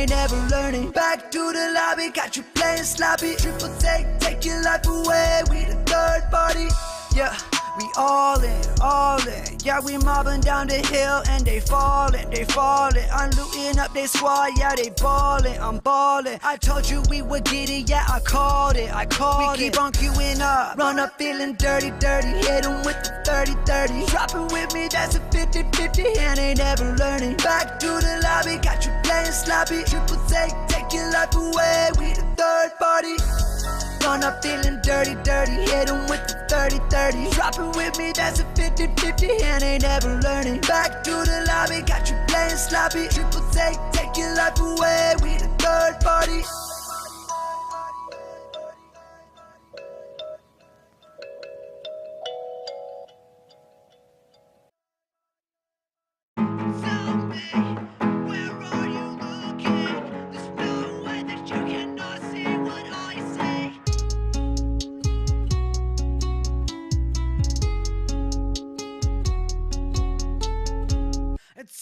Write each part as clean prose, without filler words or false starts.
ain't never learning. Back to the lobby, got you playing sloppy. Triple take your life away. We the third party. Yeah, we all in. Yeah, we mobbing down the hill and they falling. I'm looting up their squad, yeah, they balling. I'm balling. I told you we would get it, yeah, I called it. We keep on queuing up, run up feeling dirty. Hit them with the 30-30. Dropping with me, that's a 50-50, and ain't never learning. Back to the lobby, got you playing sloppy. Triple take your life away. We the third party. Run up feeling dirty. Hit them with the 30-30. Dropping with me, that's a 50-50, and ain't never learning. Back to the lobby, got you playing sloppy. Triple take your life away. We the third party.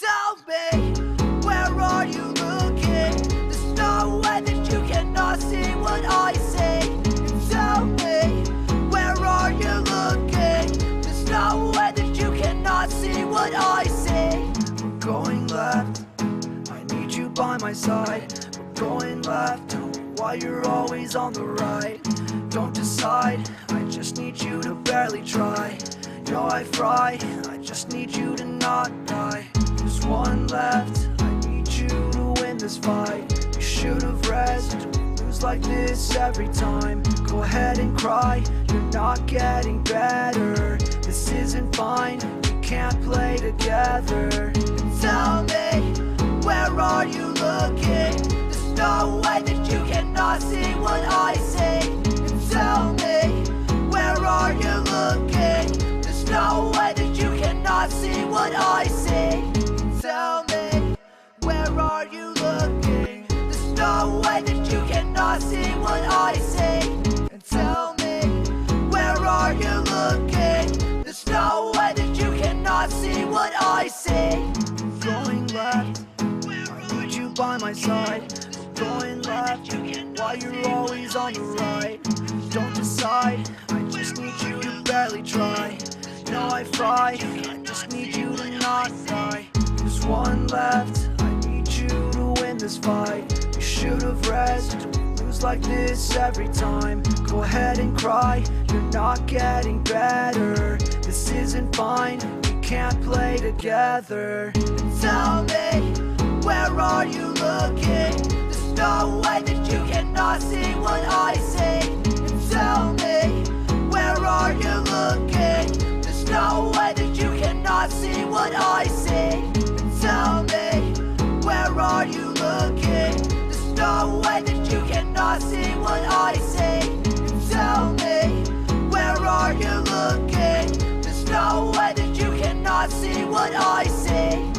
Tell me, where are you looking? There's no way that you cannot see what I see. Tell me, where are you looking? There's no way that you cannot see what I see. We're going left, I need you by my side. We're going left, tell me why you're always on the right. Don't decide, I just need you to barely try. No, I fry, I just need you to not die. There's one left, I need you to win this fight. You should've rested, we lose like this every time. Go ahead and cry, you're not getting better. This isn't fine, we can't play together. Tell me, where are you looking? There's no way that you cannot see what I see. Tell me, where are you looking? There's no way that you cannot see what I see. Tell me, where are you looking? There's no way that you cannot see what I see. And tell me, where are you looking? There's no way that you cannot see what I see. Going left, I need you by my side. Going left, why you're always on the right. Don't decide, I just need you to barely try. No, I fry, I just need you to not die. There's one left, I need you to win this fight. You should've rested, we lose like this every time. Go ahead and cry, you're not getting better. This isn't fine, we can't play together. Tell me, where are you looking? There's no way that you cannot see what I see. Tell me, where are you looking? There's no way that you cannot see what I see. Tell me, where are you looking? There's no way that you cannot see what I see. Tell me, where are you looking? There's no way that you cannot see what I see.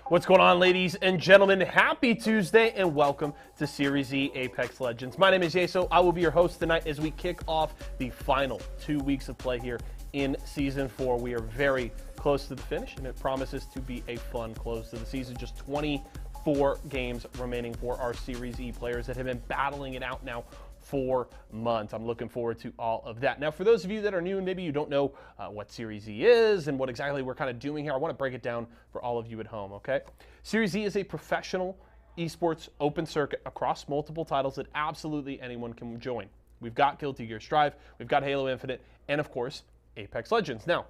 What's going on, ladies and gentlemen? Happy Tuesday and welcome to Series E Apex Legends. My name is Yeso. I will be your host tonight as we kick off the final 2 weeks of play here in Season 4. We are very close to the finish, and it promises to be a fun close to the season. Just 24 games remaining for our Series E players that have been battling it out now 4 months. I'm looking forward to all of that. Now, for those of you that are new and maybe you don't know what Series E is and what exactly we're kind of doing here, I want to break it down for all of you at home, okay? Series E is a professional esports open circuit across multiple titles that absolutely anyone can join. We've got Guilty Gear Strive, we've got Halo Infinite, and of course, Apex Legends. Now,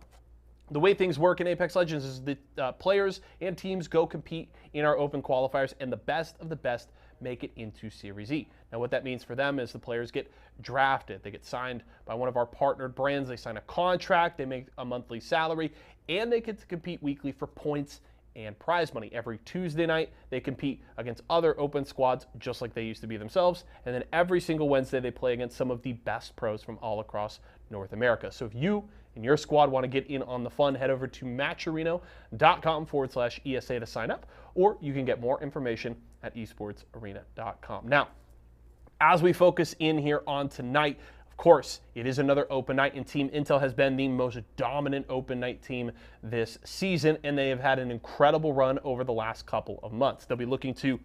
the way things work in Apex Legends is that players and teams go compete in our open qualifiers, and the best of the best make it into Series E. Now, what that means for them is the players get drafted. They get signed by one of our partnered brands. They sign a contract. They make a monthly salary, and they get to compete weekly for points and prize money. Every Tuesday night, they compete against other open squads, just like they used to be themselves. And then every single Wednesday, they play against some of the best pros from all across North America. So if you in your squad want to get in on the fun, head over to matchareno.com/ESA to sign up, or you can get more information at esportsarena.com. Now, as we focus in here on tonight, of course, it is another open night, and Team Intel has been the most dominant open night team this season, and they have had an incredible run over the last couple of months. They'll be looking to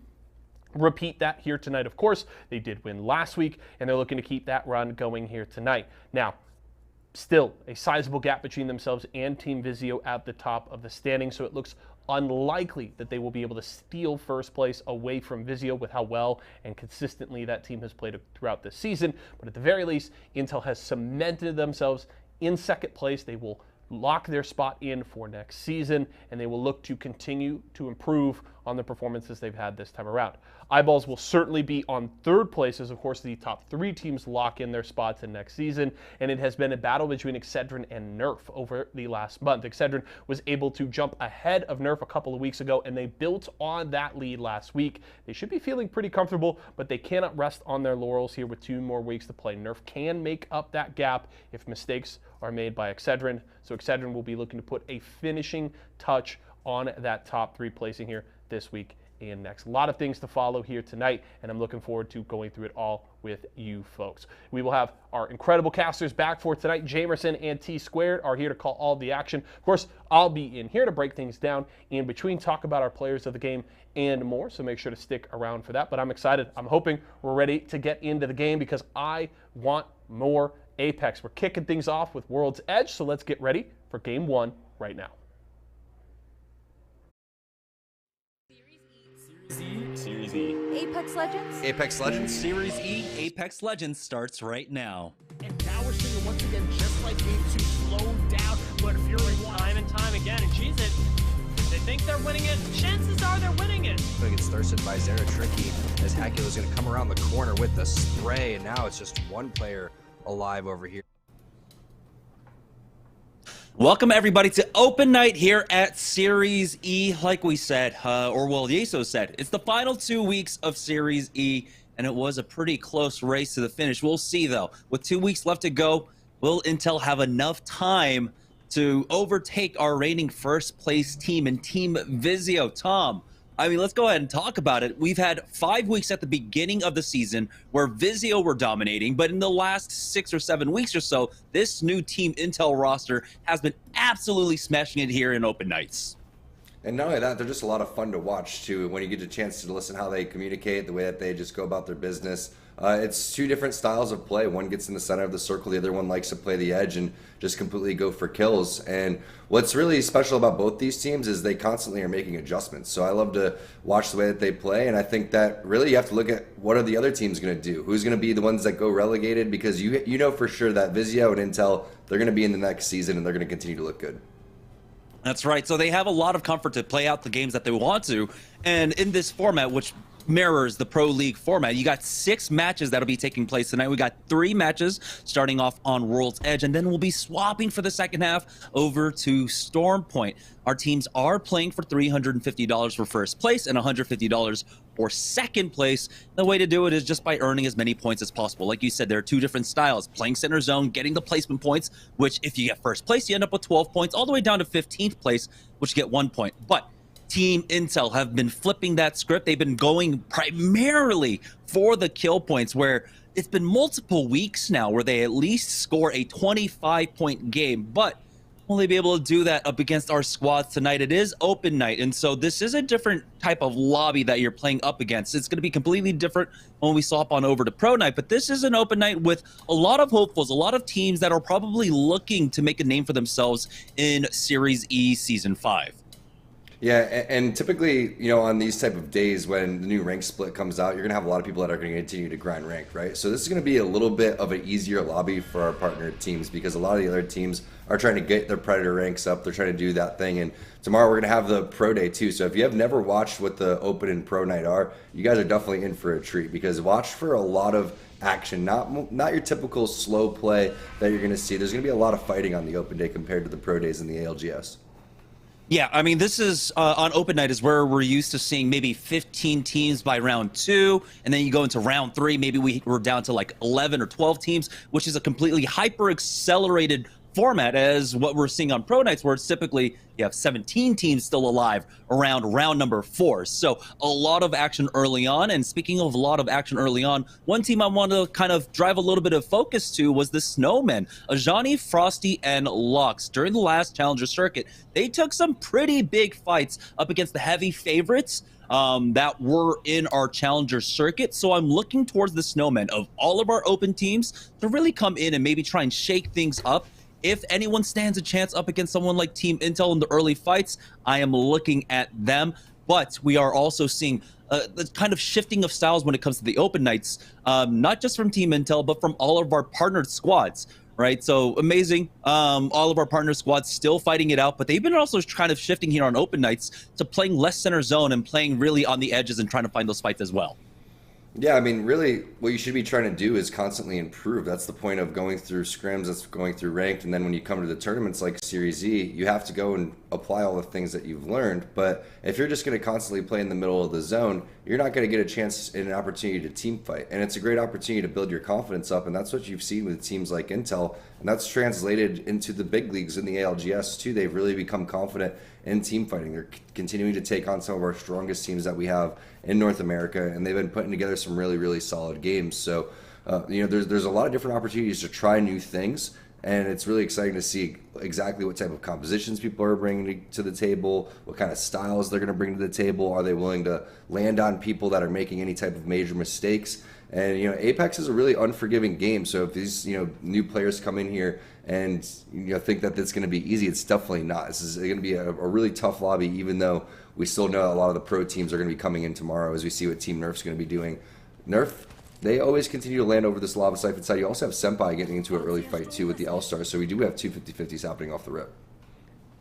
repeat that here tonight, of course. They did win last week, and they're looking to keep that run going here tonight. Now, still a sizable gap between themselves and Team Vizio at the top of the standings, so it looks unlikely that they will be able to steal first place away from Vizio with how well and consistently that team has played throughout this season. But at the very least, Intel has cemented themselves in second place. They will lock their spot in for next season, and they will look to continue to improve on the performances they've had this time around. Eyeballs will certainly be on third place as, of course, the top three teams lock in their spots in next season, and it has been a battle between Excedrin and Nerf over the last month. Excedrin was able to jump ahead of Nerf a couple of weeks ago, and they built on that lead last week. They should be feeling pretty comfortable, but they cannot rest on their laurels here with 2 more weeks to play. Nerf can make up that gap if mistakes are made by Excedrin, so Excedrin will be looking to put a finishing touch on that top 3 placing here this week and next. A lot of things to follow here tonight, and I'm looking forward to going through it all with you folks. We will have our incredible casters back for tonight. Jamerson and T Squared are here to call all the action. Of course, I'll be in here to break things down in between, talk about our players of the game and more, so make sure to stick around for that. But I'm excited. I'm hoping we're ready to get into the game because I want more Apex. We're kicking things off with World's Edge, so let's get ready for Game 1 right now. Series E. Apex Legends? Apex Legends. Series E Apex Legends starts right now. And now we're seeing once again, just like Game 2, slow down, but fury time and time again. And geez, they think they're winning it. Chances are they're winning it. I think it's thirsted by Zera Tricky as Hacula is going to come around the corner with the spray, and now it's just one player alive over here. Welcome everybody to Open Night here at Series E. Like we said, Yeso said, it's the final 2 weeks of Series E, and it was a pretty close race to the finish. We'll see though. With 2 weeks left to go, will Intel have enough time to overtake our reigning first place team and Team Vizio? Tom, I mean, let's go ahead and talk about it. We've had 5 weeks at the beginning of the season where Vizio were dominating, but in the last 6 or 7 weeks or so, this new Team Intel roster has been absolutely smashing it here in Open Nights. And not only that, they're just a lot of fun to watch too. When you get a chance to listen how they communicate, the way that they just go about their business. It's 2 different styles of play. One gets in the center of the circle, the other one likes to play the edge and just completely go for kills. And what's really special about both these teams is they constantly are making adjustments. So I love to watch the way that they play, and I think that really you have to look at what are the other teams going to do. Who's going to be the ones that go relegated? Because you know for sure that Vizio and Intel, they're going to be in the next season and they're going to continue to look good. That's right. So they have a lot of comfort to play out the games that they want to. And in this format, which mirrors the Pro League format, you got 6 matches that'll be taking place tonight. We got 3 matches starting off on World's Edge, and then we'll be swapping for the second half over to Storm Point. Our teams are playing for $350 for first place and $150 for second place. The way to do it is just by earning as many points as possible. Like you said, there are 2 different styles: playing center zone, getting the placement points, which if you get first place, you end up with 12 points, all the way down to 15th place, which you get 1 point. But Team Intel have been flipping that script. They've been going primarily for the kill points, where it's been multiple weeks now where they at least score a 25-point game. But will they be able to do that up against our squads tonight? It is Open Night, and so this is a different type of lobby that you're playing up against. It's going to be completely different when we swap on over to Pro Night, but this is an Open Night with a lot of hopefuls, a lot of teams that are probably looking to make a name for themselves in Series E Season 5. Yeah, and typically, you know, on these type of days when the new rank split comes out, you're going to have a lot of people that are going to continue to grind ranked, right? So this is going to be a little bit of an easier lobby for our partner teams because a lot of the other teams are trying to get their Predator ranks up. They're trying to do that thing. And tomorrow we're going to have the Pro Day too. So if you have never watched what the Open and Pro Night are, you guys are definitely in for a treat because watch for a lot of action, not your typical slow play that you're going to see. There's going to be a lot of fighting on the Open Day compared to the Pro Days in the ALGS. Yeah, I mean, this is on Open Night is where we're used to seeing maybe 15 teams by round 2, and then you go into round 3, maybe we're down to like 11 or 12 teams, which is a completely hyper-accelerated format as what we're seeing on Pro Nights, where it's typically you have 17 teams still alive around round number 4. So a lot of action early on. And speaking of a lot of action early on, one team I want to kind of drive a little bit of focus to was the Snowmen. Ajani, Frosty, and Lux. During the last Challenger Circuit, they took some pretty big fights up against the heavy favorites that were in our Challenger Circuit. So I'm looking towards the Snowmen of all of our open teams to really come in and maybe try and shake things up. If anyone stands a chance up against someone like Team Intel in the early fights, I am looking at them. But we are also seeing the kind of shifting of styles when it comes to the open nights, not just from Team Intel, but from all of our partnered squads, right? So amazing. All of our partner squads still fighting it out, but they've been also kind of shifting here on open nights to playing less center zone and playing really on the edges and trying to find those fights as well. Yeah, I mean, really, what you should be trying to do is constantly improve. That's the point of going through scrims, that's going through ranked, and then when you come to the tournaments like Series E, you have to go and apply all the things that you've learned. But if you're just going to constantly play in the middle of the zone, you're not going to get a chance and an opportunity to team fight. And it's a great opportunity to build your confidence up, and that's what you've seen with teams like Intel, and that's translated into the big leagues in the ALGS too. They've really become confident in team fighting. They're continuing to take on some of our strongest teams that we have in North America, and they've been putting together some really, really solid games. So, there's a lot of different opportunities to try new things, and it's really exciting to see exactly what type of compositions people are bringing to the table, what kind of styles they're going to bring to the table. Are they willing to land on people that are making any type of major mistakes? And, Apex is a really unforgiving game. So if these, new players come in here and, think that it's going to be easy, it's definitely not. This is going to be a really tough lobby, even though we still know a lot of the pro teams are going to be coming in tomorrow as we see what Team Nerf's going to be doing. Nerf, they always continue to land over this lava siphon side. You also have Senpai getting into an early fight, too, with the L-Stars. So we do have two 50-50s happening off the rip.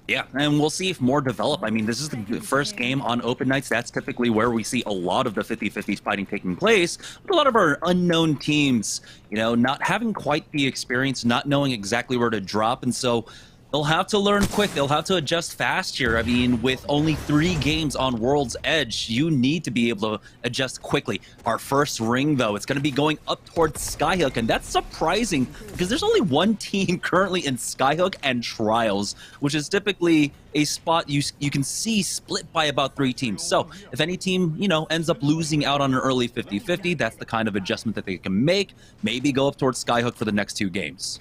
Yeah, and we'll see if more develop. I mean, this is the first game on open nights. That's typically where we see a lot of the 50-50s fighting taking place. But a lot of our unknown teams, not having quite the experience, not knowing exactly where to drop. And so they'll have to learn quick. They'll have to adjust fast here. I mean, with only 3 games on World's Edge, you need to be able to adjust quickly. Our first ring, though, it's going to be going up towards Skyhook, and that's surprising because there's only one team currently in Skyhook and Trials, which is typically a spot you can see split by about 3 teams. So if any team, ends up losing out on an early 50-50, that's the kind of adjustment that they can make. Maybe go up towards Skyhook for the next 2 games.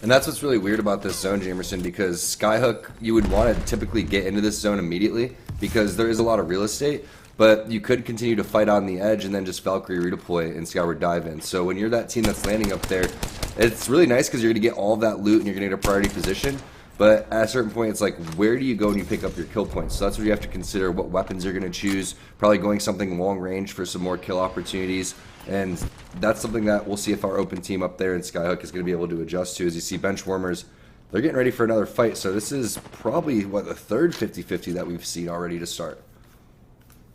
And that's what's really weird about this zone, Jamerson, because Skyhook, you would want to typically get into this zone immediately because there is a lot of real estate, but you could continue to fight on the edge and then just Valkyrie redeploy and Skyward dive in. So when you're that team that's landing up there, it's really nice because you're going to get all of that loot and you're going to get a priority position. But at a certain point, it's like, where do you go and you pick up your kill points? So that's what you have to consider, what weapons you're going to choose. Probably going something long range for some more kill opportunities. And that's something that we'll see if our open team up there in Skyhook is going to be able to adjust to. As you see Benchwarmers, they're getting ready for another fight. So this is probably, the third 50-50 that we've seen already to start.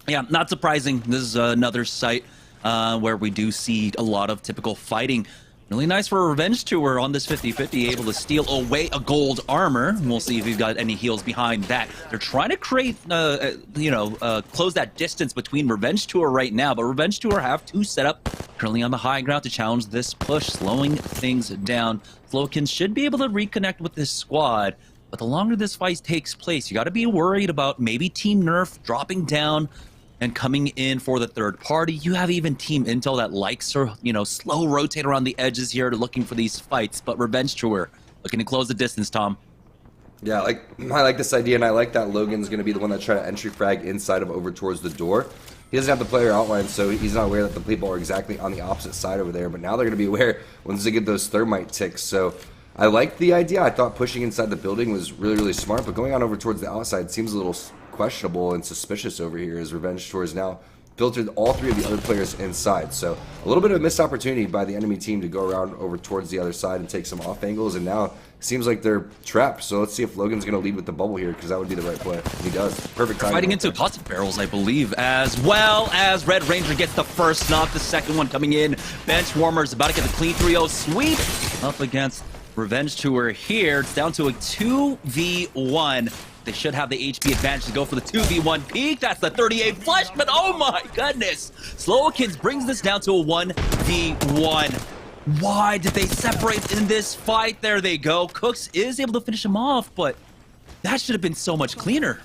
Yeah, not surprising. This is another site where we do see a lot of typical fighting. Really nice for a Revenge Tour on this 50-50, able to steal away a gold armor. We'll see if he's got any heals behind that. They're trying to create, close that distance between Revenge Tour right now, but Revenge Tour have 2 set up currently on the high ground to challenge this push, slowing things down. Flowkins should be able to reconnect with this squad, but the longer this fight takes place, you got to be worried about maybe Team Nerf dropping down and coming in for the third party. You have even Team Intel that likes to, slow rotate around the edges here looking for these fights. But Revenge Tour looking to close the distance, Tom. Yeah, I like this idea, and I like that Logan's going to be the one that try to entry frag inside of over towards the door. He doesn't have the player outline, so he's not aware that the people are exactly on the opposite side over there. But now they're going to be aware once they get those thermite ticks. So I like the idea. I thought pushing inside the building was really, really smart, but going on over towards the outside seems a little questionable and suspicious over here as Revenge Tour is now filtered all 3 of the other players inside. So a little bit of a missed opportunity by the enemy team to go around over towards the other side and take some off angles, and now it seems like they're trapped. So let's see if Logan's going to lead with the bubble here, because that would be the right play. He does. Perfect timing. Fighting into Cosmic Barrels, I believe, as well as Red Ranger gets the first knock, the second one coming in. Benchwarmers about to get the clean 3-0 sweep up against Revenge Tour here. It's down to a 2v1. They should have the HP advantage to go for the 2v1 peak. That's the 38 flush, but oh my goodness. Slowakins brings this down to a 1v1. Why did they separate in this fight? There they go. Cooks is able to finish him off, but that should have been so much cleaner.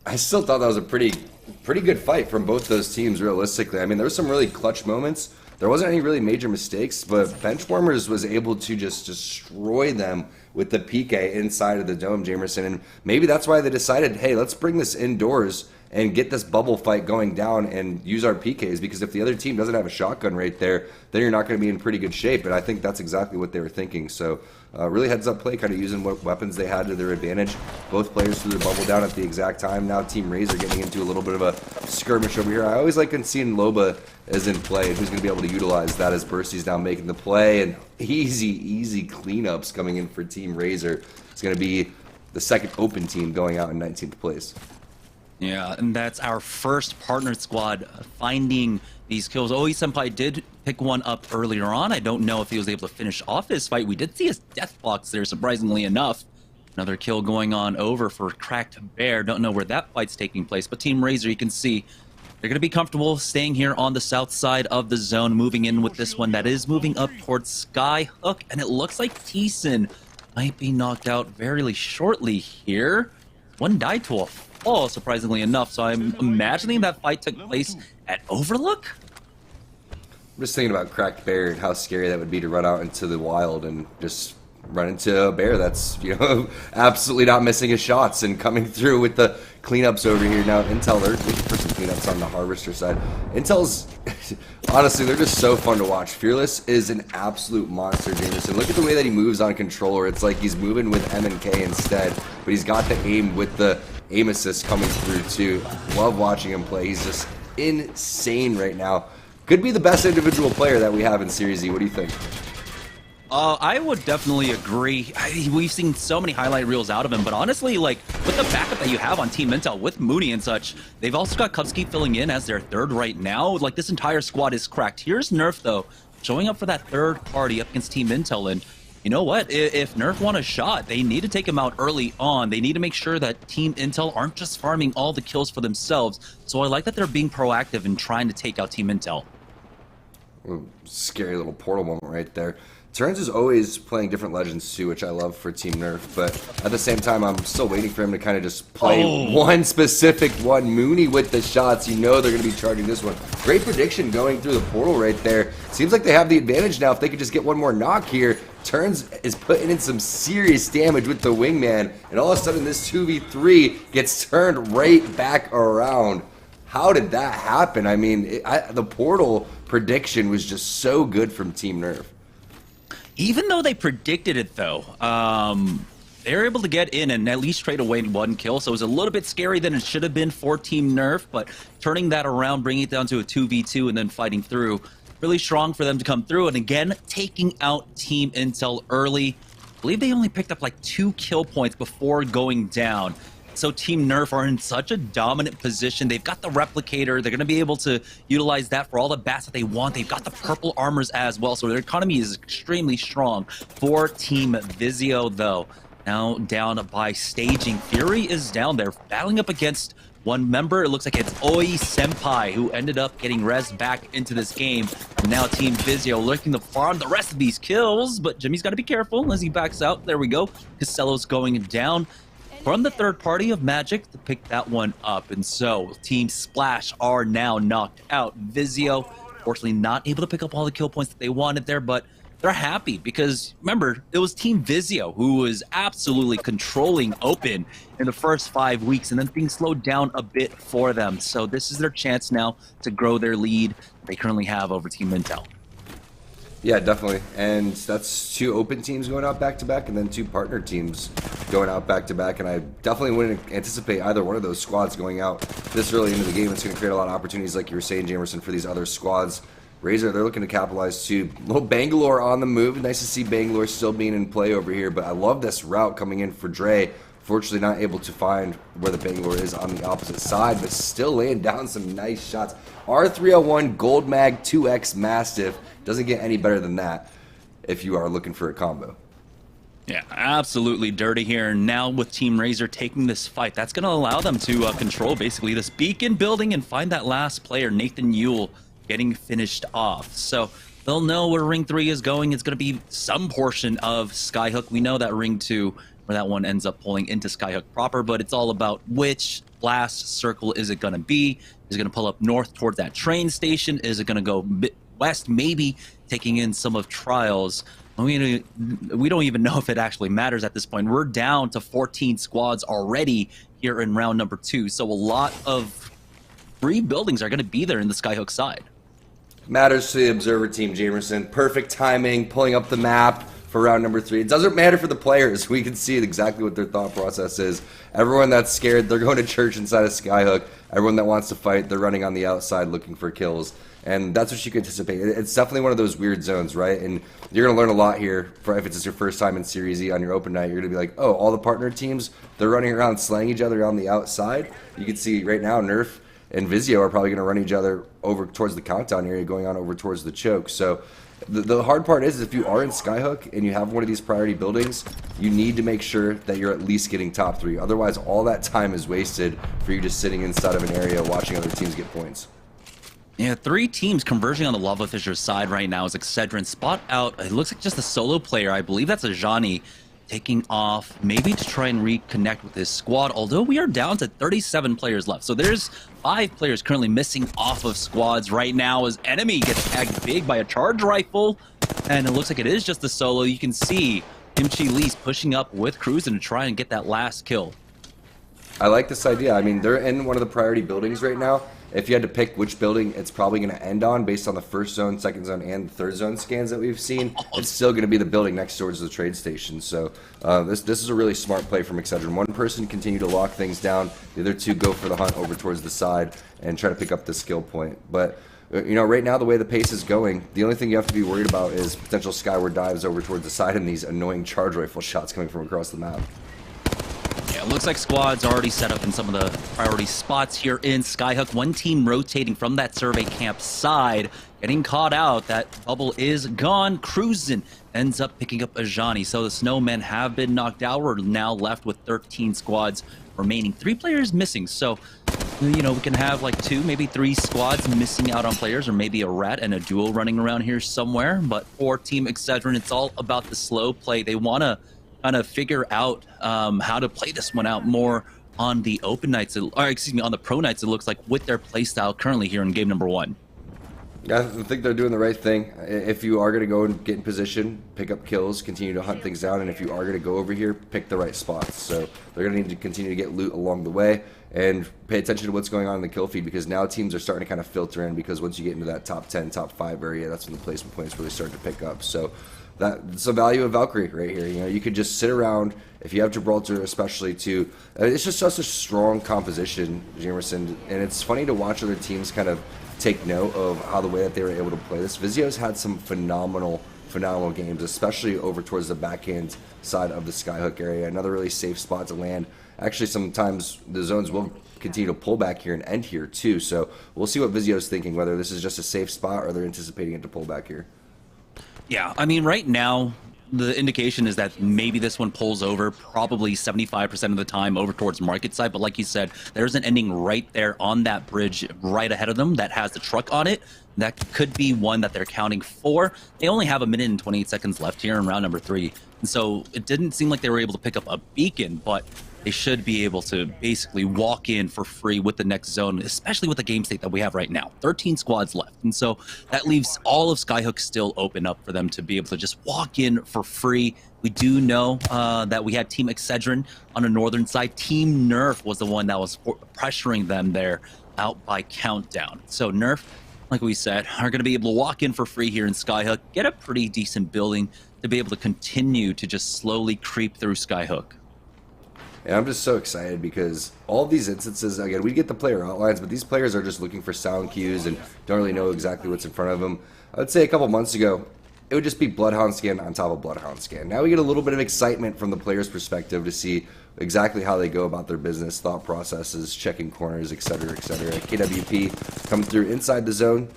I still thought that was a pretty good fight from both those teams, realistically. I mean, there were some really clutch moments. There wasn't any really major mistakes, but Benchwarmers was able to just destroy them with the PK inside of the dome, Jamerson. And maybe that's why they decided, hey, let's bring this indoors and get this bubble fight going down and use our PKs, because if the other team doesn't have a shotgun right there, then you're not going to be in pretty good shape. And I think that's exactly what they were thinking. So really heads-up play, kind of using what weapons they had to their advantage. Both players threw their bubble down at the exact time. Now Team Razor getting into a little bit of a skirmish over here. I always like seeing Loba as in play, and who's going to be able to utilize that as Bursey's now making the play. And easy cleanups coming in for Team Razor. It's going to be the second open team going out in 19th place. Yeah, and that's our first partner squad finding these kills. Oi Senpai did pick one up earlier on. I don't know if he was able to finish off his fight. We did see his death box there, surprisingly enough. Another kill going on over for Cracked Bear. Don't know where that fight's taking place, but Team Razor, you can see they're going to be comfortable staying here on the south side of the zone, moving in with this one that is moving up towards Skyhook, and it looks like Thiessen might be knocked out very shortly here. One died to a fall, surprisingly enough, so I'm imagining that fight took place at Overlook? I'm just thinking about Cracked Bear and how scary that would be to run out into the wild and just run into a bear that's, absolutely not missing his shots and coming through with the cleanups over here. Now, Intel, they're looking for some cleanups on the Harvester side. Intel's, honestly, they're just so fun to watch. Fearless is an absolute monster, Jameson. Look at the way that he moves on controller. It's like he's moving with M and K instead, but he's got the aim with the aim assist coming through too. Love watching him play. He's just insane right now. Could be the best individual player that we have in Series Z. What do you think? I would definitely agree. We've seen so many highlight reels out of him, but honestly, with the backup that you have on Team Intel with Mooney and such, they've also got Cubsky filling in as their third right now. This entire squad is cracked. Here's Nerf, though, showing up for that third party up against Team Intel, and you know what? If Nerf want a shot, they need to take him out early on. They need to make sure that Team Intel aren't just farming all the kills for themselves. So I like that they're being proactive in trying to take out Team Intel. Scary little portal moment right there. Turns is always playing different legends too, which I love for Team Nerf, but at the same time, I'm still waiting for him to kind of just play one specific one. Mooney with the shots, they're going to be charging this one. Great prediction going through the portal right there. Seems like they have the advantage now if they could just get one more knock here. Turns is putting in some serious damage with the wingman, and all of a sudden this 2v3 gets turned right back around. How did that happen? I mean, the portal prediction was just so good from Team Nerf. Even though they predicted it, though, they were able to get in and at least trade away one kill, so it was a little bit scary than it should have been for Team Nerf, but turning that around, bringing it down to a 2v2 and then fighting through, really strong for them to come through, and again, taking out Team Intel early. I believe they only picked up 2 kill points before going down. So Team Nerf are in such a dominant position. They've got the replicator. They're going to be able to utilize that for all the bats that they want. They've got the purple armors as well. So their economy is extremely strong for Team Vizio, though. Now down by staging. Fury is down there battling up against one member. It looks like it's Oi Senpai who ended up getting res back into this game. And now Team Vizio looking to farm the rest of these kills. But Jimmy's got to be careful as he backs out. There we go. Casello's going down from the third party of Magic to pick that one up. And so Team Splash are now knocked out. Vizio, fortunately not able to pick up all the kill points that they wanted there, but they're happy because, remember, it was Team Vizio who was absolutely controlling Open in the first 5 weeks, and then things slowed down a bit for them. So this is their chance now to grow their lead they currently have over Team Intel. Yeah, definitely. And that's 2 open teams going out back-to-back and then 2 partner teams going out back-to-back. And I definitely wouldn't anticipate either one of those squads going out this early into the game. It's going to create a lot of opportunities, like you were saying, Jamerson, for these other squads. Razor, they're looking to capitalize too. Little Bangalore on the move. Nice to see Bangalore still being in play over here. But I love this route coming in for Dre. Fortunately, not able to find where the Bangalore is on the opposite side, but still laying down some nice shots. R301 Gold Mag 2X Mastiff. Doesn't get any better than that if you are looking for a combo. Yeah, absolutely dirty here. Now with Team Razor taking this fight, that's going to allow them to control basically this beacon building and find that last player, Nathan Yule, getting finished off. So they'll know where Ring 3 is going. It's going to be some portion of Skyhook. We know that Ring 2, where that one ends up pulling into Skyhook proper, but it's all about which last circle is it going to be. Is it going to pull up north towards that train station? Is it going to go west, maybe taking in some of Trials? We don't even know if it actually matters at this point. We're down to 14 squads already here in round number 2, so a lot of free buildings are going to be there in the Skyhook side. Matters to the Observer team, Jamerson. Perfect timing, pulling up the map for round number 3. It doesn't matter for the players. We can see exactly what their thought process is. Everyone that's scared, they're going to church inside of Skyhook. Everyone that wants to fight, they're running on the outside looking for kills. And that's what you can anticipate. It's definitely one of those weird zones, right? And you're going to learn a lot here. If it's your first time in Series E on your open night, you're going to be like, oh, all the partner teams, they're running around slaying each other on the outside. You can see right now Nerf and Vizio are probably going to run each other over towards the countdown area, going on over towards the choke. So the hard part is if you are in Skyhook and you have one of these priority buildings, you need to make sure that you're at least getting top 3. Otherwise, all that time is wasted for you just sitting inside of an area watching other teams get points. Yeah, 3 teams converging on the Lava Fissures side right now as Excedrin spot out. It looks like just a solo player. I believe that's a Ajani taking off, maybe to try and reconnect with his squad, although we are down to 37 players left. So there's 5 players currently missing off of squads right now as enemy gets tagged big by a charge rifle, and it looks like it is just a solo. You can see Kimchi Lee's pushing up with Cruisin to try and get that last kill. I like this idea. I mean, they're in one of the priority buildings right now. If you had to pick which building it's probably going to end on based on the first zone, second zone, and third zone scans that we've seen, it's still going to be the building next towards the trade station. So this is a really smart play from Excedrin. One person continue to lock things down. The other 2 go for the hunt over towards the side and try to pick up the skill point. But you know, right now the way the pace is going, the only thing you have to be worried about is potential skyward dives over towards the side and these annoying charge rifle shots coming from across the map. Yeah, it looks like squads already set up in some of the priority spots here in Skyhook. One team rotating from that survey camp side, getting caught out. That bubble is gone. Cruisin ends up picking up Ajani. So the Snowmen have been knocked out. We're now left with 13 squads remaining. 3 players missing. So, you know, we can have like 2, maybe 3 squads missing out on players, or maybe a rat and a duo running around here somewhere. But for Team Excedrin, it's all about the slow play. They want to kind of figure out how to play this one out more on the open nights, or excuse me, on the pro nights, it looks like, with their playstyle currently here in game number 1. Yeah, I think they're doing the right thing. If you are going to go and get in position, pick up kills, continue to hunt things down, and if you are going to go over here, pick the right spots. So they're going to need to continue to get loot along the way and pay attention to what's going on in the kill feed, because now teams are starting to kind of filter in, because once you get into that top 10, top 5 area, that's when the placement points really start to pick up. So that's the value of Valkyrie right here. You know, you could just sit around. If you have Gibraltar, especially too, it's just such a strong composition, Jamerson, and it's funny to watch other teams kind of take note of how the way that they were able to play this. Vizio's had some phenomenal games, especially over towards the backhand side of the Skyhook area. Another really safe spot to land. Actually, sometimes the zones will continue to pull back here and end here too. So we'll see what Vizio's thinking, whether this is just a safe spot or they're anticipating it to pull back here. Yeah, I mean, right now, the indication is that maybe this one pulls over probably 75% of the time over towards market side. But like you said, there's an ending right there on that bridge right ahead of them that has the truck on it. That could be one that they're counting for. They only have 1 minute and 28 seconds left here in round number 3. And so it didn't seem like they were able to pick up a beacon, but they should be able to basically walk in for free with the next zone, especially with the game state that we have right now. 13 squads left. And so that leaves all of Skyhook still open up for them to be able to just walk in for free. We do know that we had Team Excedrin on the northern side. Team Nerf was the one that was pressuring them there out by countdown. So Nerf, like we said, are going to be able to walk in for free here in Skyhook, get a pretty decent building to be able to continue to just slowly creep through Skyhook. And I'm just so excited because all of these instances, again, we get the player outlines, but these players are just looking for sound cues and don't really know exactly what's in front of them. I would say a couple months ago, it would just be Bloodhound scan on top of Bloodhound scan. Now we get a little bit of excitement from the player's perspective to see exactly how they go about their business, thought processes, checking corners, etc., etc. KWP come through inside the zone.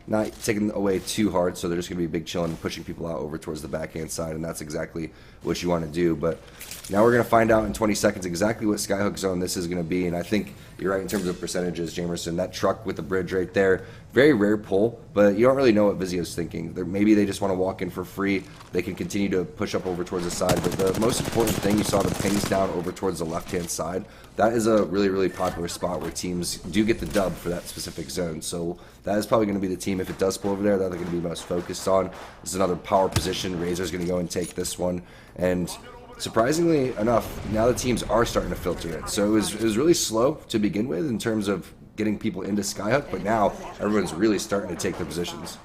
not taking away too hard, so they're just going to be big chilling and pushing people out over towards the backhand side, and that's exactly what you want to do. But now we're going to find out in 20 seconds exactly what skyhook zone this is going to be, and I think you're right in terms of percentages, Jamerson. That truck with the bridge right there, very rare pull, but you don't really know what Vizio's thinking. Maybe they just want to walk in for free. They can continue to push up over towards the side, but the most important thing, you saw the pings down over towards the left-hand side. That is a really, really popular spot where teams do get the dub for that specific zone. So that is probably going to be the team, if it does pull over there, that they're going to be most focused on. This is another power position. Razor's going to go and take this one. And surprisingly enough, now the teams are starting to filter it. So it was really slow to begin with in terms of getting people into skyhook, but now everyone's really starting to take their positions.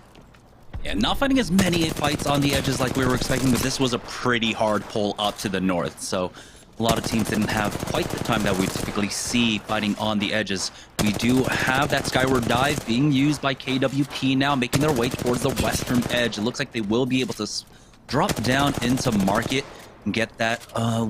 Yeah, not finding as many fights on the edges like we were expecting, but this was a pretty hard pull up to the north. So a lot of teams didn't have quite the time that we typically see fighting on the edges. We do have that skyward dive being used by KWP now, making their way towards the western edge. It looks like they will be able to drop down into market and get that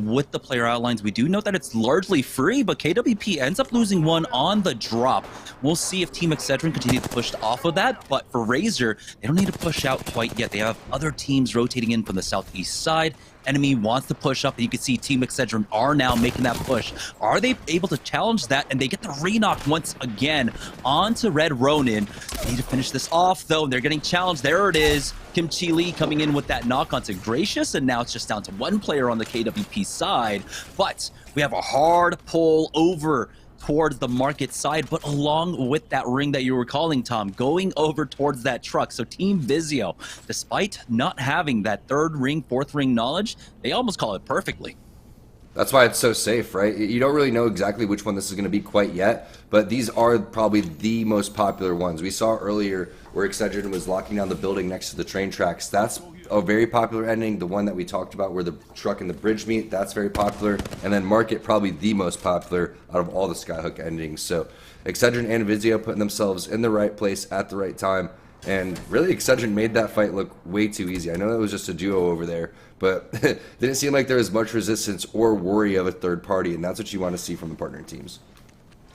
with the player outlines. We do note that it's largely free, but KWP ends up losing one on the drop. We'll see if Team Excedrin continue to push off of that, but for Razor, they don't need to push out quite yet. They have other teams rotating in from the southeast side. Enemy wants to push up, and you can see Team Excedrin are now making that push. Are they able to challenge that? And they get the re-knock once again onto Red Ronin. They need to finish this off, though. They're getting challenged. There it is. Kimchi Lee coming in with that knock onto Gracious, and now it's just down to one player on the KWP side. But we have a hard pull over towards the market side, but along with that ring that you were calling, Tom, going over towards that truck. So Team Vizio, despite not having that third ring, fourth ring knowledge, they almost call it perfectly. That's why it's so safe, right? You don't really know exactly which one this is going to be quite yet, but these are probably the most popular ones. We saw earlier where Excedrin was locking down the building next to the train tracks. That's a very popular ending. The one that we talked about where the truck and the bridge meet, that's very popular. And then Market, probably the most popular out of all the skyhook endings. So Excedrin and Vizio putting themselves in the right place at the right time. And really, Excedrin made that fight look way too easy. I know that was just a duo over there, but it didn't seem like there was much resistance or worry of a third party, and that's what you want to see from the partnering teams.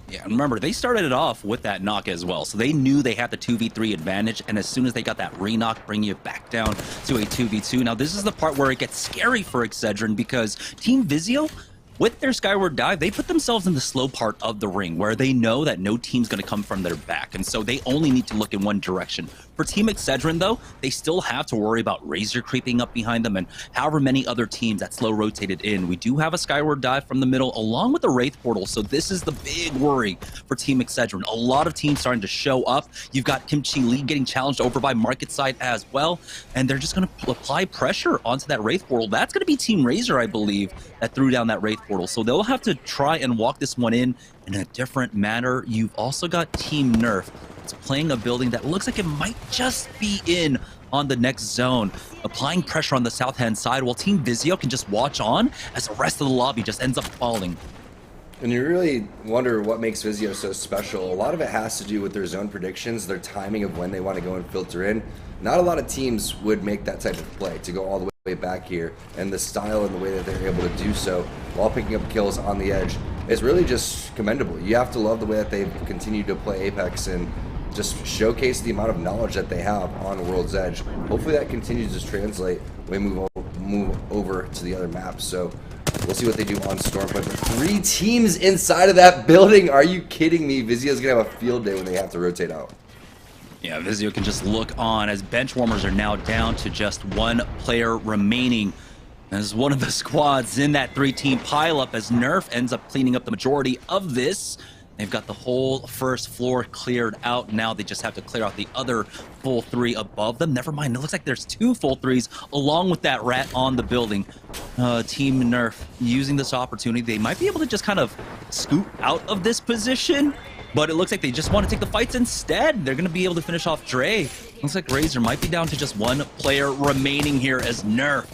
Yeah, and remember, they started it off with that knock as well, so they knew they had the 2v3 advantage, and as soon as they got that re-knock, bringing you back down to a 2v2. Now, this is the part where it gets scary for Excedrin, because Team Vizio, with their skyward dive, they put themselves in the slow part of the ring where they know that no team's going to come from their back, and so they only need to look in one direction. For Team Excedrin, though, they still have to worry about Razor creeping up behind them and however many other teams that slow rotated in. We do have a skyward dive from the middle along with the Wraith Portal, so this is the big worry for Team Excedrin. A lot of teams starting to show up. You've got Kimchi Lee getting challenged over by Market Side as well, and they're just going to apply pressure onto that Wraith Portal. That's going to be Team Razor, I believe, that threw down that Wraith Portal, so they'll have to try and walk this one in a different manner. You've also got Team Nerf. It's playing a building that looks like it might just be in on the next zone, applying pressure on the south-hand side, while Team Vizio can just watch on as the rest of the lobby just ends up falling. And you really wonder what makes Vizio so special. A lot of it has to do with their zone predictions, their timing of when they want to go and filter in. Not a lot of teams would make that type of play to go all the way back here, and the style and the way that they're able to do so while picking up kills on the edge is really just commendable. You have to love the way that they've continued to play Apex and just showcase the amount of knowledge that they have on World's Edge. Hopefully that continues to translate when we move over to the other maps. So we'll see what they do on Stormpoint. But 3 teams inside of that building. Are you kidding me? Vizio's gonna have a field day when they have to rotate out. Yeah, Vizio can just look on as Benchwarmers are now down to just one player remaining. As one of the squads in that 3-team pileup, as Nerf ends up cleaning up the majority of this. They've got the whole first floor cleared out. Now they just have to clear out the other full 3 above them. Never mind, it looks like there's 2 full 3s along with that rat on the building. Team Nerf using this opportunity. They might be able to just kind of scoot out of this position, but it looks like they just want to take the fights instead. They're going to be able to finish off Dre. Looks like Razor might be down to just one player remaining here as Nerf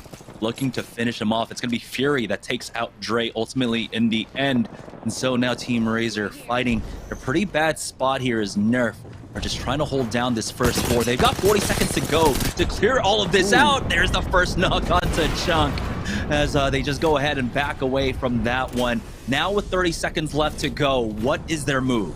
looking to finish him off. It's going to be Fury that takes out Dre ultimately in the end. And so now Team Razor fighting a pretty bad spot here as Nerf are just trying to hold down this first floor. They've got 40 seconds to go to clear all of this out. There's the first knock onto Chunk as they just go ahead and back away from that one. Now with 30 seconds left to go, what is their move?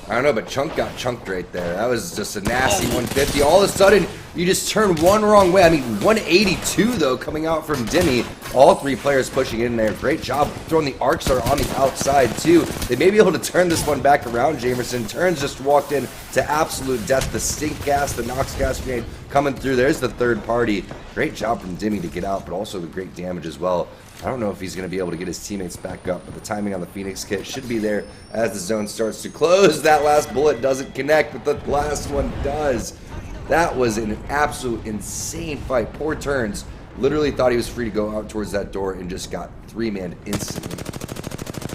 I don't know, but Chunk got chunked right there. That was just a nasty 150. All of a sudden, you just turn one wrong way. I mean, 182, though, coming out from Dimmy. All three players pushing in there. Great job throwing the Arc Star on the outside, too. They may be able to turn this one back around, Jamerson. Turns just walked in to absolute death. The stink gas, the Nox gas grenade coming through. There's the third party. Great job from Dimmy to get out, but also the great damage as well. I don't know if he's going to be able to get his teammates back up, but the timing on the Phoenix kit should be there as the zone starts to close. That last bullet doesn't connect, but the last one does. That was an absolute insane fight. Poor Turns literally thought he was free to go out towards that door and just got three-manned instantly.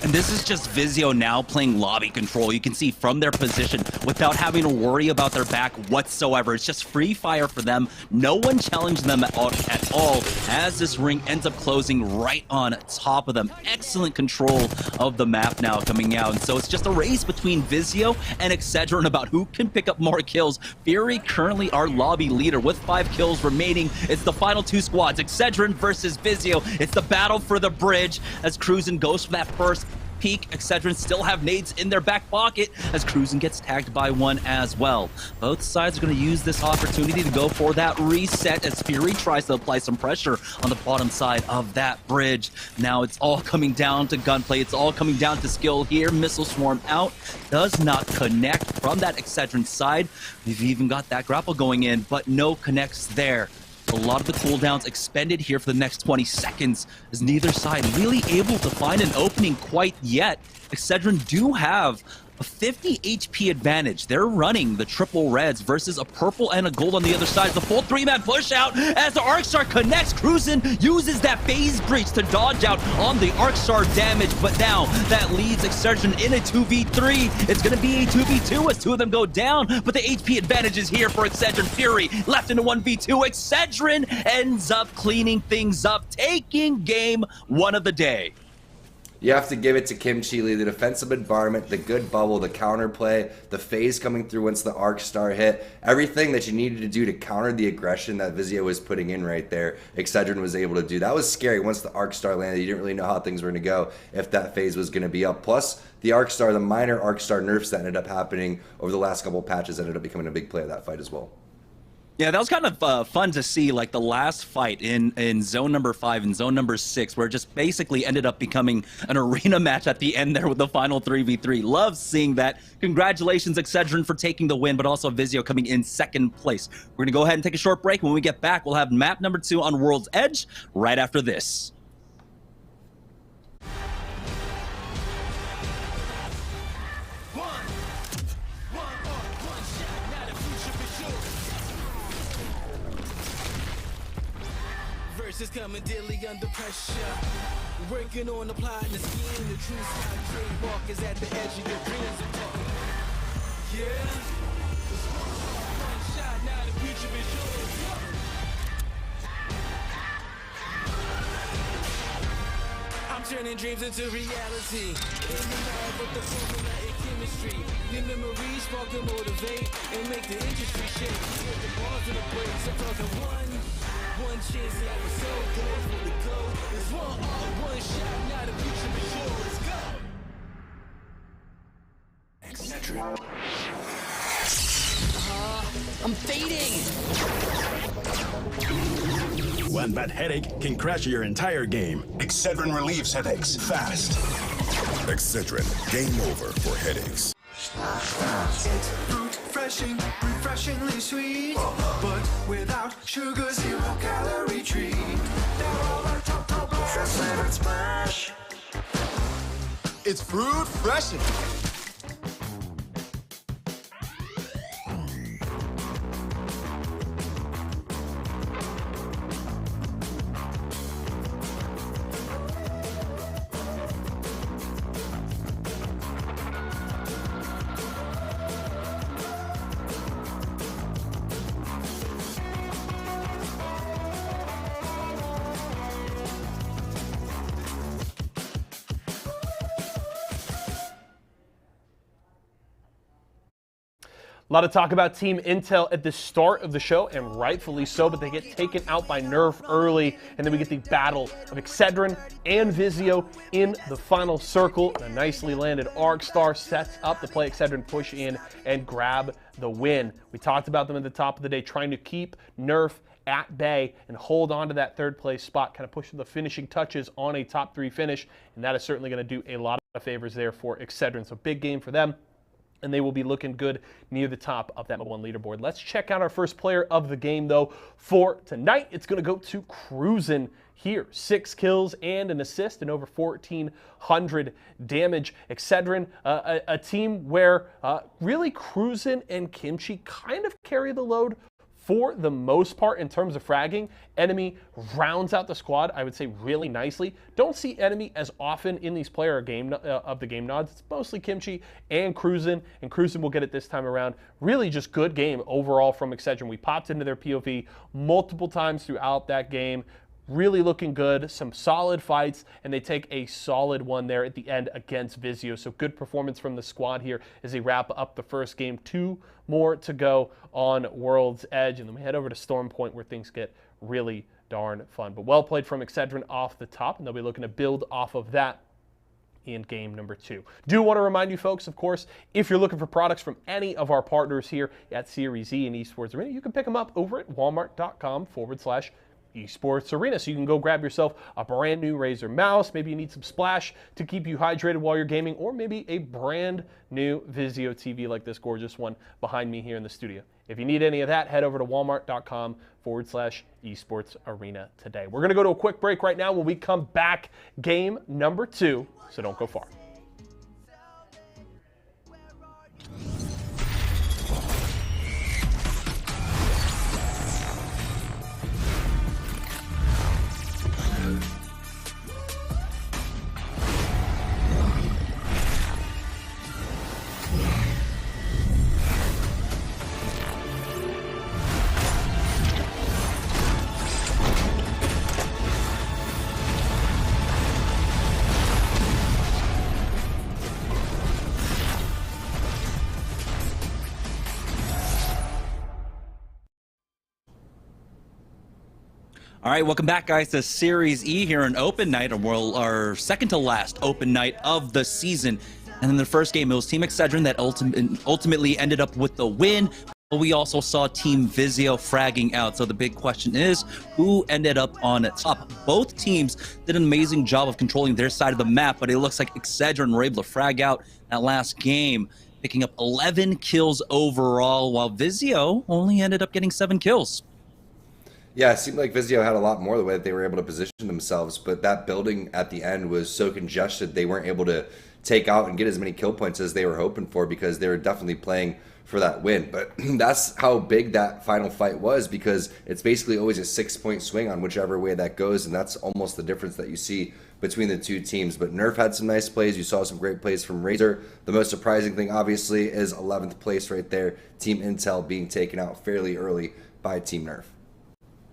And this is just Vizio now playing lobby control. You can see from their position without having to worry about their back whatsoever. It's just free fire for them. No one challenged them at all as this ring ends up closing right on top of them. Excellent control of the map now coming out. And so it's just a race between Vizio and Excedrin about who can pick up more kills. Fury currently our lobby leader with 5 kills remaining. It's the final 2 squads, Excedrin versus Vizio. It's the battle for the bridge as Cruisin goes for that first peak. Excedrin still have nades in their back pocket as Cruisin gets tagged by one as well. Both sides are going to use this opportunity to go for that reset as Fury tries to apply some pressure on the bottom side of that bridge. Now it's all coming down to gunplay. It's all coming down to skill here. Missile swarm out. Does not connect from that Excedrin side. We've even got that grapple going in, but no connects there. A lot of the cooldowns expended here for the next 20 seconds as neither side really able to find an opening quite yet. Excedrin do have a 50 HP advantage. They're running the triple reds versus a purple and a gold on the other side. The full 3-man push out as the Arc Star connects. Cruisin uses that phase breach to dodge out on the Arc Star damage, but now that leads Excedrin in a 2v3. It's going to be a 2v2 as 2 of them go down, but the HP advantage is here for Excedrin. Fury left in a 1v2. Excedrin ends up cleaning things up, taking game 1 of the day. You have to give it to Kim Chi-Lee, the defensive environment, the good bubble, the counterplay, the phase coming through once the Arc Star hit. Everything that you needed to do to counter the aggression that Vizio was putting in right there, Excedrin was able to do. That was scary. Once the Arc Star landed, you didn't really know how things were going to go, if that phase was going to be up. Plus, the Arc Star, the minor Arc Star nerfs that ended up happening over the last couple of patches ended up becoming a big play of that fight as well. Yeah, that was kind of fun to see, like the last fight in zone number 5 and zone number 6, where it just basically ended up becoming an arena match at the end there with the final 3v3. Love seeing that. Congratulations, Excedrin, for taking the win, but also Vizio coming in 2nd place. We're going to go ahead and take a short break. When we get back, we'll have map number 2 on World's Edge right after this. Is coming daily under pressure. Working on the plot and the scheme. The true side trademark is at the edge of your dreams. Yeah. One shot, now the future is yours. I'm turning dreams into reality. In the lab with the formula and chemistry. Your memories spark to motivate and make the industry shake. Put the bars in the brakes. I'm talking one chance that was so close for the goal. It's one shot, now the future is yours. Go! Excedrin. I'm fading! One bad headache can crash your entire game. Excedrin relieves headaches fast. Excedrin, game over for headaches. It's fruit refreshing, refreshingly sweet, but without sugar, 0 calorie treat. They're all our top flavored splash. It's fruit freshing. A lot of talk about Team Intel at the start of the show, and rightfully so, but they get taken out by Nerf early, and then we get the battle of Excedrin and Vizio in the final circle. And a nicely landed Arc Star sets up the play. Excedrin push in and grab the win. We talked about them at the top of the day, trying to keep Nerf at bay and hold on to that third place spot, kind of pushing the finishing touches on a top 3 finish, and that is certainly going to do a lot of favors there for Excedrin. So big game for them, and they will be looking good near the top of that one leaderboard. Let's check out our first player of the game, though, for tonight. It's going to go to Cruisin' here. 6 kills and an assist and over 1,400 damage. Excedrin, a team where really Cruisin' and Kimchi kind of carry the load for the most part in terms of fragging. Enemy rounds out the squad, I would say, really nicely. Don't see Enemy as often in these player of the game nods. It's mostly Kimchi and Cruisin', and Cruisin' will get it this time around. Really just good game overall from Excedrin. We popped into their POV multiple times throughout that game. Really looking good, some solid fights, and they take a solid one there at the end against Vizio. So good performance from the squad here as they wrap up the first game. 2 more to go on World's Edge, and then we head over to Storm Point where things get really darn fun. But well played from Excedrin off the top, and they'll be looking to build off of that in game number 2. Do want to remind you folks, of course, if you're looking for products from any of our partners here at Series E and Esports Arena, you can pick them up over at walmart.com/Esports Arena. So you can go grab yourself a brand new Razer mouse. Maybe you need some splash to keep you hydrated while you're gaming, or maybe a brand new Vizio TV like this gorgeous one behind me here in the studio. If you need any of that, head over to walmart.com/Esports Arena today. We're going to go to a quick break right now. When we come back, game number 2, so don't go far. All right, welcome back, guys, to Series E here in Open Night, our second to last Open Night of the season. And in the first game, it was Team Excedrin that ultimately ended up with the win. But we also saw Team Vizio fragging out. So the big question is, who ended up on top? Both teams did an amazing job of controlling their side of the map, but it looks like Excedrin were able to frag out that last game, picking up 11 kills overall, while Vizio only ended up getting 7 kills. Yeah, it seemed like Vizio had a lot more the way that they were able to position themselves, but that building at the end was so congested they weren't able to take out and get as many kill points as they were hoping for, because they were definitely playing for that win. But that's how big that final fight was, because it's basically always a 6-point swing on whichever way that goes, and that's almost the difference that you see between the two teams. But Nerf had some nice plays. You saw some great plays from Razer. The most surprising thing, obviously, is 11th place right there. Team Intel being taken out fairly early by Team Nerf.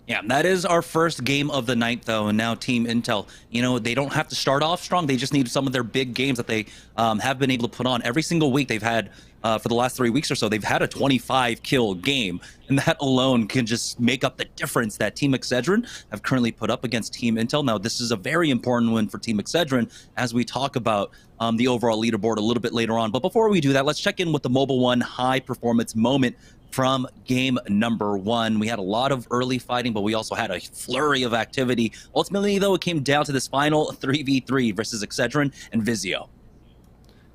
Yeah, that is our first game of the night, though, and now Team Intel, you know, they don't have to start off strong. They just need some of their big games that they have been able to put on. Every single week they've had, for the last 3 weeks or so, they've had a 25-kill game, and that alone can just make up the difference that Team Excedrin have currently put up against Team Intel. Now, this is a very important win for Team Excedrin as we talk about the overall leaderboard a little bit later on. But before we do that, let's check in with the Mobile One high-performance moment from game number 1. We had a lot of early fighting, but we also had a flurry of activity. Ultimately, though, it came down to this final 3v3 versus Excedrin and Vizio.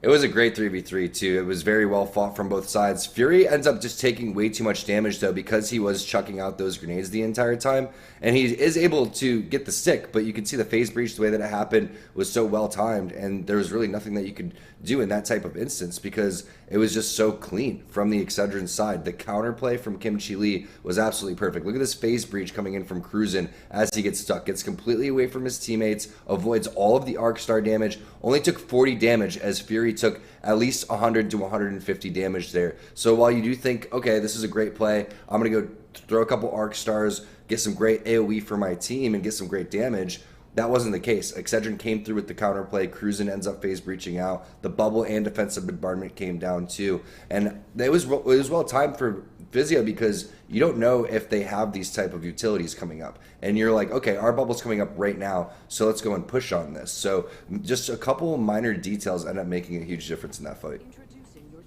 It was a great 3v3 too. It was very well fought from both sides. Fury ends up just taking way too much damage though, because he was chucking out those grenades the entire time, and he is able to get the stick, but you can see the phase breach, the way that it happened was so well timed, and there was really nothing that you could do in that type of instance because it was just so clean from the Excedrin side. The counterplay from Kimchi Lee was absolutely perfect. Look at this phase breach coming in from Cruisin' as he gets stuck, gets completely away from his teammates, avoids all of the arc star damage, only took 40 damage as Fury took at least 100 to 150 damage there. So while you do think, okay, this is a great play, I'm going to go throw a couple arc stars, get some great AoE for my team, and get some great damage, that wasn't the case. Excedrin came through with the counterplay. Cruzen ends up phase breaching out. The bubble and defensive bombardment came down too. And it was well timed for Vizio because you don't know if they have these type of utilities coming up. And you're like, okay, our bubble's coming up right now, so let's go and push on this. So just a couple minor details end up making a huge difference in that fight.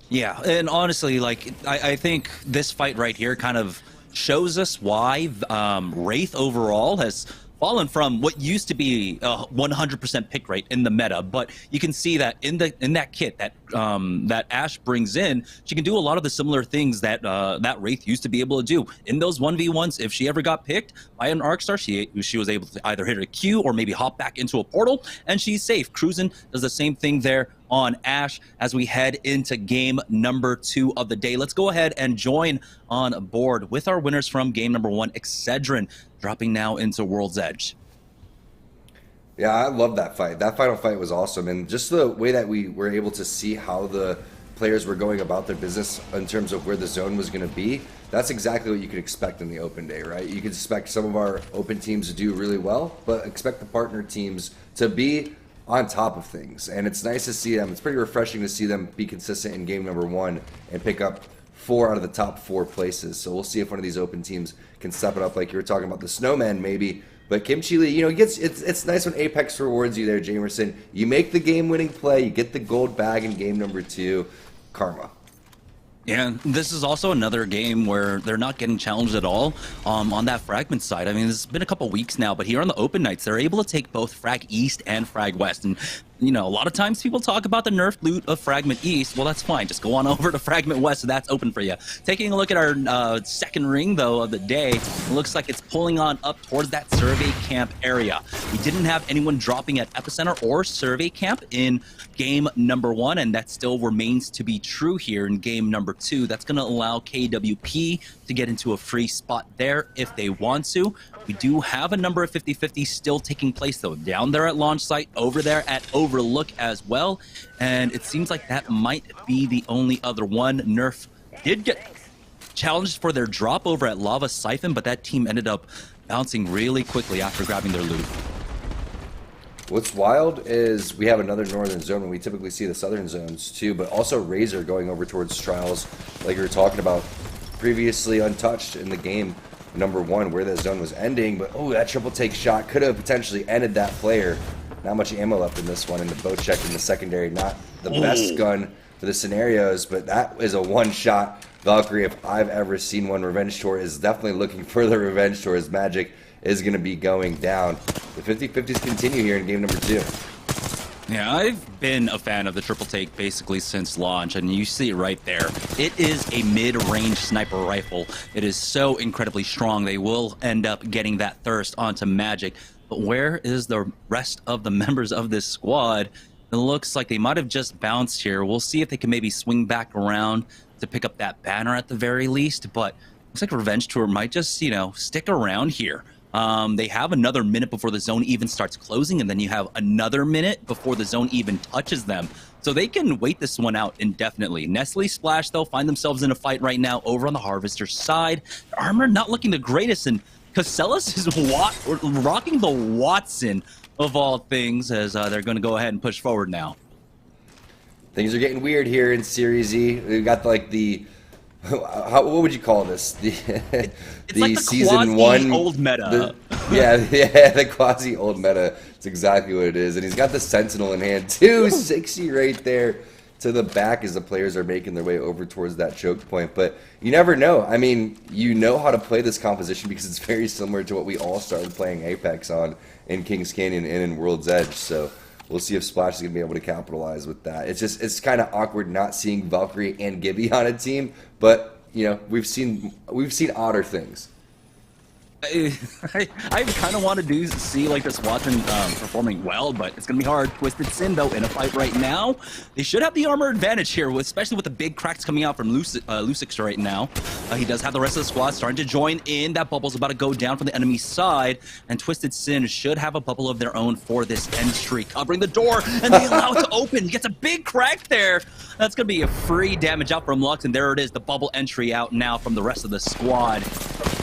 Yeah, and honestly, like, I think this fight right here kind of shows us why Wraith overall has fallen from what used to be a 100% pick rate in the meta, but you can see that in that kit that that Ashe brings in, she can do a lot of the similar things that that Wraith used to be able to do in those 1v1s. If she ever got picked by an Arcstar, she was able to either hit a Q or maybe hop back into a portal, and she's safe. Cruzen does the same thing there on Ashe as we head into game number 2 of the day. Let's go ahead and join on board with our winners from game number 1, Excedrin, dropping now into World's Edge. Yeah, I love that fight. That final fight was awesome. And just the way that we were able to see how the players were going about their business in terms of where the zone was going to be, that's exactly what you could expect in the open day, right? You could expect some of our open teams to do really well, but expect the partner teams to be on top of things. And it's nice to see them. It's pretty refreshing to see them be consistent in game number 1 and pick up 4 out of the top 4 places. So we'll see if one of these open teams can step it up, like you were talking about the Snowmen maybe. But Kim Chi-Lee, you know, it's nice when Apex rewards you there, Jamerson. You make the game-winning play, you get the gold bag in game number 2. Karma. Yeah, this is also another game where they're not getting challenged at all on that Fragment side. I mean, it's been a couple weeks now, but here on the open nights, they're able to take both Frag East and Frag West. And, you know, a lot of times people talk about the nerf loot of Fragment East. Well, that's fine. Just go on over to Fragment West, so that's open for you. Taking a look at our second ring, though, of the day, it looks like it's pulling on up towards that survey camp area. We didn't have anyone dropping at Epicenter or survey camp in game number 1, and that still remains to be true here in game number 2. That's going to allow KWP to get into a free spot there if they want to. We do have a number of 50-50 still taking place, though, down there at launch site, over there at Overlook as well. And it seems like that might be the only other one. Nerf did get challenged for their drop over at Lava Siphon, but that team ended up bouncing really quickly after grabbing their loot. What's wild is we have another northern zone when we typically see the southern zones too, but also Razor going over towards Trials, like we were talking about previously, untouched in the game number 1 where that zone was ending. But oh, that triple take shot could have potentially ended that player. Not much ammo left in this one, and the bow check in the secondary, not the best gun for the scenarios, but that is a one-shot Valkyrie if I've ever seen one. Revenge Tour is definitely looking for the Revenge Tour as Magic is going to be going down. The 50-50s continue here in game number 2. Yeah, I've been a fan of the triple take basically since launch, and you see it right there. It is a mid-range sniper rifle. It is so incredibly strong. They will end up getting that thirst onto Magic. But where is the rest of the members of this squad? It looks like they might have just bounced here. We'll see if they can maybe swing back around to pick up that banner at the very least. But looks like Revenge Tour might just, you know, stick around here. They have another minute before the zone even starts closing, and then you have another minute before the zone even touches them. So they can wait this one out indefinitely. Nestle Splash, though, find themselves in a fight right now over on the Harvester side. Their armor not looking the greatest, and Casellas is rocking the Watson of all things as they're going to go ahead and push forward now. Things are getting weird here in Series E. We've got like the... what would you call this? It's the like the season 1 old meta. The quasi old meta. It's exactly what it is. And he's got the Sentinel in hand too. 60 right there to the back as the players are making their way over towards that choke point. But you never know. I mean, you know how to play this composition because it's very similar to what we all started playing Apex on in Kings Canyon and in World's Edge. So we'll see if Splash is going to be able to capitalize with that. It's kind of awkward not seeing Valkyrie and Gibby on a team, but you know we've seen odder things. I kind of want to see like this Watson performing well, but it's gonna be hard. Twisted Sin though in a fight right now. They should have the armor advantage here, especially with the big cracks coming out from Lusix right now. He does have the rest of the squad starting to join in. That bubble's about to go down from the enemy side, and Twisted Sin should have a bubble of their own for this entry, covering the door, and they allow it to open. He gets a big crack there. That's gonna be a free damage out from Lux, and there it is, the bubble entry out now from the rest of the squad.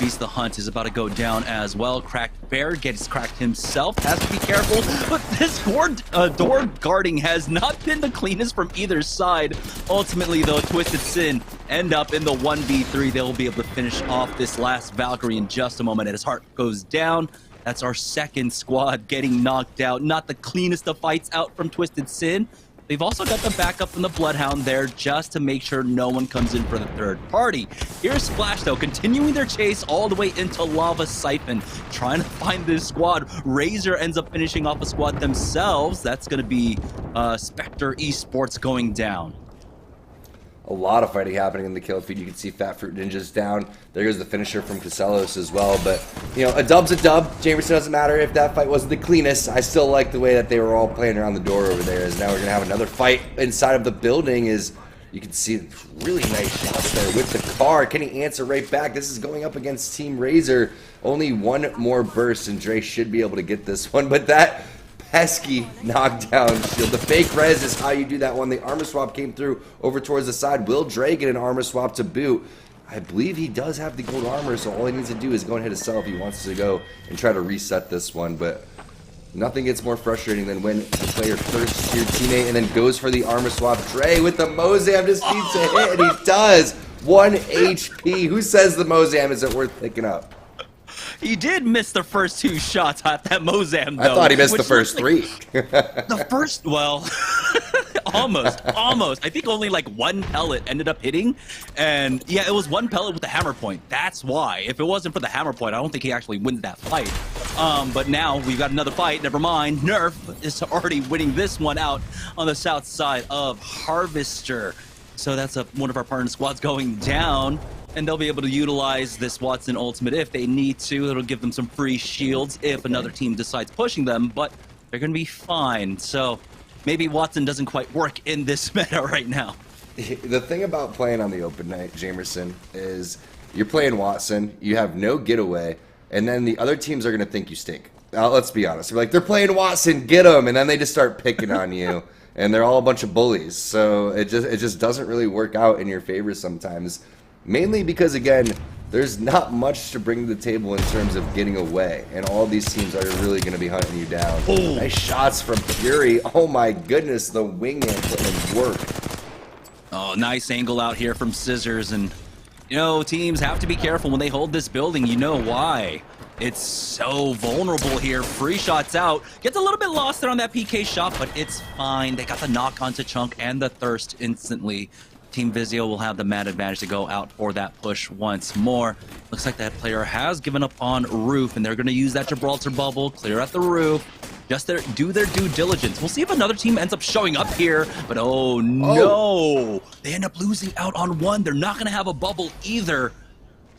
Beast the Hunt is about to go down as well. Cracked Bear gets cracked himself, has to be careful, but this door guarding has not been the cleanest from either side. Ultimately, though, Twisted Sin end up in the 1v3. They'll be able to finish off this last Valkyrie in just a moment, and his heart goes down. That's our second squad getting knocked out. Not the cleanest of fights out from Twisted Sin. They've also got the backup from the Bloodhound there just to make sure no one comes in for the third party. Here's Splash, though, continuing their chase all the way into Lava Siphon, trying to find this squad. Razor ends up finishing off a squad themselves. That's going to be Spectre Esports going down. A lot of fighting happening in the kill feed. You can see Fat Fruit Ninja's down. There goes the finisher from Casellos as well. But, you know, a dub's a dub. Jamerson, doesn't matter if that fight wasn't the cleanest. I still like the way that they were all playing around the door over there. As now we're going to have another fight inside of the building. Is you can see really nice shots there with the car. Can he answer right back? This is going up against Team Razor. Only one more burst, and Dre should be able to get this one. But that pesky knockdown shield. The fake res is how you do that one. The armor swap came through over towards the side. Will Dre get an armor swap to boot? I believe he does have the gold armor, so all he needs to do is go and hit a sell if he wants to go and try to reset this one. But nothing gets more frustrating than when the player thirsts your teammate and then goes for the armor swap. Dre with the Mozam just needs to hit, and he does. 1 HP. Who says the Mozam isn't worth picking up? He did miss the first 2 shots at that Mozam, though. I thought he missed the first 3. The first, well, almost. I think only like 1 pellet ended up hitting. And yeah, it was 1 pellet with the hammer point. That's why. If it wasn't for the hammer point, I don't think he actually wins that fight. But now we've got another fight. Never mind. Nerf is already winning this one out on the south side of Harvester. So that's one of our partner squads going down. And they'll be able to utilize this Watson ultimate if they need to. It'll give them some free shields if another team decides pushing them, but they're going to be fine. So maybe Watson doesn't quite work in this meta right now. The thing about playing on the open night, Jamerson, is you're playing Watson, you have no getaway, and then the other teams are going to think you stink. Let's be honest. They're like, they're playing Watson, get them, and then they just start picking on you. And they're all a bunch of bullies. So it just doesn't really work out in your favor sometimes. Mainly because, again, there's not much to bring to the table in terms of getting away. And all these teams are really going to be hunting you down. Ooh. Nice shots from Fury. Oh my goodness, the wingman putting in work. Oh, nice angle out here from Scissors. And, you know, teams have to be careful when they hold this building. You know why. It's so vulnerable here. Free shots out. Gets a little bit lost there on that PK shot, but it's fine. They got the knock onto Chunk and the Thirst instantly. Team Vizio will have the mad advantage to go out for that push once more. Looks like that player has given up on roof, and they're going to use that Gibraltar bubble, clear out the roof, just do their due diligence. We'll see if another team ends up showing up here, but oh no! They end up losing out on one. They're not going to have a bubble either.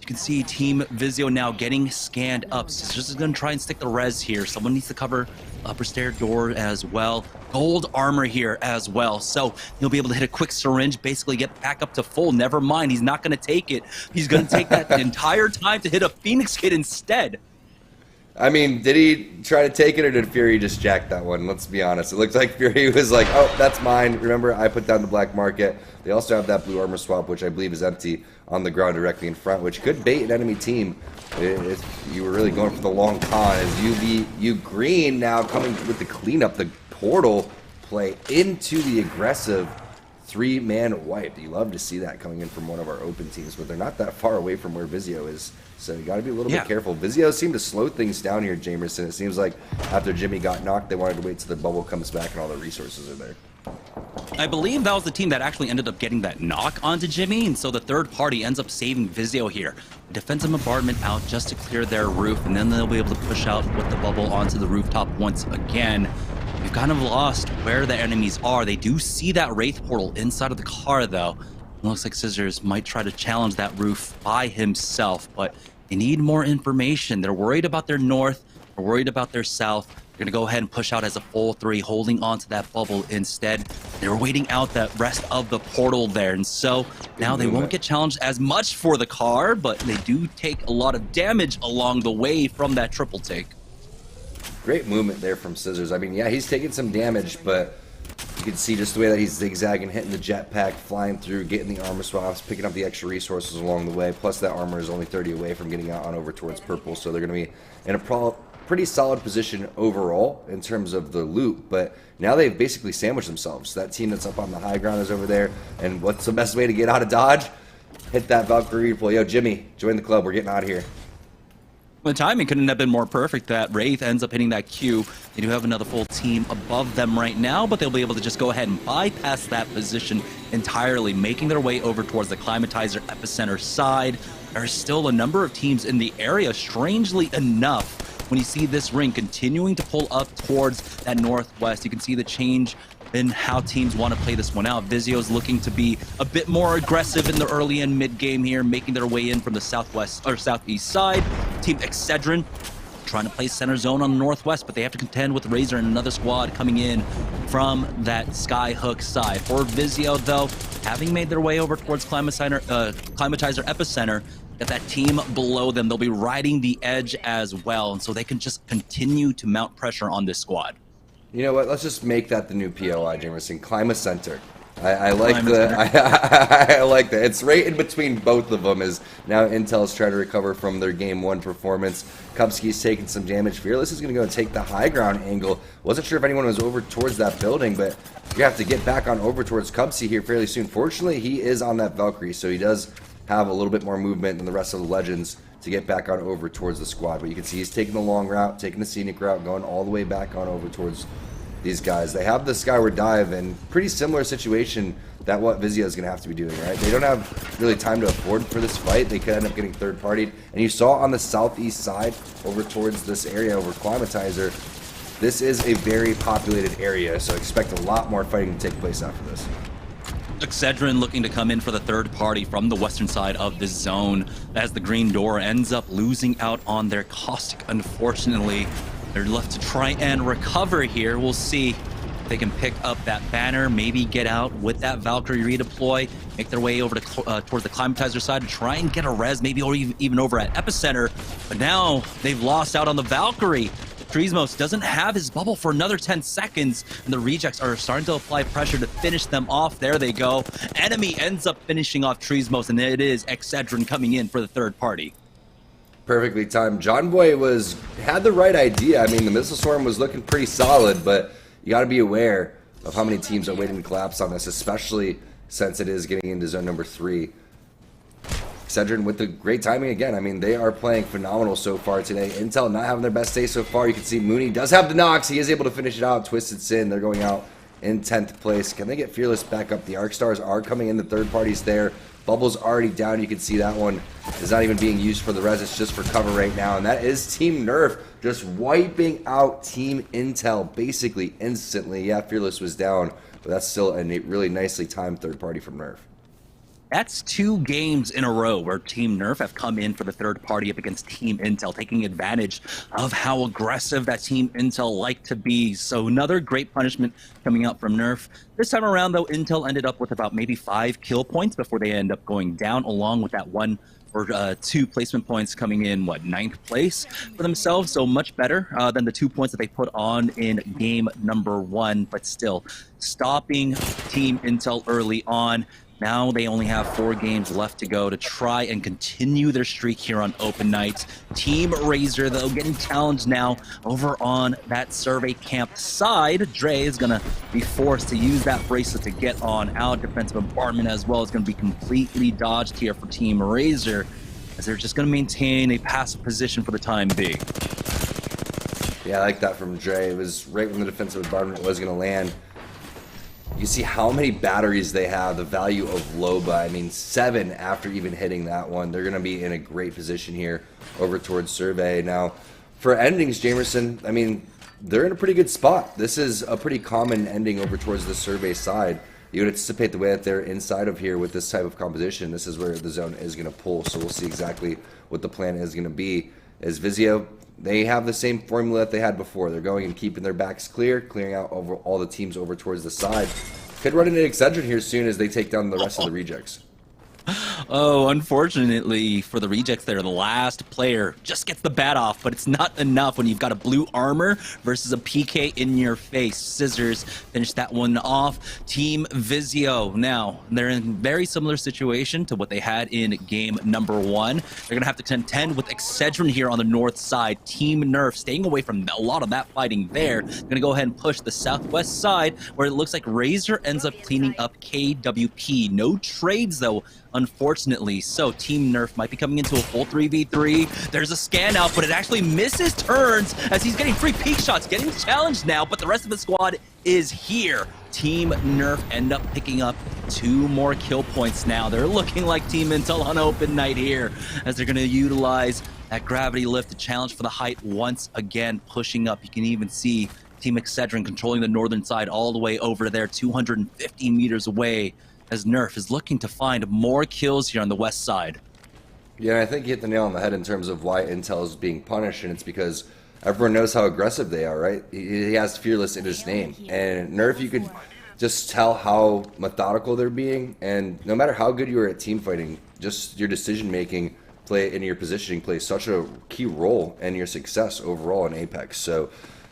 You can see Team Vizio now getting scanned up. Scissors is going to try and stick the res here. Someone needs to cover upper stair door as well. Gold armor here as well. So he'll be able to hit a quick syringe, basically get back up to full. Never mind, he's not going to take it. He's going to take that the entire time to hit a Phoenix kit instead. I mean, did he try to take it, or did Fury just jack that one? Let's be honest. It looked like Fury was like, oh, that's mine. Remember, I put down the black market. They also have that blue armor swap, which I believe is empty on the ground directly in front, which could bait an enemy team if you were really going for the long con. As U Green now coming with the cleanup, the portal play into the aggressive 3-man wipe. You love to see that coming in from one of our open teams, but they're not that far away from where Vizio is. So you got to be a little bit careful. Vizio seemed to slow things down here, Jamerson. It seems like after Jimmy got knocked, they wanted to wait till the bubble comes back and all the resources are there. I believe that was the team that actually ended up getting that knock onto Jimmy, and so the third party ends up saving Vizio here. Defensive bombardment out just to clear their roof, and then they'll be able to push out with the bubble onto the rooftop once again. We've kind of lost where the enemies are. They do see that Wraith portal inside of the car, though. It looks like Scissors might try to challenge that roof by himself, but they need more information. They're worried about their north. They're worried about their south. They're going to go ahead and push out as a full 3, holding on to that bubble instead. They're waiting out the rest of the portal there, and so now they won't get challenged as much for the car, but they do take a lot of damage along the way from that triple take. Great movement there from Scissors. I mean, yeah, he's taking some damage, but you can see just the way that he's zigzagging, hitting the jetpack, flying through, getting the armor swaps, picking up the extra resources along the way. Plus that armor is only 30 away from getting out on over towards purple, so they're going to be in a pretty solid position overall in terms of the loot. But now they've basically sandwiched themselves. That team that's up on the high ground is over there, and what's the best way to get out of dodge? Hit that Valkyrie pull. Yo, Jimmy, join the club. We're getting out of here. The timing couldn't have been more perfect. That Wraith ends up hitting that Q. They do have another full team above them right now, but they'll be able to just go ahead and bypass that position entirely, making their way over towards the Climatizer epicenter side. There are still a number of teams in the area, strangely enough. When you see this ring continuing to pull up towards that northwest, you can see the change in how teams want to play this one out. Vizio's looking to be a bit more aggressive in the early and mid game here, making their way in from the southwest or southeast side. Team Excedrin trying to play center zone on the northwest, but they have to contend with Razor and another squad coming in from that Skyhook side. For Vizio, though, having made their way over towards Climatizer epicenter, got that team below them. They'll be riding the edge as well, and so they can just continue to mount pressure on this squad. You know what? Let's just make that the new POI, Jamerson. Climacenter. I like I like that. It's right in between both of them. As now Intel's trying to recover from their Game 1 performance. Kubsky's taking some damage. Fearless is going to go and take the high ground angle. Wasn't sure if anyone was over towards that building, but you have to get back on over towards Kubsky here fairly soon. Fortunately, he is on that Valkyrie, so he does have a little bit more movement than the rest of the Legends to get back on over towards the squad. But you can see he's taking the long route, taking the scenic route, going all the way back on over towards these guys. They have the skyward dive, and pretty similar situation that what Vizio is going to have to be doing, right? They don't have really time to afford for this fight. They could end up getting third-partied. And you saw on the southeast side over towards this area over Climatizer, this is a very populated area, so expect a lot more fighting to take place after this. Excedrin looking to come in for the third party from the western side of the zone as the green door ends up losing out on their caustic. Unfortunately, they're left to try and recover here. We'll see if they can pick up that banner, maybe get out with that Valkyrie redeploy, make their way over to towards the Climatizer side to try and get a res, maybe or even over at Epicenter. But now they've lost out on the Valkyrie. Trismos doesn't have his bubble for another 10 seconds, and the rejects are starting to apply pressure to finish them off. There they go. Enemy ends up finishing off Trismos, and it is Excedrin coming in for the third party. Perfectly timed. John Boy had the right idea. I mean, the missile storm was looking pretty solid, but you got to be aware of how many teams are waiting to collapse on this, especially since it is getting into zone number 3. Excedrin with the great timing again. I mean, they are playing phenomenal so far today. Intel not having their best day so far. You can see Mooney does have the knocks. He is able to finish it out. Twisted Sin, they're going out in 10th place. Can they get Fearless back up? The Arc Stars are coming in. The third party's there. Bubble's already down. You can see that one is not even being used for the res. It's just for cover right now. And that is Team Nerf just wiping out Team Intel basically instantly. Yeah, Fearless was down, but that's still a really nicely timed third party from Nerf. That's 2 games in a row where Team Nerf have come in for the third party up against Team Intel, taking advantage of how aggressive that Team Intel like to be. So another great punishment coming out from Nerf. This time around, though, Intel ended up with about maybe 5 kill points before they end up going down, along with that 1 or 2 placement points coming in, 9th place for themselves. So much better than the 2 points that they put on in game number 1, but still stopping Team Intel early on. Now they only have 4 games left to go to try and continue their streak here on open nights. Team Razor, though, getting challenged now over on that survey camp side. Dre is going to be forced to use that bracelet to get on out. Defensive bombardment as well is going to be completely dodged here for Team Razor, as they're just going to maintain a passive position for the time being. Yeah, I like that from Dre. It was right when the defensive bombardment was going to land. You see how many batteries they have, the value of Loba. I mean, 7 after even hitting that one. They're going to be in a great position here over towards Survey. Now, for endings, Jamerson, I mean, they're in a pretty good spot. This is a pretty common ending over towards the Survey side. You would anticipate the way that they're inside of here with this type of composition. This is where the zone is going to pull, so we'll see exactly what the plan is going to be. As Vizio, they have the same formula that they had before. They're going and keeping their backs clear, clearing out over all the teams over towards the side. Could run into Excedrin here soon as they take down the rest of the rejects. Oh, unfortunately for the rejects there, the last player just gets the bat off, but it's not enough when you've got a blue armor versus a PK in your face. Scissors finish that one off. Team Vizio, now, they're in a very similar situation to what they had in game number 1. They're going to have to contend with Excedrin here on the north side. Team Nerf staying away from a lot of that fighting there. Going to go ahead and push the southwest side, where it looks like Razor ends up cleaning up KWP. No trades, though, unfortunately. So Team Nerf might be coming into a full 3v3. There's a scan out, but it actually misses turns as he's getting free peek shots, getting challenged now, but the rest of the squad is here. Team Nerf end up picking up 2 more kill points now. They're looking like Team Intel on open night here, as they're going to utilize that gravity lift to challenge for the height once again, pushing up. You can even see Team Excedrin controlling the northern side all the way over there, 250 meters away, as Nerf is looking to find more kills here on the west side. Yeah, I think you hit the nail on the head in terms of why Intel is being punished, and it's because everyone knows how aggressive they are, right? He has Fearless in his name. And Nerf, you could just tell how methodical they're being, and no matter how good you are at team fighting, just your decision-making and your positioning plays such a key role in your success overall in Apex. So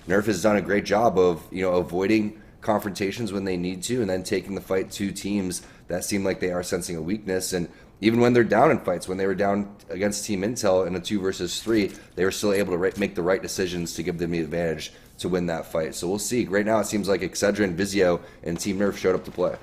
Nerf has done a great job of, avoiding confrontations when they need to, and then taking the fight to teams that seem like they are sensing a weakness. And even when they're down in fights, when they were down against Team Intel in a 2 versus 3, they were still able to make the right decisions to give them the advantage to win that fight. So we'll see. Right now it seems like Excedrin, Vizio, and Team Nerf showed up to play.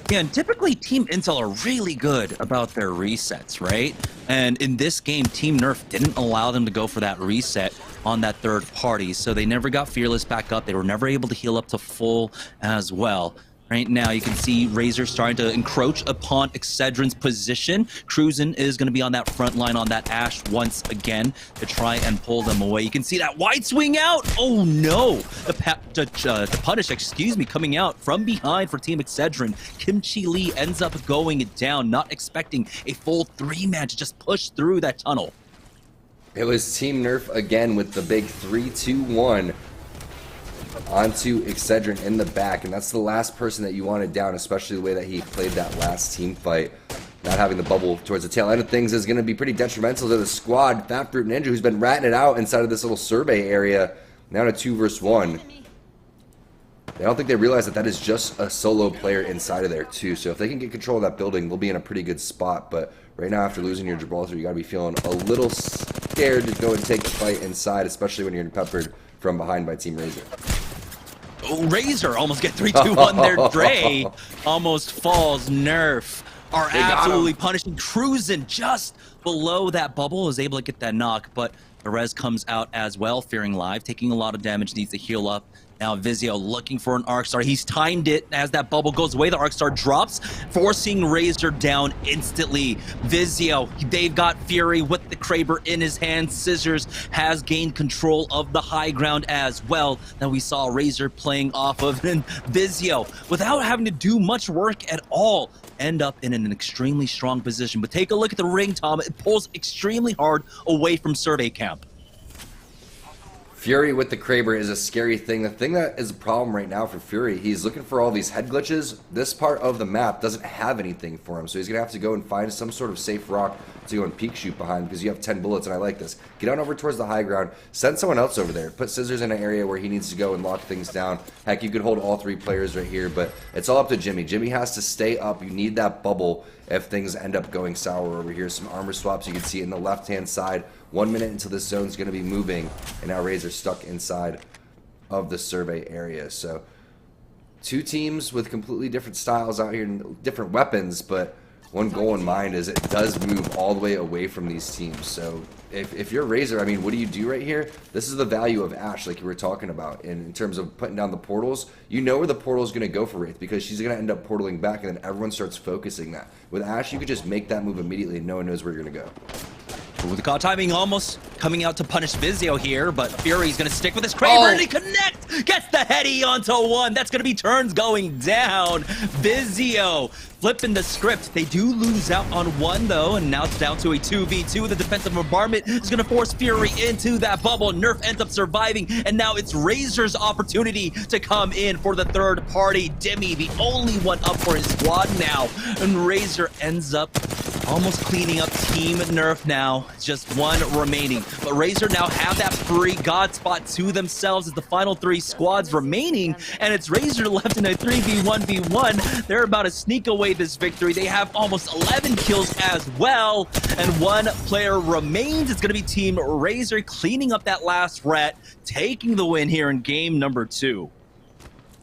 Yeah, and typically Team Intel are really good about their resets, right? And in this game, Team Nerf didn't allow them to go for that reset on that third party, so they never got Fearless back up. They were never able to heal up to full as well. Right now, you can see Razor starting to encroach upon Excedrin's position. Cruisin is going to be on that front line on that Ash once again to try and pull them away. You can see that wide swing out. Oh no! The punish, coming out from behind for Team Excedrin. Kimchi Lee ends up going down, not expecting a full 3-man to just push through that tunnel. It was Team Nerf again with the big 3-2-1 onto Excedrin in the back, and that's the last person that you wanted down, especially the way that he played that last team fight. Not having the bubble towards the tail end of things is going to be pretty detrimental to the squad. Fat Fruit Ninja, who's been ratting it out inside of this little survey area, now in a 2 versus 1. I don't think they realize that that is just a solo player inside of there too. So if they can get control of that building, they'll be in a pretty good spot. But right now, after losing your Gibraltar, you got to be feeling a little scared to go and take the fight inside, especially when you're peppered from behind by Team Razor. Oh, Razor almost get 3-2-1 there. Dre almost falls. Nerf are absolutely punishing. Cruisin just below that bubble is able to get that knock, but the res comes out as well. Fearing Live taking a lot of damage, needs to heal up. Now Vizio looking for an Arc Star. He's timed it as that bubble goes away. The Arc Star drops, forcing Razor down instantly. Vizio, they've got Fury with the Kraber in his hand. Scissors has gained control of the high ground as well that we saw Razor playing off of. And Vizio, without having to do much work at all, end up in an extremely strong position. But take a look at the ring, Tom. It pulls extremely hard away from Survey Camp. Fury with the Kraber is a scary thing. The thing that is a problem right now for Fury, he's looking for all these head glitches. This part of the map doesn't have anything for him, so he's going to have to go and find some sort of safe rock to go and peek shoot behind, because you have 10 bullets, and I like this. Get on over towards the high ground. Send someone else over there. Put Scissors in an area where he needs to go and lock things down. Heck, you could hold all 3 players right here, but it's all up to Jimmy. Jimmy has to stay up. You need that bubble if things end up going sour over here. Some armor swaps you can see in the left-hand side. 1 minute until this zone's going to be moving, and now Razor's stuck inside of the survey area. So 2 teams with completely different styles out here and different weapons, but one goal in mind is it does move all the way away from these teams. So if you're Razor, I mean, what do you do right here? This is the value of Ashe, like you were talking about, in terms of putting down the portals. You know where the portal is going to go for Wraith, because she's going to end up portaling back, and then everyone starts focusing that. With Ashe, you could just make that move immediately, and no one knows where you're going to go. With the call timing almost coming out to punish Vizio here, but Fury's going to stick with his Kraber, and he connect gets the heady onto one. That's going to be turns going down. Vizio flipping the script. They do lose out on one, though, and now it's down to a 2v2. The defensive bombardment is going to force Fury into that bubble. Nerf ends up surviving, and now it's Razor's opportunity to come in for the third party. Demi, the only one up for his squad now, and Razor ends up almost cleaning up Team Nerf now. Just one remaining. But Razor now have that free God spot to themselves as the final 3 squads remaining, and it's Razor left in a 3v1v1. They're about to sneak away this victory. They have almost 11 kills as well, and one player remains. It's going to be Team Razor cleaning up that last rat, taking the win here in game number 2.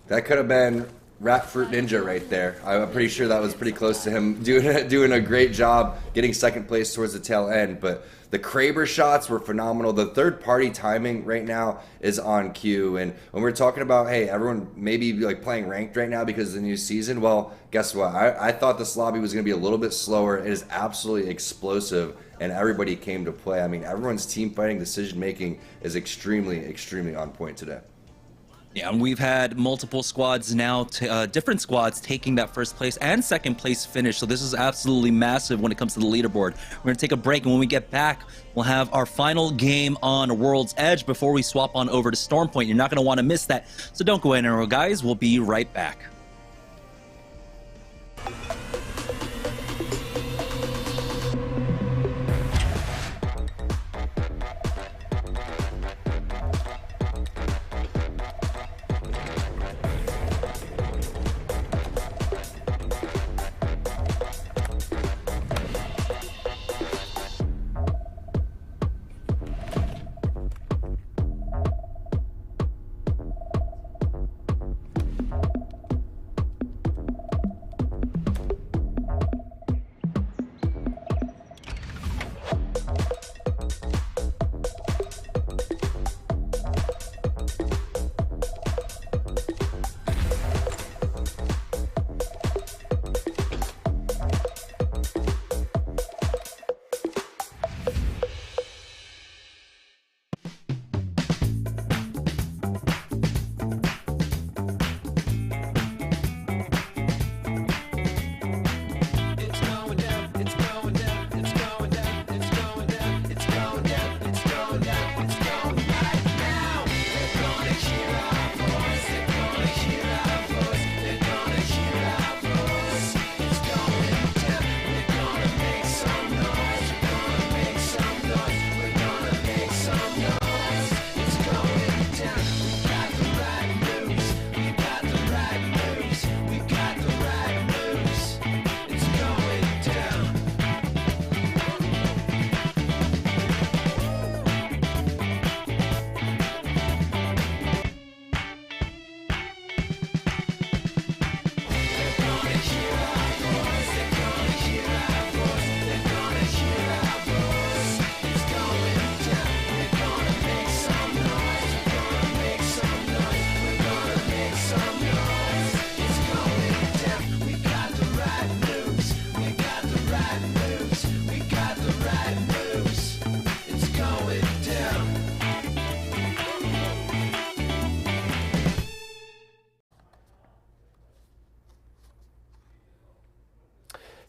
That could have been Rat Fruit Ninja right there. I'm pretty sure that was pretty close to him doing a great job getting second place towards the tail end. But the Kraber shots were phenomenal. The third party timing right now is on cue. And when we're talking about, hey, everyone maybe like playing ranked right now because of the new season, well, guess what? I thought this lobby was going to be a little bit slower. It is absolutely explosive, and everybody came to play. I mean, everyone's team fighting decision making is extremely, extremely on point today. Yeah, and we've had multiple squads now, different squads taking that first place and second place finish. So this is absolutely massive when it comes to the leaderboard. We're going to take a break, and when we get back, we'll have our final game on World's Edge before we swap on over to Stormpoint. You're not going to want to miss that. So don't go anywhere, guys. We'll be right back.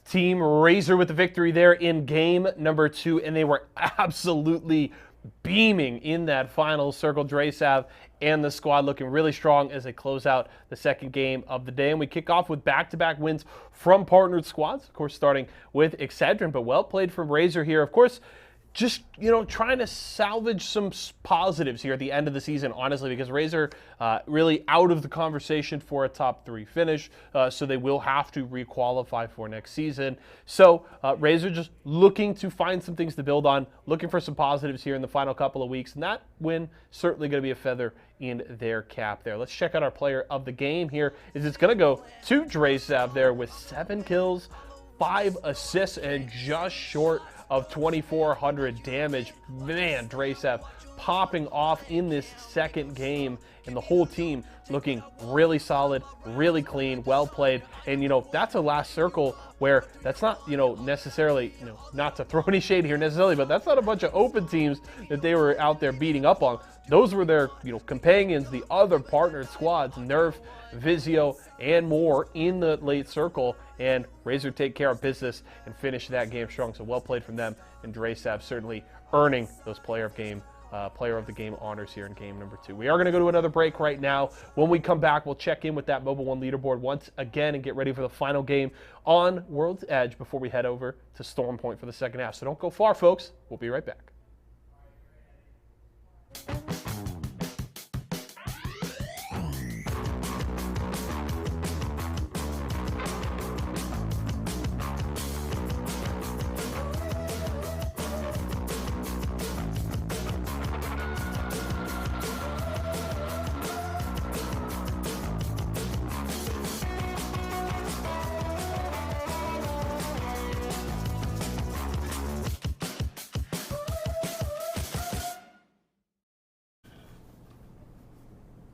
Team Razor with the victory there in game number 2, and they were absolutely beaming in that final circle. Drasav and the squad looking really strong as they close out the second game of the day. And we kick off with back-to-back wins from partnered squads, of course, starting with Excedrin, but well played from Razor here. Of course, just, trying to salvage some positives here at the end of the season, honestly, because Razor really out of the conversation for a top 3 finish, so they will have to requalify for next season. So Razor just looking to find some things to build on, looking for some positives here in the final couple of weeks, and that win certainly going to be a feather in their cap there. Let's check out our player of the game here. It's going to go to Drasav there with 7 kills, 5 assists, and just short of 2,400 damage. Man, Drasav popping off in this second game and the whole team looking really solid, really clean, well played. And, that's a last circle where that's not, necessarily, not to throw any shade here necessarily, but that's not a bunch of open teams that they were out there beating up on. Those were their, companions, the other partnered squads, Nerf, Vizio, and more in the late circle. And Razor take care of business and finish that game strong. So well played from them, and Drasav certainly earning those player of the game honors here in game number 2. We are going to go to another break right now. When we come back, we'll check in with that Mobile One leaderboard once again and get ready for the final game on World's Edge before we head over to Storm Point for the second half. So don't go far, folks. We'll be right back.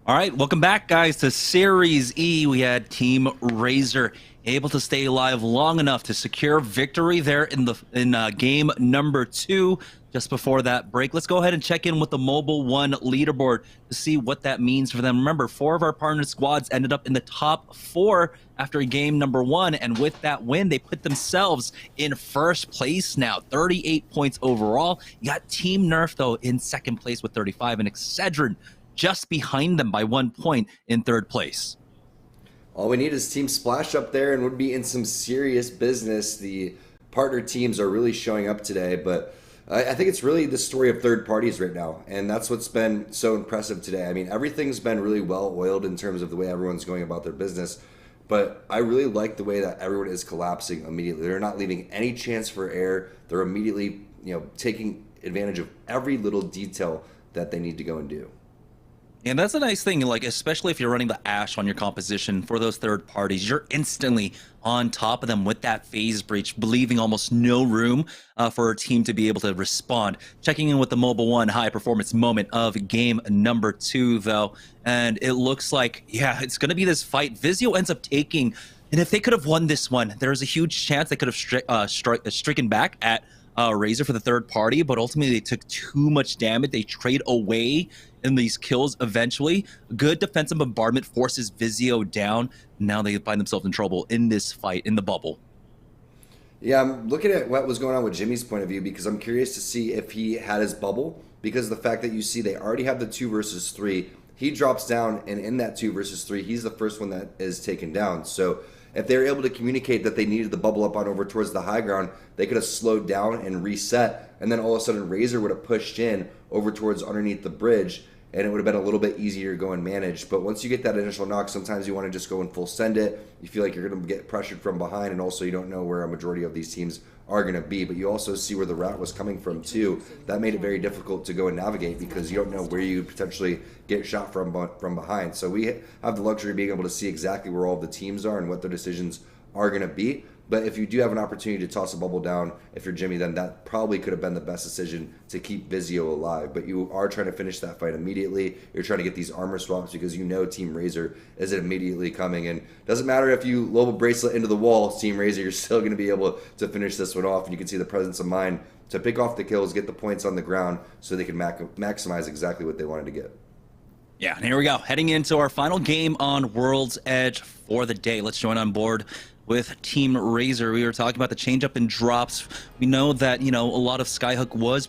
All right, welcome back, guys, to Series E. We had Team Razor able to stay alive long enough to secure victory there in game number 2. Just before that break, let's go ahead and check in with the Mobile One leaderboard to see what that means for them. Remember, 4 of our partner squads ended up in the top 4 after game number 1, and with that win, they put themselves in first place now, 38 points overall. You got Team Nerf, though, in second place with 35, and Excedrin just behind them by 1 point in third place. All we need is Team Splash up there and would be in some serious business. The partner teams are really showing up today, but I think it's really the story of third parties right now, and that's what's been so impressive today. I mean, everything's been really well oiled in terms of the way everyone's going about their business, but I really like the way that everyone is collapsing immediately. They're not leaving any chance for error. They're immediately, taking advantage of every little detail that they need to go and do. And that's a nice thing, like, especially if you're running the Ash on your composition for those third parties, you're instantly on top of them with that phase breach, leaving almost no room for a team to be able to respond. Checking in with the Mobile One high performance moment of game number 2, though. And it looks like, it's going to be this fight. Vizio ends up taking, and if they could have won this one, there's a huge chance they could have stricken back at Razor for the third party, but ultimately they took too much damage. They trade away in these kills eventually. Good defensive bombardment forces Vizio down. Now they find themselves in trouble in this fight in the bubble. Yeah, I'm looking at what was going on with Jimmy's point of view because I'm curious to see if he had his bubble, because the fact that you see they already have the 2 versus 3, he drops down, and in that 2 versus 3, he's the first one that is taken down. So if they were able to communicate that they needed the bubble up on over towards the high ground, they could have slowed down and reset, and then all of a sudden Razor would have pushed in over towards underneath the bridge, and it would have been a little bit easier to go and manage. But once you get that initial knock, sometimes you want to just go and full send it. You feel like you're going to get pressured from behind, and also you don't know where a majority of these teams are going to be. But you also see where the route was coming from too. That made it very difficult to go and navigate because you don't know where you potentially get shot from behind. So we have the luxury of being able to see exactly where all the teams are and what their decisions are going to be. But if you do have an opportunity to toss a bubble down, if you're Jimmy, then that probably could have been the best decision to keep Vizio alive. But you are trying to finish that fight immediately. You're trying to get these armor swaps because you know Team Razor is immediately coming. And doesn't matter if you lob a bracelet into the wall, Team Razor, you're still going to be able to finish this one off. And you can see the presence of mind to pick off the kills, get the points on the ground so they can maximize exactly what they wanted to get. Yeah, and here we go. Heading into our final game on World's Edge for the day. Let's join on board with Team Razor. We were talking about the change up in drops. We know that, a lot of Skyhook was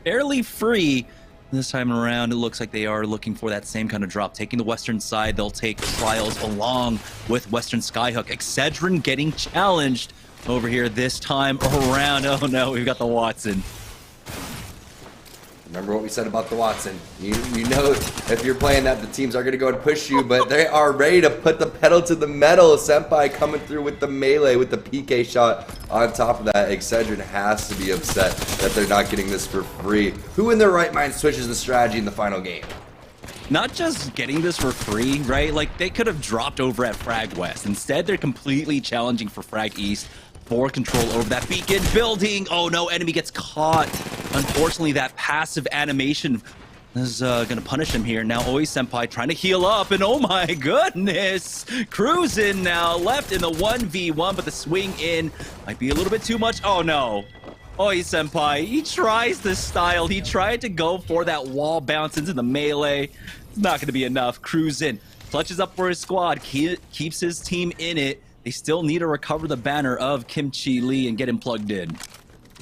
fairly free. This time around, it looks like they are looking for that same kind of drop. Taking the western side, they'll take Trials along with Western Skyhook. Excedrin getting challenged over here this time around. Oh no, we've got the Watson. Remember what we said about the Watson. You know if you're playing that, the teams are going to go and push you, but they are ready to put the pedal to the metal. Senpai coming through with the melee, with the PK shot on top of that. Excedrin has to be upset that they're not getting this for free. Who in their right mind switches the strategy in the final game? Not just getting this for free, right? Like, they could have dropped over at Frag West. Instead, they're completely challenging for Frag East. For control over that beacon building. Oh no, enemy gets caught. Unfortunately, that passive animation is gonna punish him here. Now Oi Senpai trying to heal up, and oh my goodness, cruising now, left in the 1v1, but the swing in might be a little bit too much. Oh no. Oi Senpai, he tries this style. He tried to go for that wall bounce into the melee. It's not gonna be enough. Cruising, clutches up for his squad, keeps his team in it. They still need to recover the banner of Kimchi Lee and get him plugged in.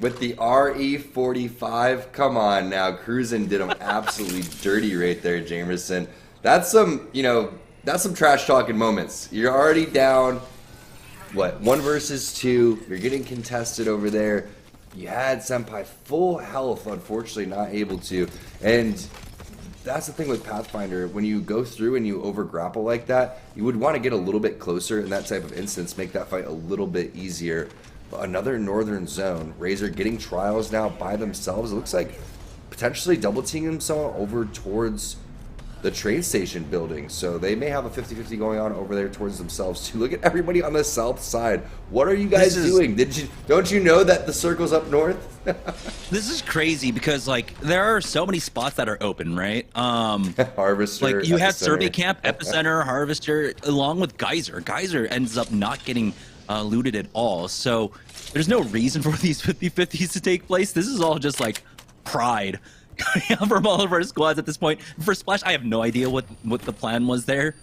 With the RE45, come on now, Cruisin did him absolutely dirty right there, Jamerson. That's some, that's some trash talking moments. You're already down, what, 1 versus 2. You're getting contested over there. You had Senpai full health, unfortunately not able to. And that's the thing with Pathfinder. When you go through and you over grapple like that, you would want to get a little bit closer in that type of instance, make that fight a little bit easier. But another northern zone. Razor getting trials now by themselves. It looks like potentially double teaming himself over towards the train station building. So they may have a 50-50 going on over there towards themselves too. Look at everybody on the south side. What are you guys doing? Don't you know that the circle's up north? This is crazy because like there are so many spots that are open, right? Harvester. Like you had Survey Camp, Epicenter, Harvester, along with Geyser. Geyser ends up not getting looted at all. So there's no reason for these 50-50s to take place. This is all just like pride from all of our squads at this point. For Splash, I have no idea what the plan was there.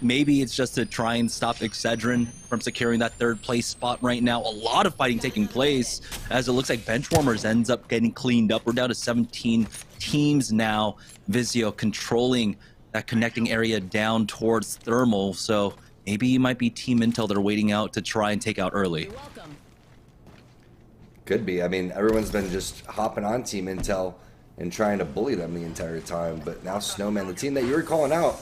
Maybe it's just to try and stop Excedrin from securing that 3rd place spot right now. A lot of fighting taking place as it looks like Benchwarmers ends up getting cleaned up. We're down to 17 teams now. Vizio controlling that connecting area down towards Thermal. So maybe it might be Team Intel that are waiting out to try and take out early. Could be. I mean, everyone's been just hopping on Team Intel and trying to bully them the entire time. But now Snowman, the team that you were calling out,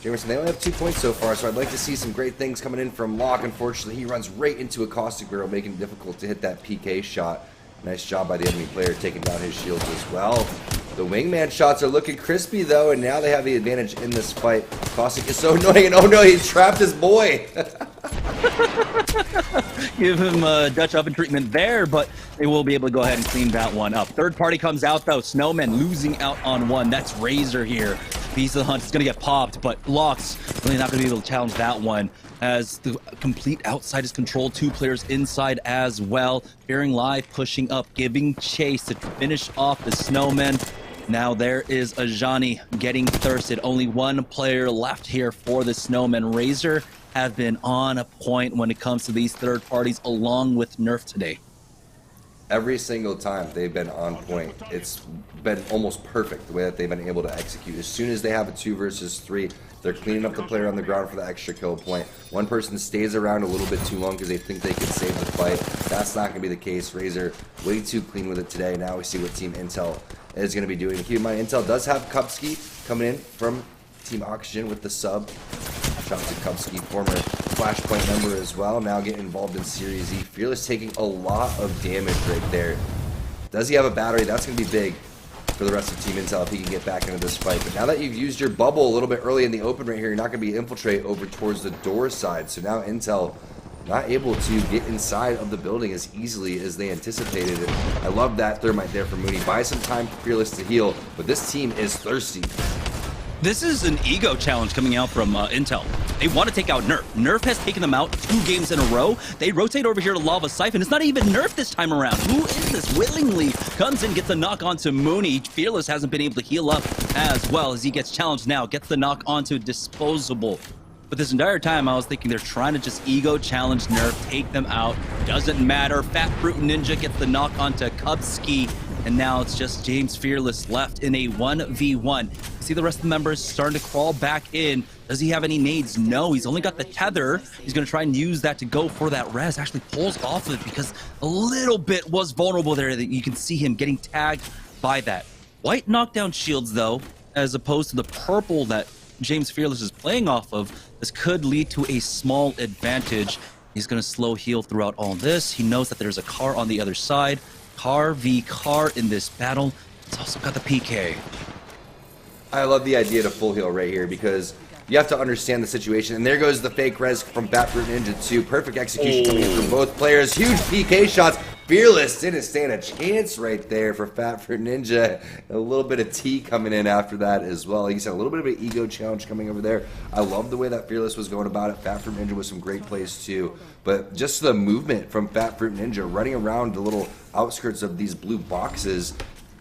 Jamerson, they only have 2 points so far, so I'd like to see some great things coming in from Locke. Unfortunately, he runs right into a Caustic Barrel, making it difficult to hit that PK shot. Nice job by the enemy player taking down his shields as well. The wingman shots are looking crispy, though, and now they have the advantage in this fight. Caustic is so annoying, and oh no, he trapped his boy! Give him a Dutch oven treatment there, but they will be able to go ahead and clean that one up. 3rd party comes out, though. Snowman losing out on 1. That's Razor here. Beast of the Hunt is going to get popped, but Locke's really not going to be able to challenge that one as the complete outside is controlled. 2 players inside as well. Fearing Live pushing up, giving chase to finish off the Snowman. Now there is Ajani getting thirsted. Only 1 player left here for the Snowman. Razor have been on a point when it comes to these 3rd parties along with Nerf today. Every single time they've been on point. It's been almost perfect the way that they've been able to execute. As soon as they have a 2 versus 3, they're cleaning up the player on the ground for the extra kill point. One person stays around a little bit too long because they think they can save the fight. That's not going to be the case. Razor way too clean with it today. Now we see what Team Intel is going to be doing. Keep in mind, Intel does have Kupski coming in from Team Oxygen with the sub. Shout out to Kupski, former Flashpoint member as well, now getting involved in Series E. Fearless taking a lot of damage right there. Does he have a battery? That's going to be big for the rest of Team Intel if he can get back into this fight. But now that you've used your bubble a little bit early in the open right here, you're not going to be infiltrate over towards the door side. So now Intel not able to get inside of the building as easily as they anticipated. And I love that Thermite there for Mooney. Buy some time for Fearless to heal, but this team is thirsty. This is an ego challenge coming out from Intel. They want to take out Nerf. Nerf has taken them out 2 games in a row. They rotate over here to Lava Siphon. It's not even Nerf this time around. Who is this? Willingly comes in, gets the knock onto Mooney. Fearless hasn't been able to heal up as well as he gets challenged now. Gets the knock onto Disposable. But this entire time, I was thinking they're trying to just ego challenge Nerf, take them out. Doesn't matter. Fat Fruit Ninja gets the knock onto Kubski. And now it's just James Fearless left in a 1v1. See the rest of the members starting to crawl back in. Does he have any nades? No, he's only got the tether. He's going to try and use that to go for that res. Actually pulls off of it because a little bit was vulnerable there. That you can see him getting tagged by that. White knockdown shields, though, as opposed to the purple that James Fearless is playing off of, this could lead to a small advantage. He's going to slow heal throughout all this. He knows that there's a car on the other side. Car v car in this battle. It's also got the PK. I love the idea to full heal right here because you have to understand the situation. And there goes the fake res from Batfruit Ninja 2. Perfect execution coming in from both players. Huge PK shots. Fearless didn't stand a chance right there for Fat Fruit Ninja. A little bit of tea coming in after that as well. Like you said, a little bit of an ego challenge coming over there. I love the way that Fearless was going about it. Fat Fruit Ninja with some great plays too. But just the movement from Fat Fruit Ninja running around the little outskirts of these blue boxes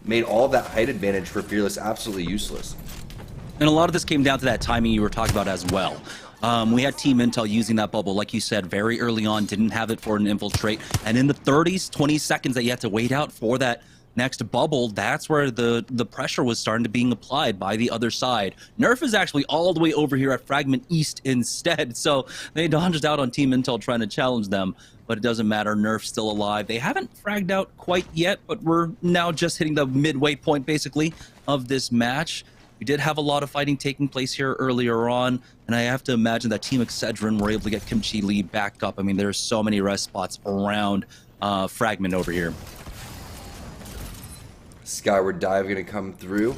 made all that height advantage for Fearless absolutely useless. And a lot of this came down to that timing you were talking about as well. We had Team Intel using that bubble, like you said, very early on, didn't have it for an infiltrate. And in the 30s, 20 seconds that you had to wait out for that next bubble, that's where the pressure was starting to being applied by the other side. Nerf is actually all the way over here at Fragment East instead. So they dodged out on Team Intel trying to challenge them. But it doesn't matter, Nerf's still alive. They haven't fragged out quite yet, but we're now just hitting the midway point, basically, of this match. We did have a lot of fighting taking place here earlier on, and I have to imagine that Team Excedrin were able to get Kimchi Lee back up. I mean, there's so many rest spots around Fragment over here. Skyward Dive going to come through.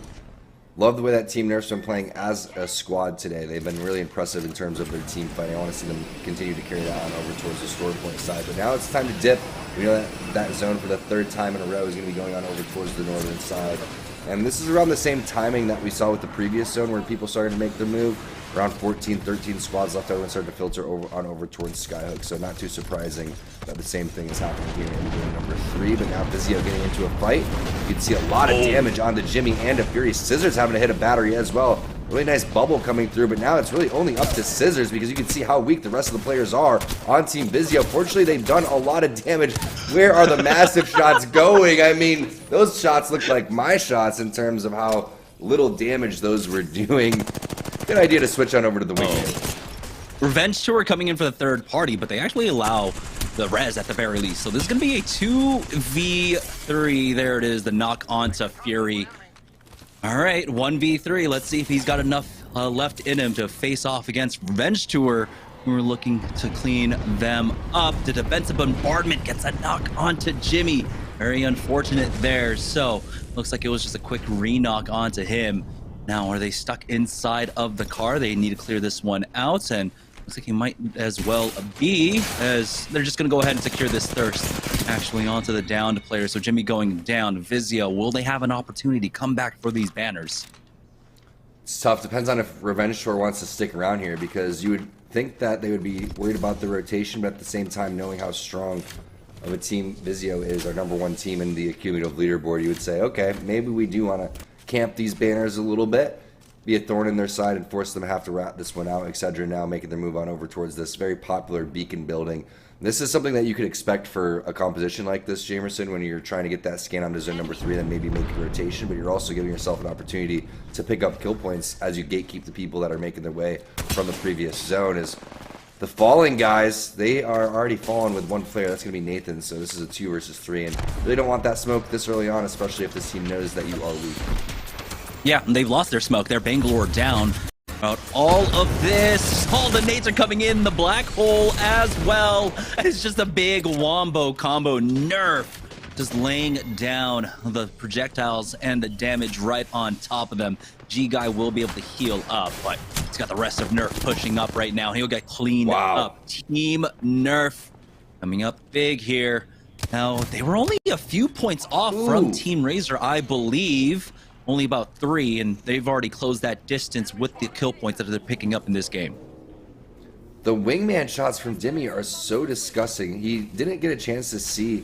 Love the way that Team Nerf's been playing as a squad today. They've been really impressive in terms of their team fighting. I want to see them continue to carry that on over towards the story point side. But now it's time to dip. We know that zone for the third time in a row is going to be going on over towards the northern side. And this is around the same timing that we saw with the previous zone where people started to make their move. Around 14, 13 squads left, everyone started to filter over towards Skyhook. So not too surprising that the same thing is happening here in game number 3. But now Vizio getting into a fight. You can see a lot of damage onto Jimmy and to Fury. Scissors having to hit a battery as well. Really nice bubble coming through, but now it's really only up to Scissors because you can see how weak the rest of the players are on Team Vizio. Fortunately, they've done a lot of damage. Where are the massive shots going? I mean, those shots look like my shots in terms of how little damage those were doing. Good idea to switch on over to the wingman. Revenge Tour coming in for the third party, but they actually allow the res at the very least. So this is going to be a 2v3. There it is, the knock onto Fury. All right, 1v3. Let's see if he's got enough left in him to face off against Revenge Tour. We're looking to clean them up. The defensive bombardment gets a knock onto Jimmy. Very unfortunate there. So looks like it was just a quick re-knock onto him. Now, are they stuck inside of the car? They need to clear this one out, and looks like he might as well be, as they're just going to go ahead and secure this thirst actually onto the downed player. So Jimmy going down. Vizio, will they have an opportunity to come back for these banners? It's tough. Depends on if Revenge Tour wants to stick around here, because you would think that they would be worried about the rotation, but at the same time, knowing how strong of a team Vizio is, our #1 team in the cumulative leaderboard, you would say, okay, maybe we do want to camp these banners a little bit, be a thorn in their side, and force them to have to rat this one out, etc. Now making their move on over towards this very popular beacon building. This is something that you could expect for a composition like this, Jamerson, when you're trying to get that scan onto zone number 3, then maybe make a rotation, but you're also giving yourself an opportunity to pick up kill points as you gatekeep the people that are making their way from the previous zone. As the falling guys, they are already fallen with one player. That's going to be Nathan, so this is a 2 versus 3, and really don't want that smoke this early on, especially if this team knows that you are weak. Yeah, they've lost their smoke. They're Bangalore down. About all of this, all the nades are coming in, the black hole as well. It's just a big wombo combo. Nerf just laying down the projectiles and the damage right on top of them. G-Guy will be able to heal up, but he's got the rest of Nerf pushing up right now. He'll get cleaned up. Team Nerf coming up big here. Now, they were only a few points off from Team Razor, I believe. Only about 3, and they've already closed that distance with the kill points that they're picking up in this game. The wingman shots from Dimmy are so disgusting. He didn't get a chance to see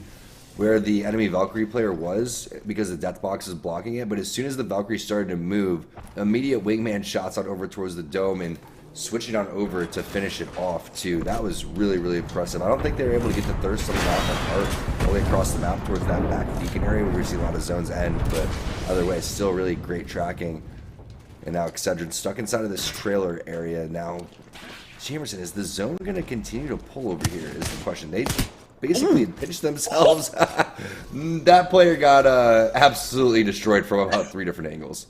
where the enemy Valkyrie player was because the death box is blocking it, but as soon as the Valkyrie started to move, immediate wingman shots on over towards the dome and switching on over to finish it off too. That was really, really impressive. I don't think they were able to get the thirst on the map all the way across the map towards that back beacon area where we see a lot of zones end, but either way, still really great tracking. And now Excedrin stuck inside of this trailer area. Now, Jamerson, is the zone going to continue to pull over here is the question. They basically had pitched themselves. That player got absolutely destroyed from about 3 different angles.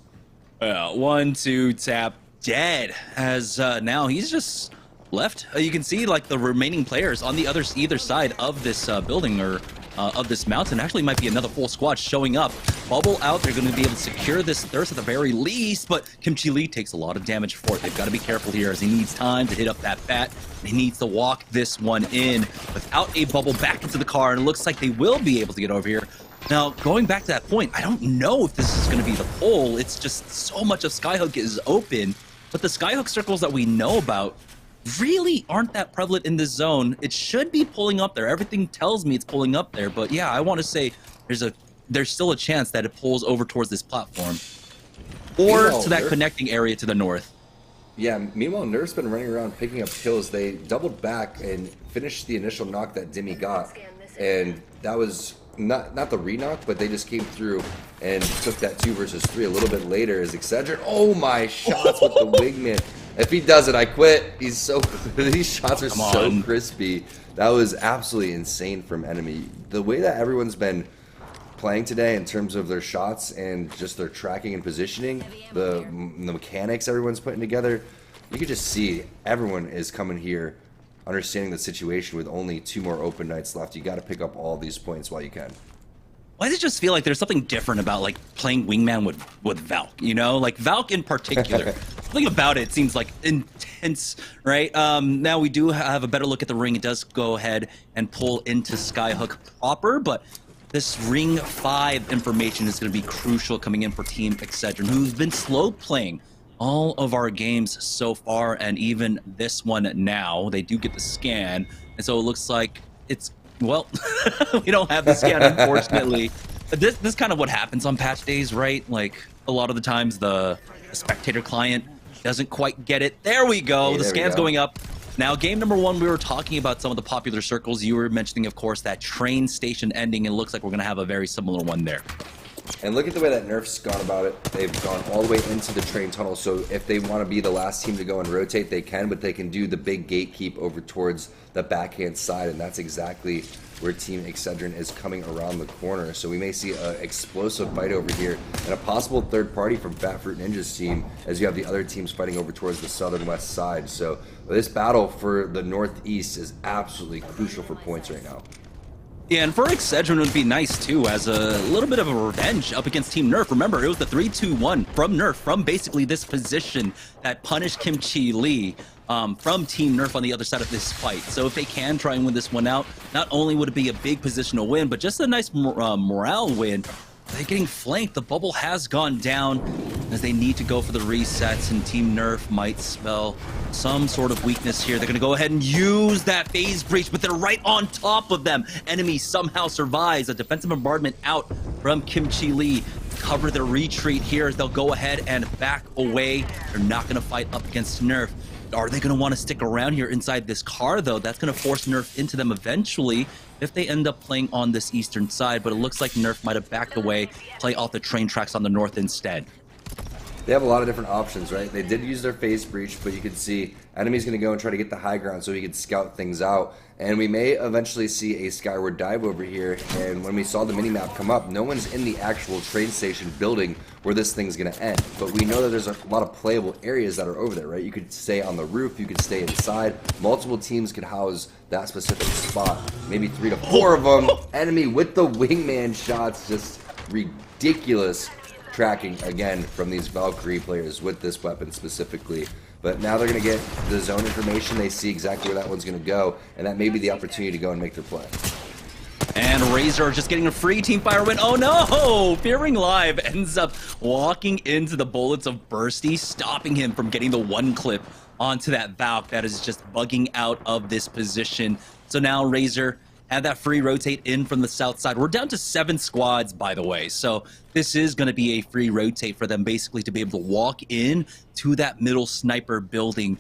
1, 2, tap. Dead, as now he's just left. You can see like the remaining players on the either side of this building are of this mountain. Actually, might be another full squad showing up. Bubble out. They're going to be able to secure this thirst at the very least, but Kimchi Lee takes a lot of damage for it. They've got to be careful here as he needs time to hit up that bat. He needs to walk this one in without a bubble back into the car, and it looks like they will be able to get over here. Now, going back to that point, I don't know if this is going to be the pull. It's just so much of Skyhook is open, but the Skyhook circles that we know about really aren't that prevalent in this zone. It should be pulling up there. Everything tells me it's pulling up there, but yeah, I want to say there's still a chance that it pulls over towards this platform or to that connecting area to the north. Yeah, meanwhile, Nerf's been running around picking up kills. They doubled back and finished the initial knock that Dimmy got, and that was not the re-knock, but they just came through and took that 2 versus 3 a little bit later as Excedrin. Oh my shots with the wingman. If he does it, I quit. He's so these shots are so crispy. That was absolutely insane from Enemy. The way that everyone's been playing today in terms of their shots and just their tracking and positioning, the mechanics everyone's putting together, you could just see everyone is coming here understanding the situation with only 2 more open nights left. You got to pick up all these points while you can. Why does it just feel like there's something different about like playing wingman with Valk, you know? Like Valk in particular. Something about it seems like intense, right? Now we do have a better look at the ring. It does go ahead and pull into Skyhook proper, but this ring 5 information is going to be crucial coming in for Team Excedrin, who's been slow playing all of our games so far, and even this one now. They do get the scan, and so it looks like it's, well, we don't have the scan, unfortunately. This is kind of what happens on patch days, right? Like, a lot of the times the spectator client doesn't quite get it. There we go. Hey, the scan's going up. Now, game number 1, we were talking about some of the popular circles. You were mentioning, of course, that train station ending, and it looks like we're going to have a very similar one there. And look at the way that Nerf's gone about it. They've gone all the way into the train tunnel, so if they want to be the last team to go and rotate, they can, but they can do the big gatekeep over towards the backhand side, and that's exactly where Team Excedrin is coming around the corner. So we may see an explosive fight over here, and a possible third party from Fat Fruit Ninja's team, as you have the other teams fighting over towards the southern west side. So this battle for the northeast is absolutely crucial for points right now. Yeah, and for Excedrin, it would be nice, too, as a little bit of a revenge up against Team Nerf. Remember, it was the 3-2-1 from Nerf, from basically this position that punished Kimchi Lee from Team Nerf on the other side of this fight. So if they can try and win this one out, not only would it be a big positional win, but just a nice morale win. They're getting flanked. The bubble has gone down as they need to go for the resets, and Team Nerf might spell some sort of weakness here. They're going to go ahead and use that phase breach, but they're right on top of them. Enemy somehow survives. A defensive bombardment out from Kimchi Lee. Cover their retreat here as they'll go ahead and back away. They're not going to fight up against Nerf. Are they going to want to stick around here inside this car, though? That's going to force Nerf into them eventually if they end up playing on this eastern side, but it looks like Nerf might have backed away, play off the train tracks on the north instead. They have a lot of different options, right? They did use their phase breach, but you can see enemy's going to go and try to get the high ground so he can scout things out. And we may eventually see a skyward dive over here. And when we saw the mini-map come up, no one's in the actual train station building where this thing's going to end. But we know that there's a lot of playable areas that are over there, right? You could stay on the roof, you could stay inside. Multiple teams could house that specific spot. Maybe 3 to 4 of them. Enemy with the wingman shots, just ridiculous tracking again from these Valkyrie players with this weapon specifically. But now they're going to get the zone information. They see exactly where that one's going to go, and that may be the opportunity to go and make their play. And Razor just getting a free teamfire win. Oh no! Fearing Live ends up walking into the bullets of Bursty, stopping him from getting the one clip onto that Valk that is just bugging out of this position. So now Razor had that free rotate in from the south side. We're down to 7 squads, by the way. So this is going to be a free rotate for them, basically, to be able to walk in to that middle sniper building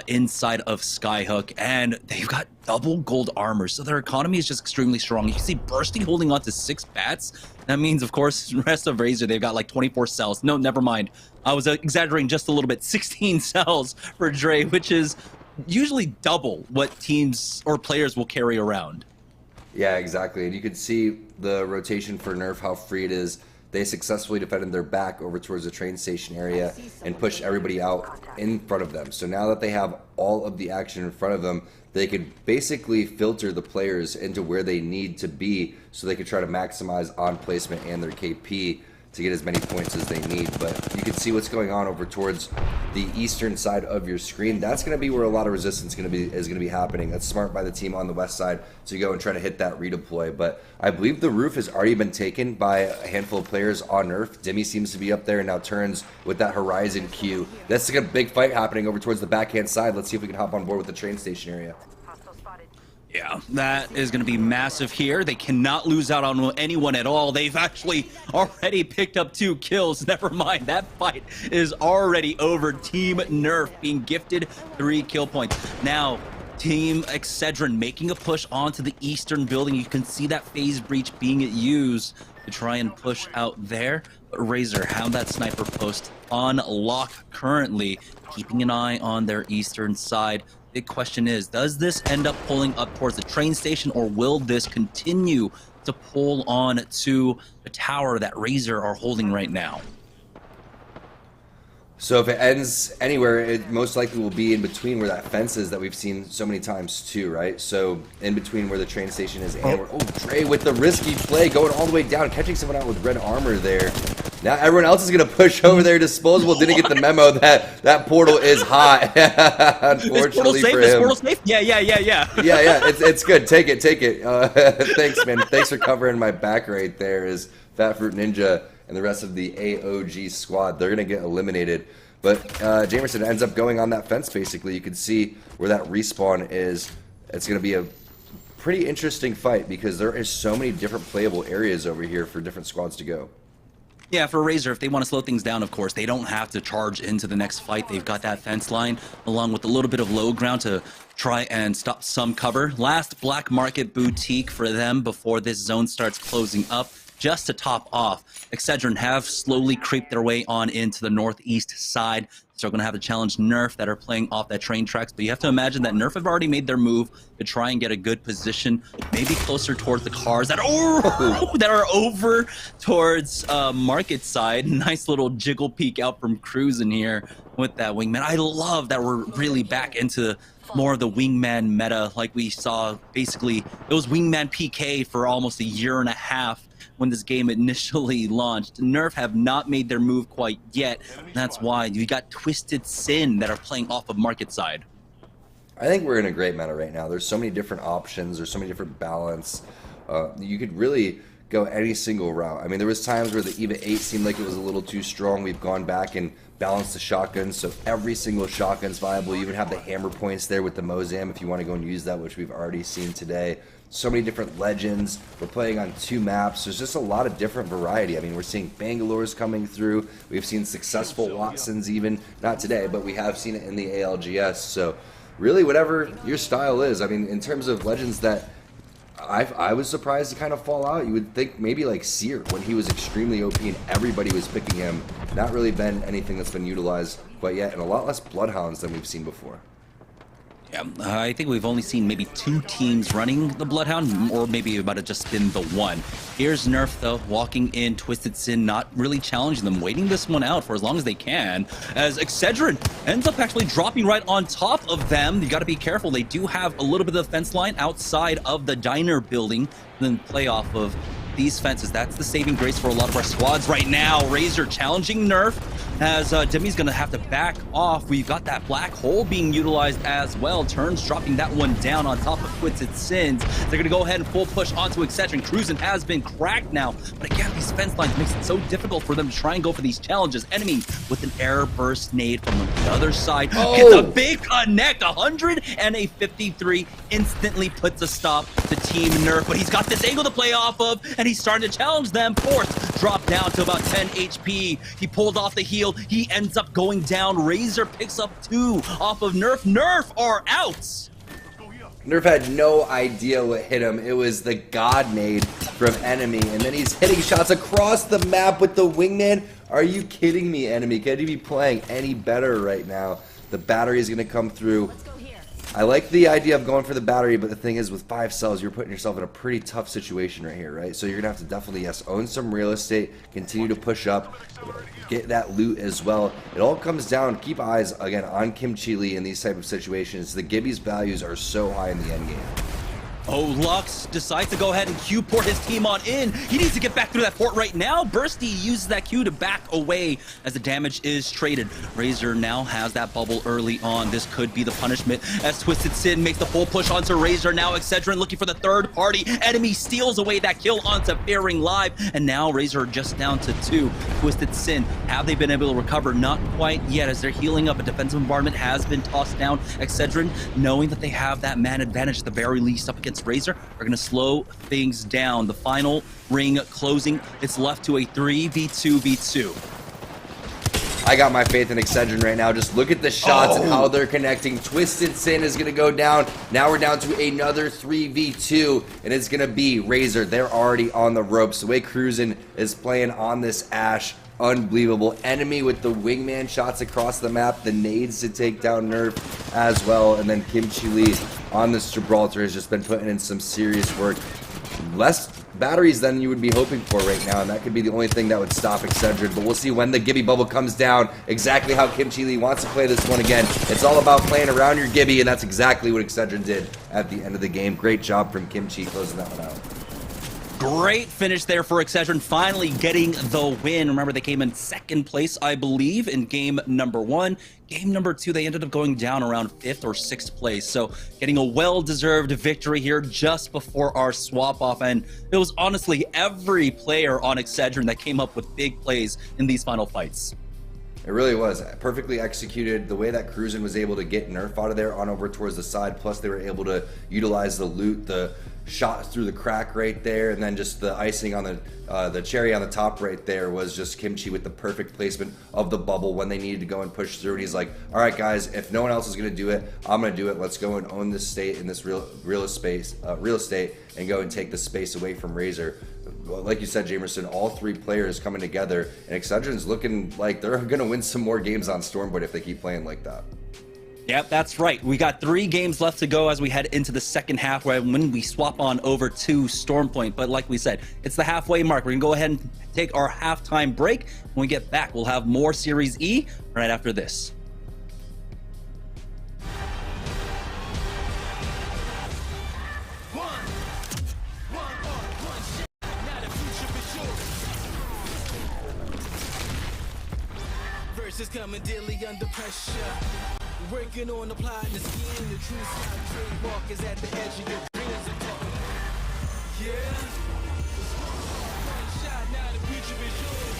inside of Skyhook. And they've got double gold armor, so their economy is just extremely strong. You can see Bursty holding on to 6 bats. That means, of course, the rest of Razor, they've got like 24 cells. No, never mind. I was exaggerating just a little bit. 16 cells for Dre, which is usually double what teams or players will carry around. Yeah, exactly. And you could see the rotation for Nerf, how free it is they successfully defended their back over towards the train station area and pushed everybody out in front of them. So now that they have all of the action in front of them, they could basically filter the players into where they need to be so they could try to maximize on placement and their KP to get as many points as they need. But you can see what's going on over towards the eastern side of your screen. That's going to be where a lot of resistance is going to be happening. That's smart by the team on the west side to go and try to hit that redeploy. But I believe the roof has already been taken by a handful of players on Nerf. Demi seems to be up there and now turns with that Horizon Q. That's like a big fight happening over towards the backhand side. Let's see if we can hop on board with the train station area. Yeah, that is going to be massive here. They cannot lose out on anyone at all. They've actually already picked up 2 kills. Never mind, that fight is already over. Team Nerf being gifted 3 kill points. Now, Team Excedrin making a push onto the eastern building. You can see that phase breach being used to try and push out there. But Razor have that sniper post on lock currently, keeping an eye on their eastern side. Big question is, does this end up pulling up towards the train station, or will this continue to pull on to the tower that Razor are holding right now? So if it ends anywhere, it most likely will be in between where that fence is that we've seen so many times too, right? So in between where the train station is and where, Dre with the risky play going all the way down, catching someone out with red armor there. Now everyone else is going to push over there. Disposable didn't get the memo that that portal is hot. Unfortunately for him. Is portal safe? Yeah. Yeah. It's good. Take it. Thanks, man. Thanks for covering my back right there. Is Fat Fruit Ninja and the rest of the AOG squad. They're going to get eliminated. But Jamerson ends up going on that fence, basically. You can see where that respawn is. It's going to be a pretty interesting fight because there is so many different playable areas over here for different squads to go. Yeah, for Razor, if they want to slow things down, of course, they don't have to charge into the next fight. They've got that fence line along with a little bit of low ground to try and stop some cover. Last Black Market Boutique for them before this zone starts closing up. Just to top off, Excedrin have slowly creeped their way on into the northeast side. So they're going to have to challenge Nerf that are playing off that train tracks. But you have to imagine that Nerf have already made their move to try and get a good position, maybe closer towards the cars that are over towards market side. Nice little jiggle peek out from Cruising here with that wingman. I love that we're really back into more of the wingman meta like we saw. Basically, it was wingman PK for almost a year and a half when this game initially launched. Nerf have not made their move quite yet. That's why you got Twisted Sin that are playing off of market side. I think we're in a great meta right now. There's so many different options. There's so many different balance. You could really go any single route. I mean, there was times where the EVA 8 seemed like it was a little too strong. We've gone back and balanced the shotguns, so every single shotgun's viable. You even have the hammer points there with the Mozam if you want to go and use that, which we've already seen today. So many different legends. We're playing on 2 maps. There's just a lot of different variety. I mean, we're seeing Bangalore's coming through. We've seen successful Watsons even, not today, but we have seen it in the ALGS. So really, whatever your style is. I mean, in terms of legends that I was surprised to kind of fall out. You would think maybe like Seer when he was extremely OP and everybody was picking him. Not really been anything that's been utilized quite yet, and a lot less Bloodhounds than we've seen before. Yeah, I think we've only seen maybe 2 teams running the Bloodhound, or maybe it might have just been the one. Here's Nerf, though, walking in, Twisted Sin, not really challenging them, waiting this one out for as long as they can, as Excedrin ends up actually dropping right on top of them. You got to be careful. They do have a little bit of the fence line outside of the diner building, then play off of these fences. That's the saving grace for a lot of our squads right now. Razor challenging Nerf, as Demi's going to have to back off. We've got that black hole being utilized as well. Turns dropping that one down on top of Twisted Sins. They're going to go ahead and full push onto Excedrin. Cruising has been cracked now, but again, these fence lines makes it so difficult for them to try and go for these challenges. Enemy with an air burst nade from the other side. Gets a big connect. 100 and a 53 instantly puts a stop to Team Nerf, but he's got this angle to play off of, and he's starting to challenge them. Force dropped down to about 10 HP. He pulled off the heal. He ends up going down. Razor picks up 2 off of Nerf. Nerf are out. Nerf had no idea what hit him. It was the God nade from Enemy, and then he's hitting shots across the map with the wingman. Are you kidding me, Enemy? Can you be playing any better right now? The battery is going to come through. I like the idea of going for the battery, but the thing is, with 5 cells, you're putting yourself in a pretty tough situation right here, right? So you're gonna have to definitely, yes, own some real estate, continue to push up, get that loot as well. It all comes down, keep eyes, again, on Kimchi Lee in these type of situations. The Gibby's values are so high in the end game. Oh, Lux decides to go ahead and Q port his team on in. He needs to get back through that fort right now. Bursty uses that Q to back away as the damage is traded. Razor now has that bubble early on. This could be the punishment as Twisted Sin makes the full push onto Razor. Now Excedrin looking for the third party. Enemy steals away that kill onto Fearing Live. And now Razor just down to 2. Twisted Sin, have they been able to recover? Not quite yet as they're healing up. A defensive bombardment has been tossed down. Excedrin, knowing that they have that man advantage at the very least up against Razor, are going to slow things down. The final ring closing. It's left to a 3v2v2. I got my faith in Excedrin right now. Just look at the shots and how they're connecting. Twisted Sin is going to go down. Now we're down to another 3v2, and it's going to be Razor. They're already on the ropes. The way Cruisin is playing on this Ashe, unbelievable. Enemy with the wingman shots across the map, the nades to take down Nerf as well, and then Kimchi Lee on this Gibraltar has just been putting in some serious work. Less batteries than you would be hoping for right now, and that could be the only thing that would stop Excedrin, but we'll see when the Gibby bubble comes down exactly how Kimchi Lee wants to play this one again. It's all about playing around your Gibby, and that's exactly what Excedrin did at the end of the game. Great job from Kimchi closing that one out. Great finish there for Excedrin, finally getting the win. Remember, they came in second place, I believe, in game number 1. Game number 2, they ended up going down around 5th or 6th place. So getting a well-deserved victory here just before our swap-off. And it was honestly every player on Excedrin that came up with big plays in these final fights. It really was perfectly executed. The way that Cruisin was able to get Nerf out of there on over towards the side, plus they were able to utilize the loot, the shot through the crack right there, and then just the icing on the cherry on the top right there was just Kimchi with the perfect placement of the bubble when they needed to go and push through. And he's like, all right guys, if no one else is going to do it, I'm going to do it. Let's go and own this state in this real estate and go and take the space away from Razor. Like you said, Jamerson, all 3 players coming together, and Excedrin's looking like they're going to win some more games on Stormboard if they keep playing like that. Yep, that's right. We got 3 games left to go as we head into the second half when we swap on over to Stormpoint. But like we said, it's the halfway mark. We're going to go ahead and take our halftime break. When we get back, we'll have more Series E right after this. Versus coming daily under pressure. Working on the plot and the scheme. The true side trademark is at the edge of your dreams. Yeah. One shot, now the future is yours.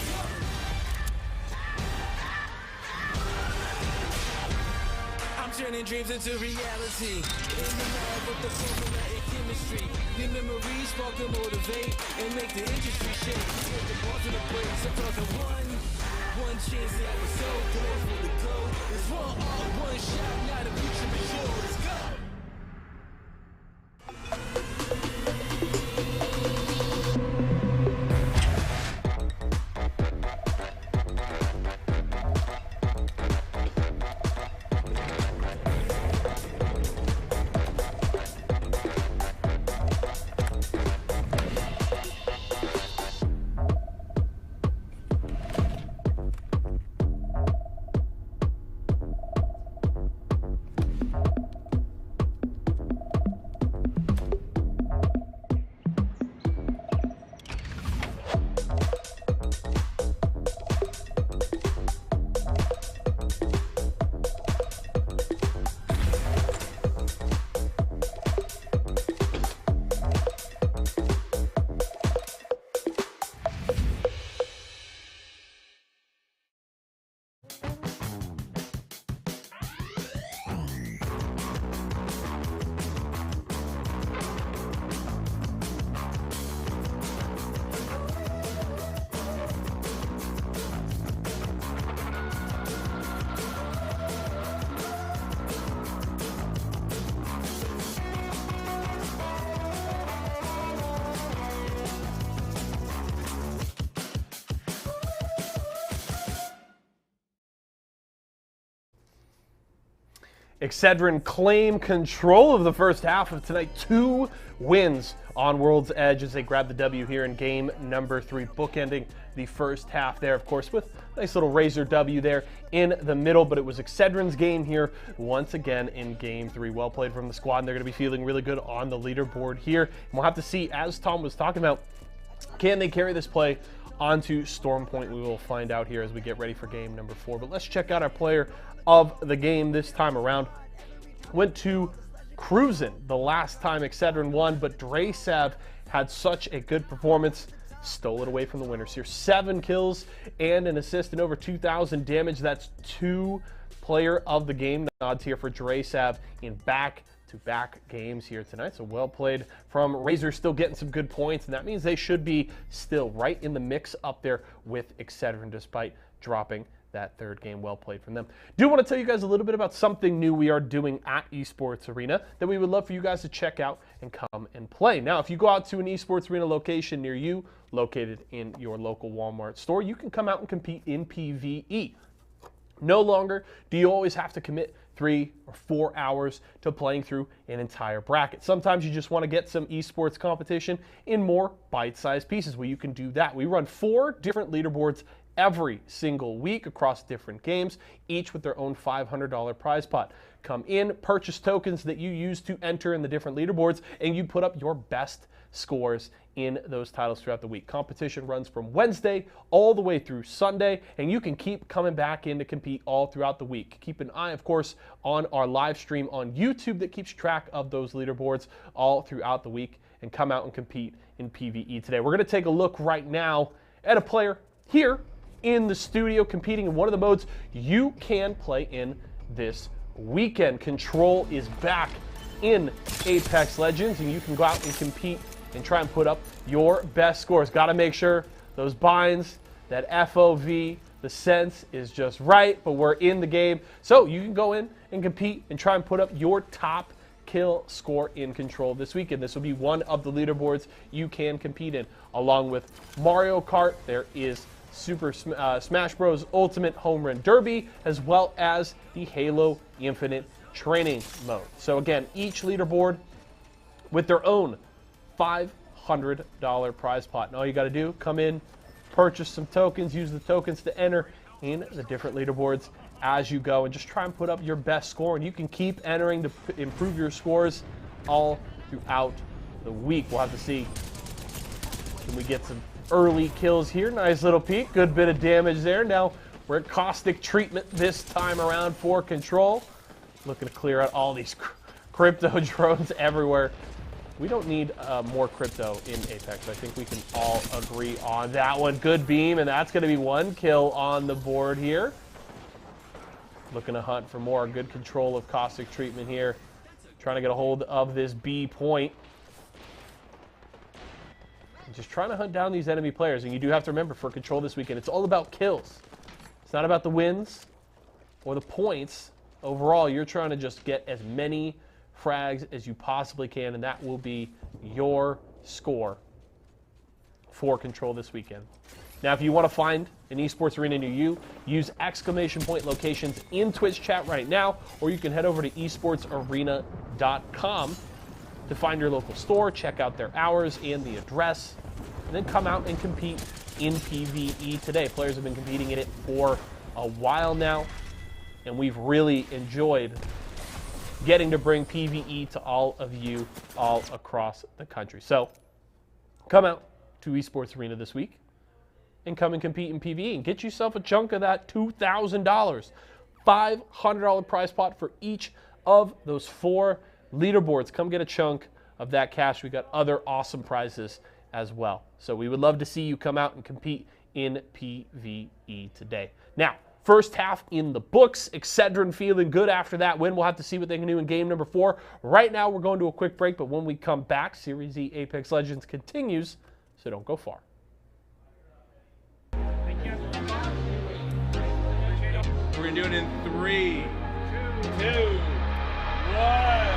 I'm turning dreams into reality. In the lab with the formula and chemistry. The memories spark and motivate and make the industry shake. Put the balls in the place. I'm talking one chance that was so close for the goal. It's one shot, now the future is yours. Go! Excedrin claim control of the first half of tonight. 2 wins on World's Edge as they grab the W here in game number 3, bookending the first half there, of course, with a nice little Razor W there in the middle. But it was Excedrin's game here once again in game 3. Well played from the squad, and they're going to be feeling really good on the leaderboard here. And we'll have to see, as Tom was talking about, can they carry this play onto Storm Point? We will find out here as we get ready for game number 4. But let's check out our player of the game this time around. Went to Cruisin' the last time Excedrin won, but Drasav had such a good performance, stole it away from the winners here. 7 kills and an assist and over 2,000 damage. That's 2 player of the game nods here for Drasav in back-to-back games here tonight. So well played from Razor, still getting some good points, and that means they should be still right in the mix up there with Excedrin despite dropping that 3rd game. Well played from them. Do want to tell you guys a little bit about something new we are doing at Esports Arena that we would love for you guys to check out and come and play. Now, if you go out to an Esports Arena location near you, located in your local Walmart store, you can come out and compete in PvE. No longer do you always have to commit 3 or 4 hours to playing through an entire bracket. Sometimes you just want to get some esports competition in more bite-sized pieces. Well, you can do that. We run 4 different leaderboards every single week across different games, each with their own $500 prize pot. Come in, purchase tokens that you use to enter in the different leaderboards, and you put up your best scores in those titles throughout the week. Competition runs from Wednesday all the way through Sunday, and you can keep coming back in to compete all throughout the week. Keep an eye, of course, on our live stream on YouTube that keeps track of those leaderboards all throughout the week, and come out and compete in PvE today. We're going to take a look right now at a player here in the studio competing in one of the modes you can play in this weekend. Control is back in Apex Legends, and you can go out and compete and try and put up your best scores. Got to make sure those binds, that FOV, the sense is just right, but we're in the game. So you can go in and compete and try and put up your top kill score in Control this weekend. This will be one of the leaderboards you can compete in. Along with Mario Kart, there is Super Smash Bros. Ultimate Home Run Derby, as well as the Halo Infinite Training Mode. So again, each leaderboard with their own $500 prize pot. And all you got to do, come in, purchase some tokens, use the tokens to enter in the different leaderboards as you go, and just try and put up your best score. And you can keep entering to improve your scores all throughout the week. We'll have to see, can we get some early kills here. Nice little peek, good bit of damage there. Now we're at caustic treatment this time around for Control. Looking to clear out all these crypto drones everywhere. We don't need more crypto in Apex. I think we can all agree on that one. Good beam, and that's going to be 1 kill on the board here. Looking to hunt for more. Good control of caustic treatment here. Trying to get a hold of this B point. Just trying to hunt down these enemy players. And you do have to remember, for Control this weekend, it's all about kills. It's not about the wins or the points. Overall, you're trying to just get as many frags as you possibly can, and that will be your score for Control this weekend. Now, if you want to find an esports arena near you, use ! locations in Twitch chat right now, or you can head over to esportsarena.com to find your local store, check out their hours and the address, and then come out and compete in PvE today. Players have been competing in it for a while now, and we've really enjoyed getting to bring PvE to all of you all across the country. So come out to Esports Arena this week and come and compete in PvE and get yourself a chunk of that $2,000. $500 prize pot for each of those 4 leaderboards. Come get a chunk of that cash. We got other awesome prizes as well. So we would love to see you come out and compete in PvE today. Now, first half in the books. Excedrin feeling good after that win. We'll have to see what they can do in game number 4. Right now, we're going to a quick break, but when we come back, Series Z Apex Legends continues, so don't go far. We're going to do it in 3, 2, 1.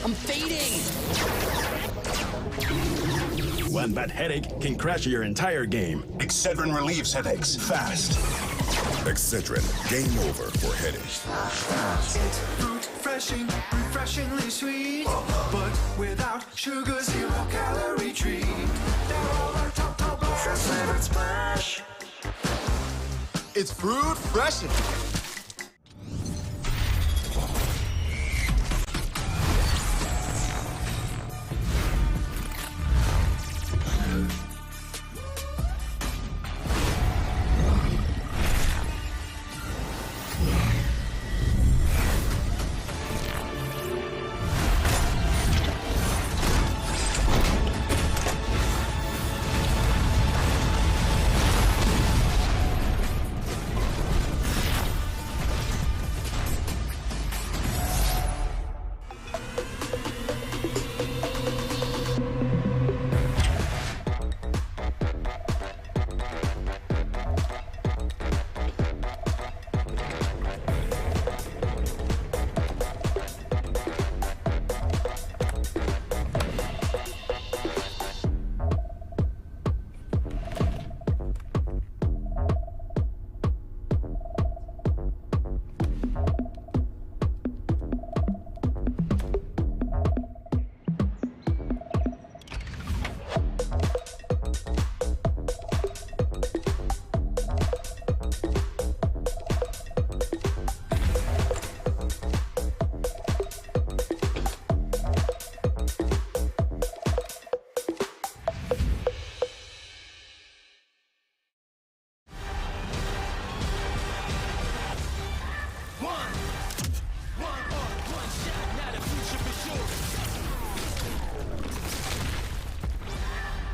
I'm fading. One bad headache can crash your entire game. Excedrin relieves headaches fast. Excedrin, game over for headaches. It's refreshing, refreshingly sweet, but without sugar, 0-calorie treat. They're all our top bars, flavored splash. It's fruit freshen.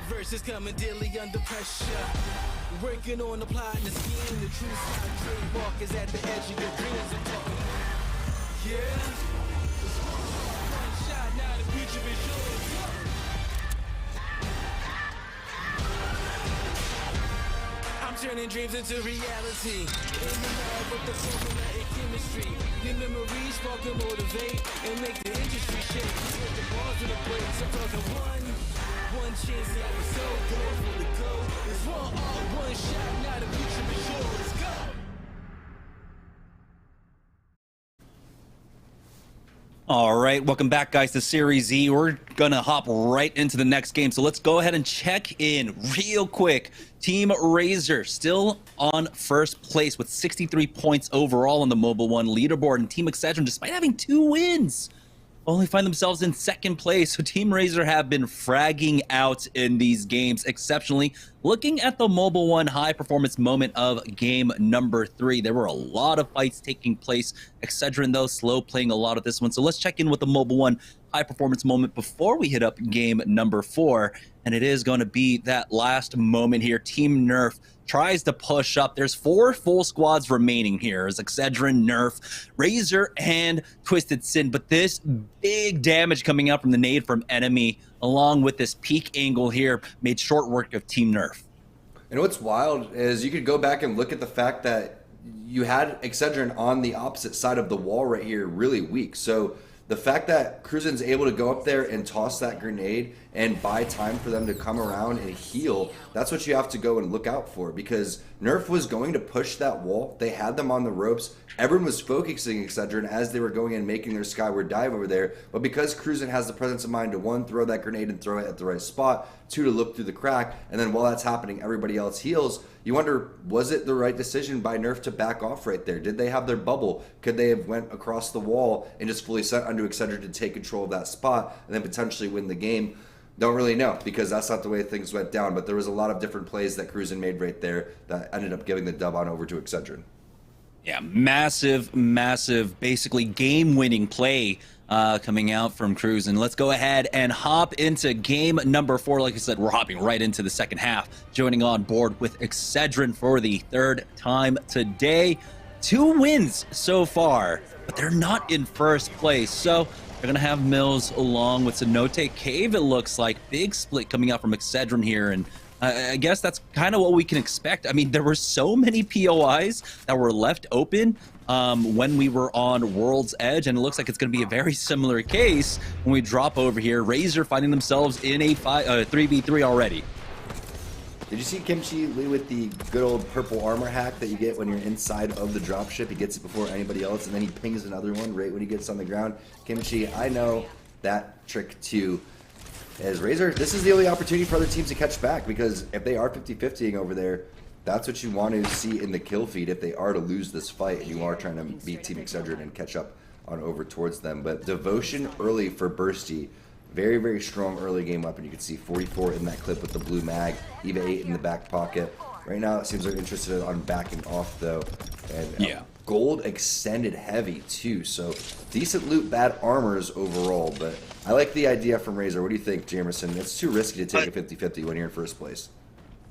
Verses coming daily under pressure. Working on the plot and the scheme. The true side trademark is at the edge of your dreams. I'm talking. Yeah. One shot, now the future is yours. I'm turning dreams into reality. In the lab with the formula and chemistry. Your memories spark and motivate and make the industry shake. Put the bars in the breaks. I'm talking one chance that was so good for the go. It's one shot, now the future is yours. Let's go. All right, welcome back, guys, to Series Z. We're gonna hop right into the next game. So let's go ahead and check in real quick. Team Razor still on first place with 63 points overall on the Mobile One leaderboard, and Team Excedrin, despite having 2 wins, only find themselves in second place. So Team Razor have been fragging out in these games exceptionally. Looking at the Mobile One high performance moment of game number 3, there were a lot of fights taking place. Excedrin, though, slow playing a lot of this one. So let's check in with the Mobile One high performance moment before we hit up game number 4. And it is going to be that last moment here. Team Nerf tries to push up. There's 4 full squads remaining here. It's Excedrin, Nerf, Razor, and Twisted Sin. But this big damage coming out from the nade from enemy, along with this peak angle here, made short work of Team Nerf. And what's wild is you could go back and look at the fact that you had Excedrin on the opposite side of the wall right here really weak. So the fact that Cruisin's able to go up there and toss that grenade and buy time for them to come around and heal, that's what you have to go and look out for, because Nerf was going to push that wall. They had them on the ropes. Everyone was focusing Excedrin as they were going in making their skyward dive over there. But because Cruisin has the presence of mind to, 1, throw that grenade and throw it at the right spot, 2, to look through the crack, and then while that's happening, everybody else heals, you wonder, was it the right decision by Nerf to back off right there? Did they have their bubble? Could they have went across the wall and just fully sent onto Excedrin to take control of that spot and then potentially win the game? Don't really know, because that's not the way things went down. But there was a lot of different plays that Cruisin made right there that ended up giving the dub on over to Excedrin. Yeah, massive, basically game-winning play coming out from Cruisin. Let's go ahead and hop into game number 4. Like I said, we're hopping right into the second half, joining on board with Excedrin for the 3rd time today. 2 wins so far, but they're not in first place. So they're going to have Mills along with Cenote Cave, it looks like. Big split coming out from Excedrin here, and I guess that's kind of what we can expect. I mean, there were so many POIs that were left open when we were on World's Edge, and it looks like it's going to be a very similar case when we drop over here. Razor finding themselves in a 3v3 already. Did you see Kimchi lead with the good old purple armor hack that you get when you're inside of the dropship? He gets it before anybody else, and then he pings another one right when he gets on the ground. Kimchi, I know that trick too. As Razor, this is the only opportunity for other teams to catch back, because if they are 50-50ing over there, that's what you want to see in the kill feed if they are to lose this fight and you are trying to beat Team Excedrin and catch up on over towards them. But Devotion early for Bursty. Very, very strong early game weapon. You can see 44 in that clip with the blue mag, Eva 8 in the back pocket. Right now it seems they're interested on backing off though. And gold extended heavy too, so decent loot, bad armors overall. But I like the idea from Razor. What do you think, Jamerson? It's too risky to take a 50-50 when you're in first place.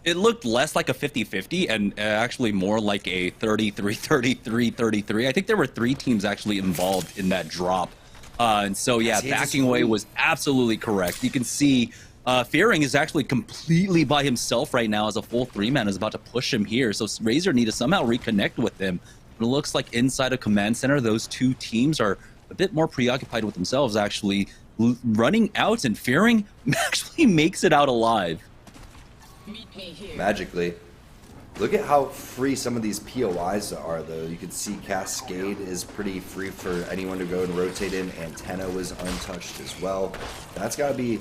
It looked less like a 50-50 and actually more like a 33-33-33. I think there were 3 teams actually involved in that drop. And so, yeah, backing away was absolutely correct. You can see Fearing is actually completely by himself right now as a full 3-man is about to push him here. So Razor need to somehow reconnect with him. But it looks like inside a command center, those 2 teams are a bit more preoccupied with themselves, actually running out, and Fearing actually makes it out alive. Magically. Look at how free some of these POIs are, though. You can see Cascade is pretty free for anyone to go and rotate in. Antenna was untouched as well. That's got to be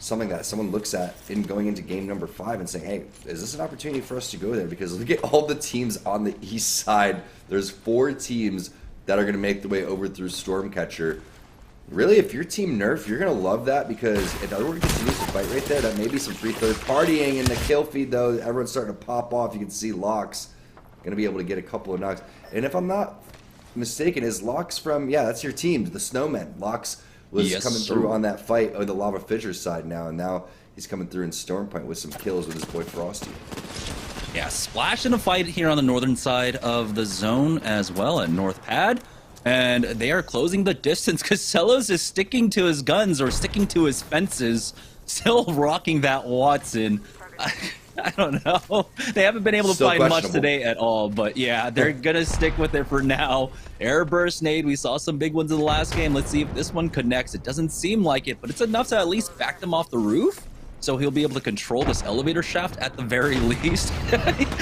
something that someone looks at in going into game number 5 and saying, hey, is this an opportunity for us to go there? Because look at all the teams on the east side. There's 4 teams that are going to make the way over through Stormcatcher. Really, if your team nerf, you're going to love that, because if everyone continues to fight right there, that may be some free third partying in the kill feed, though. Everyone's starting to pop off. You can see Locks going to be able to get a couple of knocks. And if I'm not mistaken, is Locks from, yeah, that's your team, the Snowmen. Locks was coming through on that fight on the Lava Fissures side now, and now he's coming through in Stormpoint with some kills with his boy Frosty. Yeah, Splash in a fight here on the northern side of the zone as well at North Pad. And they are closing the distance. Casellos is sticking to his guns or sticking to his fences, still rocking that Watson. I don't know. They haven't been able to find much today at all, but yeah, they're gonna stick with it for now. Air burst nade, we saw some big ones in the last game. Let's see if this one connects. It doesn't seem like it, but it's enough to at least back them off the roof. So he'll be able to control this elevator shaft at the very least.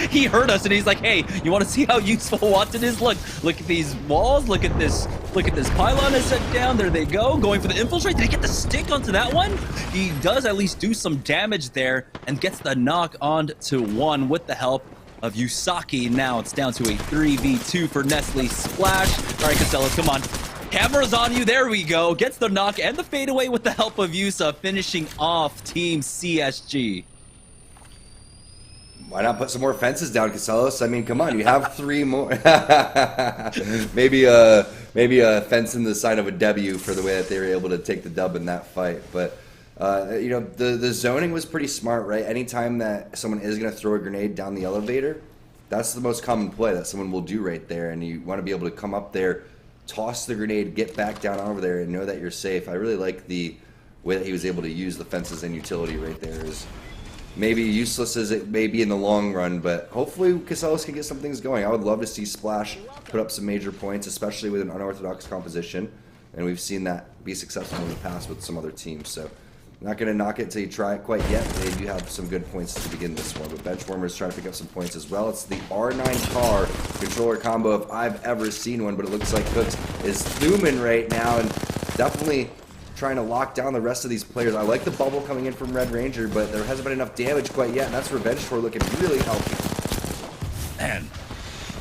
He heard us and he's like, hey, you want to see how useful Watson is? Look at these walls, look at this pylon is set down. There they go, going for the infiltrate. Did he get the stick onto that one? He does at least do some damage there and gets the knock on to 1 with the help of Yusaki. Now it's down to a 3v2 for Nestle. Splash. All right, Casellas, come on. Camera's on you. There we go. Gets the knock and the fadeaway with the help of Yusa, finishing off Team CSG. Why not put some more fences down, Casellas? I mean, come on, you have 3 more. maybe a fence in the side of a W for the way that they were able to take the dub in that fight. But you know, the zoning was pretty smart, right? Anytime that someone is going to throw a grenade down the elevator, that's the most common play that someone will do right there, and you want to be able to come up there, toss the grenade, get back down over there, and know that you're safe. I really like the way that he was able to use the fences and utility right there. Is maybe useless as it may be in the long run, but hopefully Casellas can get some things going. I would love to see Splash put up some major points, especially with an unorthodox composition, and we've seen that be successful in the past with some other teams. So not going to knock it until you try it quite yet. They do have some good points to begin this one, but Benchwarmers trying to pick up some points as well. It's the R9 car controller combo if I've ever seen one, but it looks like Cooks is Thuman right now and definitely trying to lock down the rest of these players. I like the bubble coming in from Red Ranger, but there hasn't been enough damage quite yet, and that's Revenge Tour looking really healthy. Man,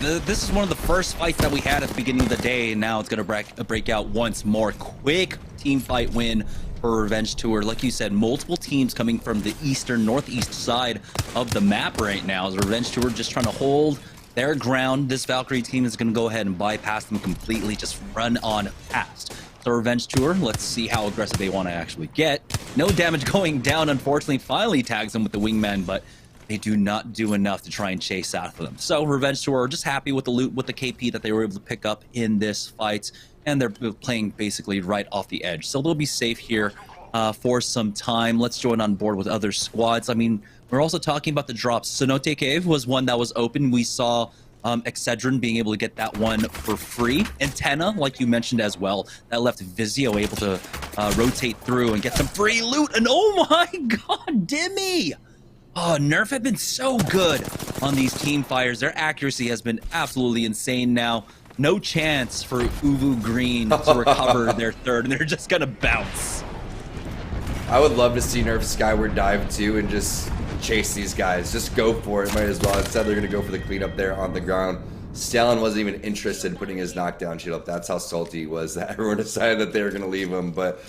this is one of the first fights that we had at the beginning of the day, and now it's going to break out once more. Quick team fight win for Revenge Tour. Like you said, multiple teams coming from the northeast side of the map right now. As Revenge Tour just trying to hold their ground. This Valkyrie team is going to go ahead and bypass them completely, just run on past. So Revenge Tour, let's see how aggressive they want to actually get. No damage going down, unfortunately. Finally tags them with the wingman, but they do not do enough to try and chase after them. So Revenge Tour are just happy with the loot, with the KP that they were able to pick up in this fight, and they're playing basically right off the edge. So they'll be safe here for some time. Let's join on board with other squads. I mean, we're also talking about the drops. Cenote Cave was one that was open. We saw Excedrin being able to get that one for free. Antenna, like you mentioned as well, that left Vizio able to rotate through and get some free loot. And oh my god, Dimmy! Oh, Nerf have been so good on these team fires. Their accuracy has been absolutely insane now. No chance for Uvu Green to recover their third, and they're just gonna bounce. I would love to see Nerf Skyward dive too and just chase these guys. Just go for it, might as well. Instead, they're going to go for the cleanup there on the ground. Stalin wasn't even interested in putting his knockdown shield up. That's how salty he was that everyone decided that they were going to leave him. But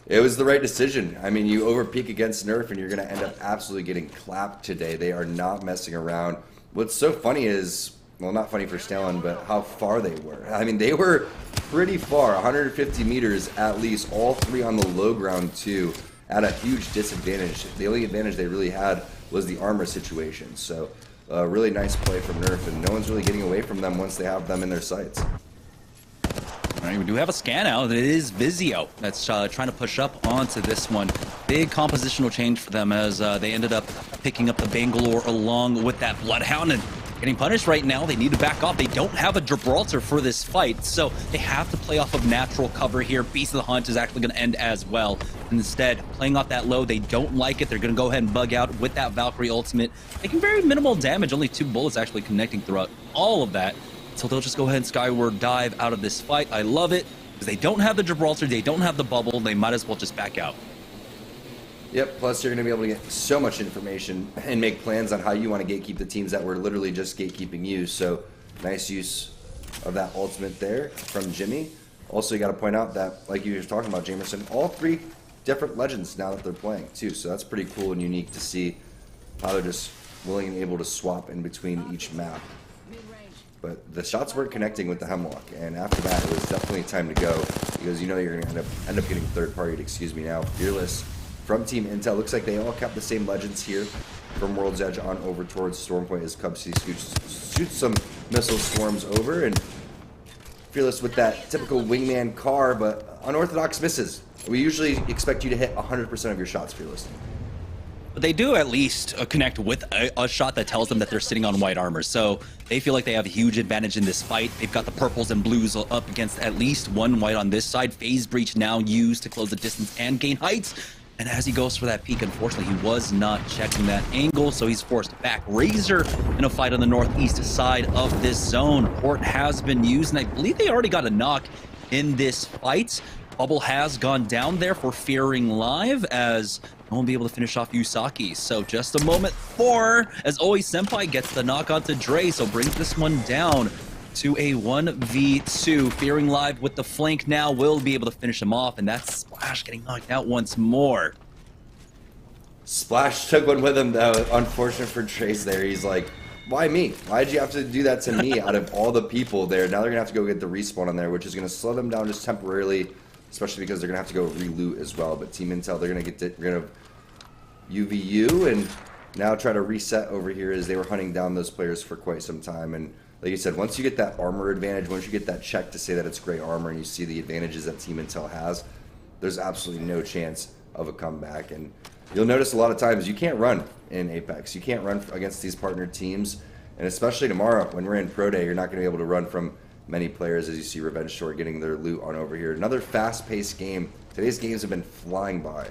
it was the right decision. I mean, you overpeak against Nerf and you're going to end up absolutely getting clapped today. They are not messing around. What's so funny is, well, not funny for Stalin, but how far they were. I mean, they were pretty far, 150 meters at least, all three on the low ground too, at a huge disadvantage. The only advantage they really had was the armor situation. So really nice play from Nerf, and no one's really getting away from them once they have them in their sights. All right, we do have a scan out. It is Vizio that's trying to push up onto this one. Big compositional change for them as they ended up picking up the Bangalore along with that Bloodhound and getting punished right now. They need to back off. They don't have a Gibraltar for this fight, so they have to play off of natural cover here. Beast of the Hunt is actually going to end as well. Instead, playing off that low, they don't like it. They're going to go ahead and bug out with that Valkyrie ultimate, taking very minimal damage, only 2 bullets actually connecting throughout all of that. So they'll just go ahead and skyward dive out of this fight. I love it, because they don't have the Gibraltar, they don't have the bubble, they might as well just back out. Yep, plus you're going to be able to get so much information and make plans on how you want to gatekeep the teams that were literally just gatekeeping you. So nice use of that ultimate there from Jimmy. Also, you got to point out that, like you were talking about, Jamerson, all 3 different legends now that they're playing too. So that's pretty cool and unique to see how they're just willing and able to swap in between each map. But the shots weren't connecting with the Hemlock, and after that it was definitely time to go, because you know you're going to end up getting third party, excuse me now. Fearless from Team Intel. Looks like they all kept the same legends here from World's Edge on over towards Stormpoint as Cubsy shoots some missile swarms over, and Fearless with that typical wingman car, but unorthodox misses. We usually expect you to hit 100% of your shots, Fearless. But they do at least connect with a shot that tells them that they're sitting on white armor, so they feel like they have a huge advantage in this fight. They've got the purples and blues up against at least 1 white on this side. Phase Breach now used to close the distance and gain heights. And as he goes for that peek, unfortunately, he was not checking that angle, so he's forced back. Razor in a fight on the northeast side of this zone. Port has been used, and I believe they already got a knock in this fight. Bubble has gone down there for Fearing Live, as no one will be able to finish off Yusaki. So just a moment for, as always, Senpai gets the knock onto Dre, so brings this one down to a 1v2. Fearing Live with the flank now will be able to finish him off, and that's Splash getting knocked out once more. Splash took one with him, though. Unfortunate for Trace there. He's like, why me? Why'd you have to do that to me out of all the people there? Now they're going to have to go get the respawn on there, which is going to slow them down just temporarily, especially because they're going to have to go re-loot as well. But Team Intel, they're going to get rid of UVU and now try to reset over here, as they were hunting down those players for quite some time. And like you said, once you get that armor advantage, once you get that check to say that it's gray armor and you see the advantages that Team Intel has, there's absolutely no chance of a comeback. And you'll notice a lot of times you can't run in Apex. You can't run against these partnered teams. And especially tomorrow when we're in Pro Day, you're not going to be able to run from many players, as you see Revenge Short getting their loot on over here. Another fast-paced game. Today's games have been flying by.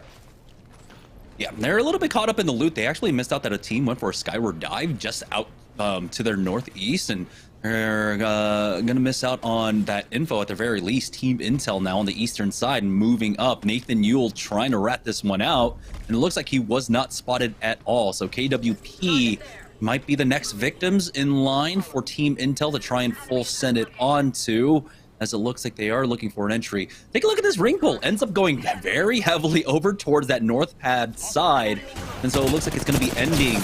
Yeah, they're a little bit caught up in the loot. They actually missed out that a team went for a skyward dive just out to their northeast, and they're going to miss out on that info at the very least. Team Intel now on the eastern side moving up. Nathan Yule trying to rat this one out, and it looks like he was not spotted at all. So KWP might be the next victims in line for Team Intel to try and full send it on to, as it looks like they are looking for an entry. Take a look at this ring pull. Ends up going very heavily over towards that north pad side. And so it looks like it's going to be ending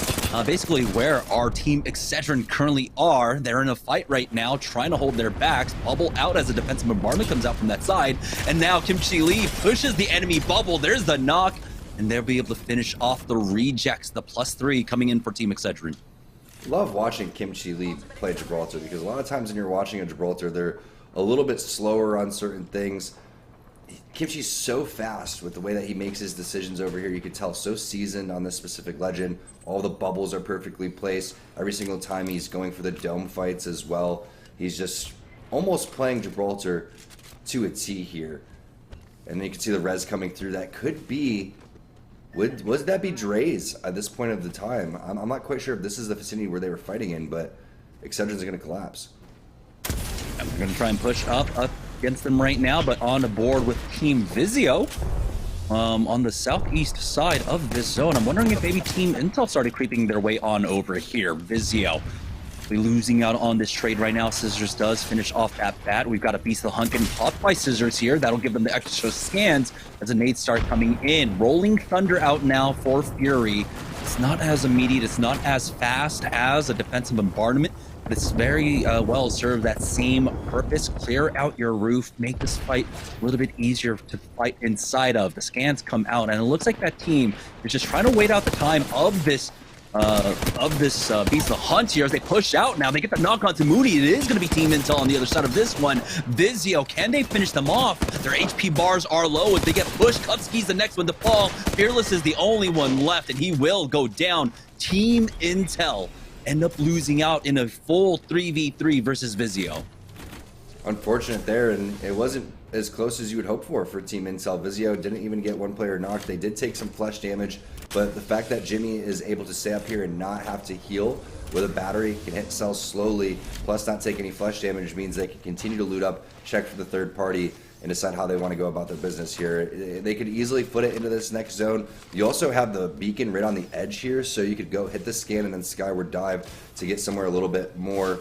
basically where our Team Excedrin currently are. They're in a fight right now, trying to hold their backs. Bubble out as a defensive bombardment comes out from that side. And now Kimchi Lee pushes the enemy bubble. There's the knock. And they'll be able to finish off the rejects, the +3 coming in for Team Excedrin. Love watching Kimchi Lee play Gibraltar, because a lot of times when you're watching a Gibraltar, they're a little bit slower on certain things. Kimchi's so fast with the way that he makes his decisions over here. You could tell so seasoned on this specific legend. All the bubbles are perfectly placed. Every single time he's going for the dome fights as well. He's just almost playing Gibraltar to a T here. And then you can see the res coming through. That could be, would that be Dre's at this point of the time? I'm not quite sure if this is the vicinity where they were fighting in, but Excedrin's going to collapse. And we're going to try and push up against them right now, but on the board with Team Vizio on the southeast side of this zone. I'm wondering if maybe Team Intel started creeping their way on over here. Vizio we losing out on this trade right now. Scissors does finish off that bat. We've got a Beast of the Hunt getting popped by Scissors here. That'll give them the extra scans as the nades start coming in. Rolling Thunder out now for Fury. It's not as immediate, it's not as fast as a defensive bombardment, but it's very well served that same purpose. Clear out your roof, make this fight a little bit easier to fight inside of. The scans come out, and it looks like that team is just trying to wait out the time of this Beast of the Hunt here as they push out. Now they get the knock on to Moody. It is going to be Team Intel on the other side of this one. Vizio, can they finish them off? Their HP bars are low as they get pushed. Kupski's the next one to fall. Fearless is the only one left, and he will go down. Team Intel end up losing out in a full 3v3 versus Vizio. Unfortunate there, and it wasn't as close as you would hope for Team Intel. Vizio didn't even get one player knocked. They did take some flesh damage, but the fact that Jimmy is able to stay up here and not have to heal with a battery, can hit cells slowly, plus not take any flesh damage, means they can continue to loot up, check for the third party, and decide how they want to go about their business here. They could easily foot it into this next zone. You also have the beacon right on the edge here, so you could go hit the scan and then skyward dive to get somewhere a little bit more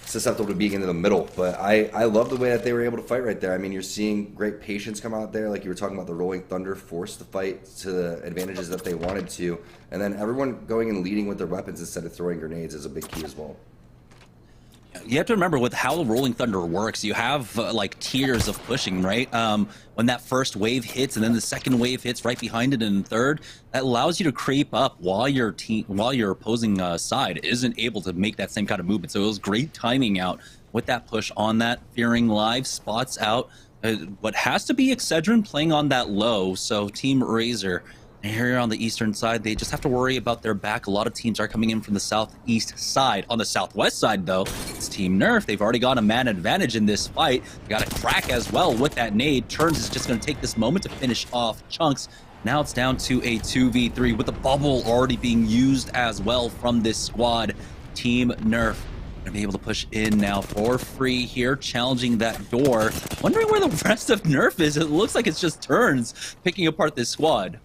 susceptible to being into the middle. But I love the way that they were able to fight right there. I mean, you're seeing great patience come out there, like you were talking about. The Rolling Thunder forced the fight to the advantages that they wanted to, and then everyone going and leading with their weapons instead of throwing grenades is a big key as well. You have to remember with how the Rolling Thunder works, you have like tiers of pushing, right? When that first wave hits and then the second wave hits right behind it and third, that allows you to creep up while your opposing side isn't able to make that same kind of movement. So it was great timing out with that push on that. Fearing live spots out what has to be Excedrin playing on that low. So Team Razor here on the eastern side, they just have to worry about their back. A lot of teams are coming in from the southeast side. On the southwest side, though, it's Team Nerf. They've already got a man advantage in this fight. They got a crack as well with that nade. Turns is just going to take this moment to finish off Chunks. Now it's down to a 2v3 with the bubble already being used as well from this squad. Team Nerf gonna be able to push in now for free here, challenging that door. Wondering where the rest of Nerf is. It looks like it's just Turns picking apart this squad.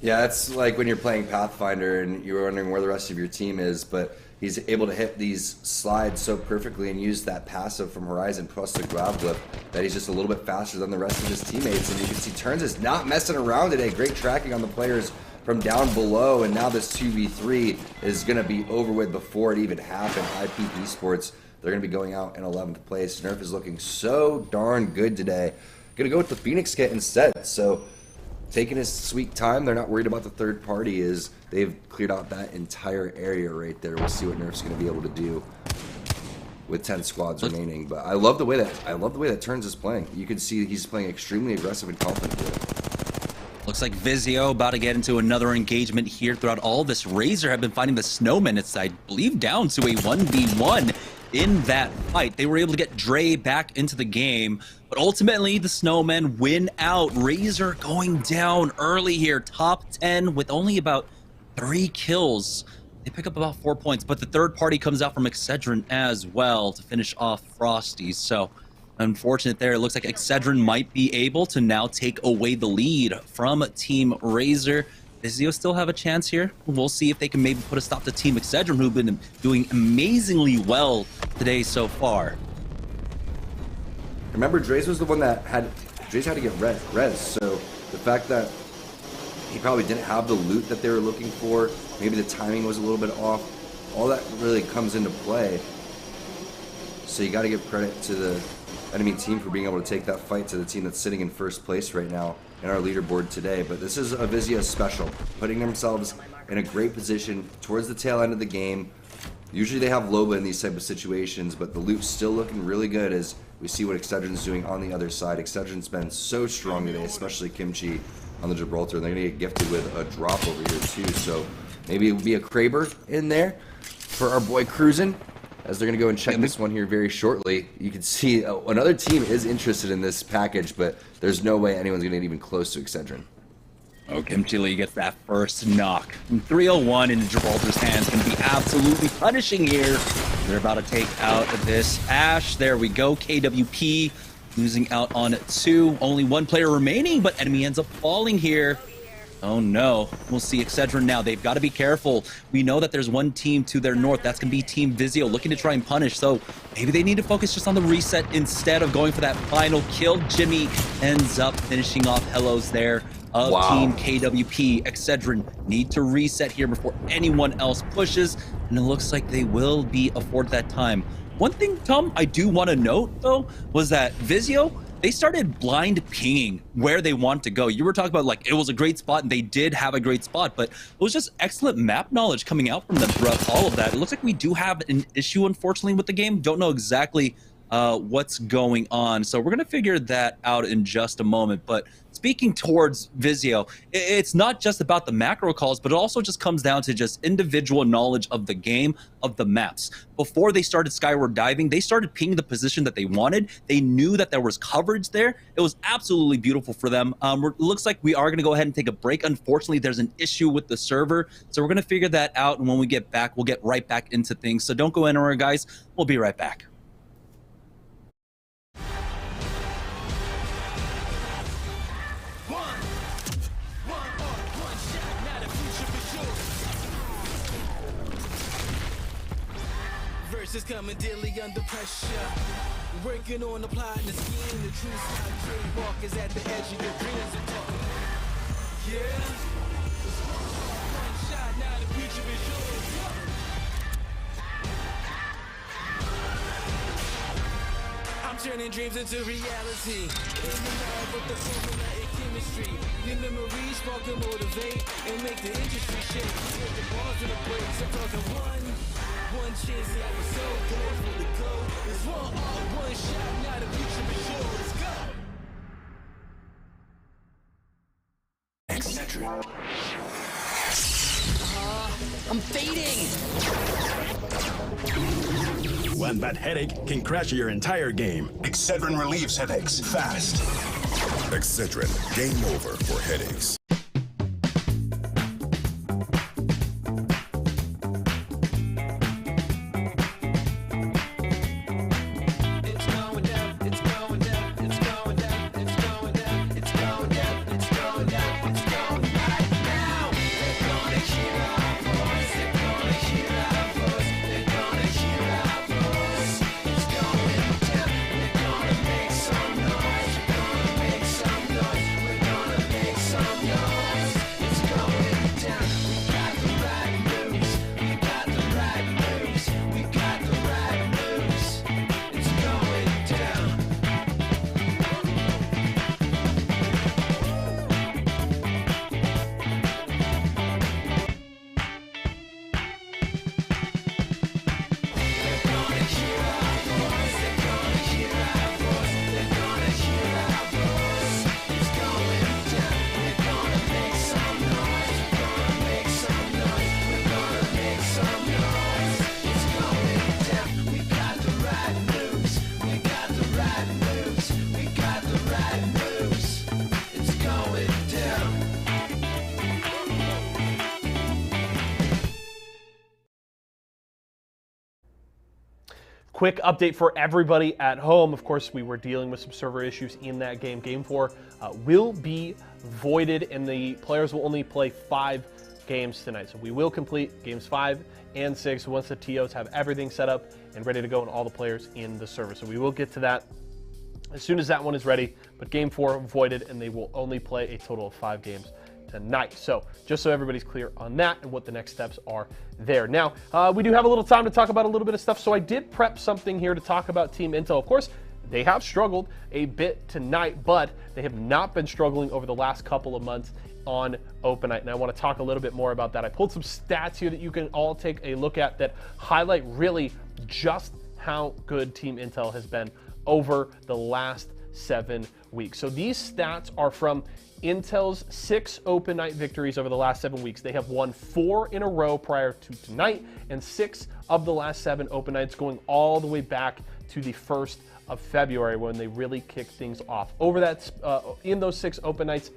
Yeah, it's like when you're playing Pathfinder and you're wondering where the rest of your team is, but he's able to hit these slides so perfectly and use that passive from Horizon plus the grab whip that he's just a little bit faster than the rest of his teammates. And you can see Turns is not messing around today. Great tracking on the players from down below, and now this 2v3 is going to be over with before it even happened. High Peak Esports, they're going to be going out in 11th place. Nerf is looking so darn good today. Going to go with the Phoenix kit instead, so taking his sweet time. They're not worried about the third party, as they've cleared out that entire area right there. We'll see what Nerf's going to be able to do with 10 squads remaining. But I love the way that Turns is playing. You can see he's playing extremely aggressive and confident with it. Looks like Vizio about to get into another engagement here. Throughout all this, Razor have been fighting the Snowmen. It's, I believe, down to a 1v1 in that fight. They were able to get Dre back into the game, but ultimately the Snowmen win out. Razor going down early here, top 10 with only about 3 kills. They pick up about 4 points, but the third party comes out from Excedrin as well to finish off Frosty. So unfortunate there. It looks like Excedrin might be able to now take away the lead from Team Razor. Vizio still have a chance here. We'll see if they can maybe put a stop to Team Excedrin, who've been doing amazingly well today so far. Remember, Dre's was the one that had to get res, so the fact that he probably didn't have the loot that they were looking for, maybe the timing was a little bit off, all that really comes into play. So you got to give credit to the enemy team for being able to take that fight to the team that's sitting in first place right now in our leaderboard today. But this is a Vizio special, putting themselves in a great position towards the tail end of the game. Usually they have Loba in these type of situations, but the loot's still looking really good as we see what Excedrin's doing on the other side. Excedrin's been so strong today, especially Kimchi on the Gibraltar, and they're going to get gifted with a drop over here too. So maybe it would be a Kraber in there for our boy Cruisin', as they're going to go and check this one here very shortly. You can see another team is interested in this package, but there's no way anyone's going to get even close to Excedrin. Oh, Kimchi Lee gets that first knock. 301 in Gibraltar's hands, going to be absolutely punishing here. They're about to take out this Ashe. There we go. KWP losing out on 2. Only 1 player remaining, but enemy ends up falling here. Oh no, we'll see Excedrin now. They've got to be careful. We know that there's one team to their north. That's going to be Team Vizio looking to try and punish. So maybe they need to focus just on the reset instead of going for that final kill. Jimmy ends up finishing off Hellos there of Team KWP. Excedrin need to reset here before anyone else pushes. And it looks like they will be afforded that time. One thing, Tom, I do want to note, though, was that Vizio, they started blind pinging where they want to go. You were talking about, like, it was a great spot, and they did have a great spot, but it was just excellent map knowledge coming out from them throughout all of that. It looks like we do have an issue, unfortunately, with the game. Don't know exactly what's going on. So we're going to figure that out in just a moment. But speaking towards Vizio, it's not just about the macro calls, but it also just comes down to just individual knowledge of the game, of the maps. Before they started skyward diving, they started pinging the position that they wanted. They knew that there was coverage there. It was absolutely beautiful for them. It looks like we are going to go ahead and take a break. Unfortunately, there's an issue with the server. So we're going to figure that out. And when we get back, we'll get right back into things. So don't go anywhere, guys. We'll be right back. Versus coming daily under pressure. Working on the plot and the scheme. The true side trademark is at the edge of your dreams. Yeah. One shot, now the future is yours. I'm turning dreams into reality. In the lab with the formula and chemistry. Your memories spark and motivate and make the industry shake. With the bars and the breaks, I'm talking one chance at the soul, going for the goal. It's one shot, now the future is yours. Go! Excedrin. I'm fading. One bad headache can crash your entire game. Excedrin relieves headaches fast. Excedrin, game over for headaches. Quick update for everybody at home. Of course, we were dealing with some server issues in that game. Game 4 will be voided, and the players will only play 5 games tonight. So we will complete games 5 and 6 once the TOs have everything set up and ready to go and all the players in the server. So we will get to that as soon as that one is ready. But game 4 voided, and they will only play a total of 5 games tonight. So just so everybody's clear on that and what the next steps are there. Now, we do have a little time to talk about a little bit of stuff. So I did prep something here to talk about Team Intel. Of course, they have struggled a bit tonight, but they have not been struggling over the last couple of months on Open Night. And I want to talk a little bit more about that. I pulled some stats here that you can all take a look at that highlight really just how good Team Intel has been over the last 7 weeks. So these stats are from Intel's 6 open night victories over the last 7 weeks. They have won 4 in a row prior to tonight, and 6 of the last 7 open nights going all the way back to the 1st of February when they really kicked things off. Over that, in those 6 open nights,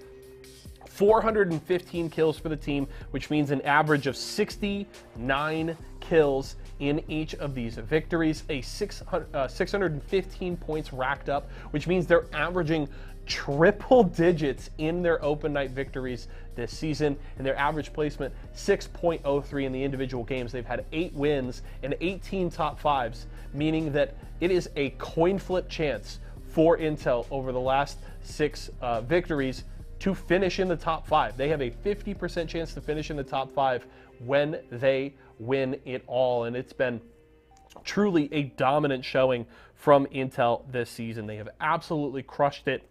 415 kills for the team, which means an average of 69 kills in each of these victories, 615 points racked up, which means they're averaging triple digits in their open night victories this season, and their average placement 6.03 in the individual games. They've had 8 wins and 18 top 5s, meaning that it is a coin flip chance for Intel over the last 6 victories to finish in the top 5. They have a 50% chance to finish in the top 5 when they win it all, and it's been truly a dominant showing from Intel this season. They have absolutely crushed it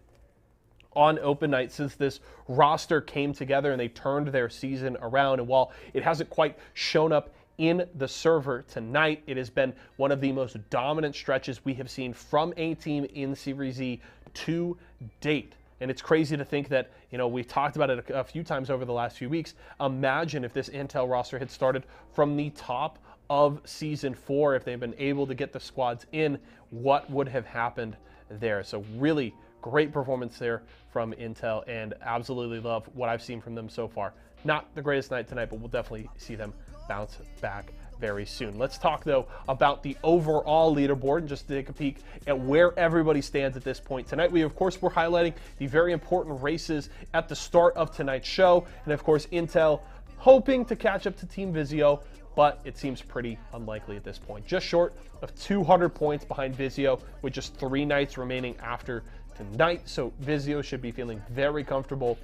on open night since this roster came together and they turned their season around. And while it hasn't quite shown up in the server tonight, it has been one of the most dominant stretches we have seen from a team in Series E to date. And it's crazy to think that, we talked about it a few times over the last few weeks. Imagine if this Intel roster had started from the top of Season 4, if they've been able to get the squads in, what would have happened there? So really great performance there from Intel, and absolutely love what I've seen from them so far. Not the greatest night tonight, but we'll definitely see them bounce back very soon. Let's talk, though, about the overall leaderboard and just take a peek at where everybody stands at this point. Tonight, we, of course, we're highlighting the very important races at the start of tonight's show, and, of course, Intel hoping to catch up to Team Vizio, but it seems pretty unlikely at this point. Just short of 200 points behind Vizio with just 3 nights remaining after tonight, so Vizio should be feeling very comfortable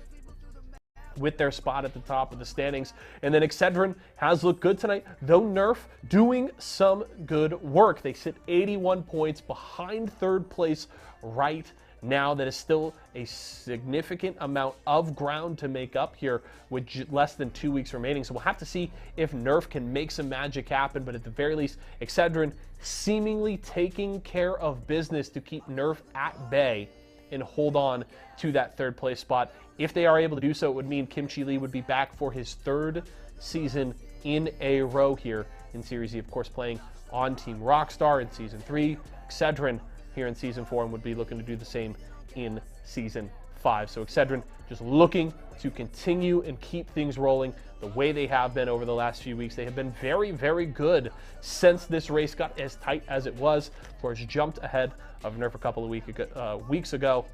with their spot at the top of the standings. And then Excedrin has looked good tonight, though Nerf doing some good work. They sit 81 points behind 3rd place right now. That is still a significant amount of ground to make up here with less than 2 weeks remaining. So we'll have to see if Nerf can make some magic happen, but at the very least, Excedrin seemingly taking care of business to keep Nerf at bay and hold on to that 3rd place spot. If they are able to do so, it would mean Kimchi Lee would be back for his 3rd season in a row here in Series E. Of course, playing on Team Rockstar in Season 3. Excedrin here in Season 4 and would be looking to do the same in Season 5. So Excedrin just looking to continue and keep things rolling the way they have been over the last few weeks. They have been very, very good since this race got as tight as it was. Of course, jumped ahead of Nerf a couple of weeks ago,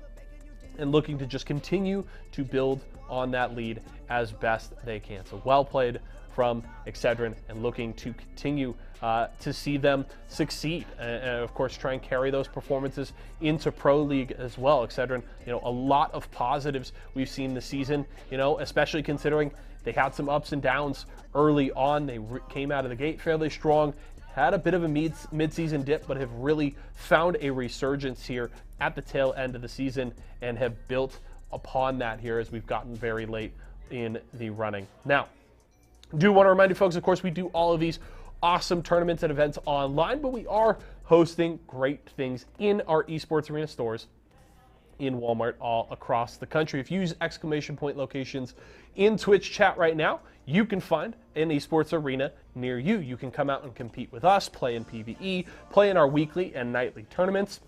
and looking to just continue to build on that lead as best they can. So well played from Excedrin, and looking to continue to see them succeed, and of course try and carry those performances into Pro League as well. Excedrin, a lot of positives we've seen this season, especially considering they had some ups and downs early on. They came out of the gate fairly strong, had a bit of a mid-season dip, but have really found a resurgence here at the tail end of the season and have built upon that here as we've gotten very late in the running. Now, do want to remind you folks, of course, we do all of these awesome tournaments and events online, but we are hosting great things in our Esports Arena stores in Walmart all across the country. If you use exclamation point locations in Twitch chat right now, you can find an Esports Arena near you. You can come out and compete with us, play in PvE, play in our weekly and nightly tournaments,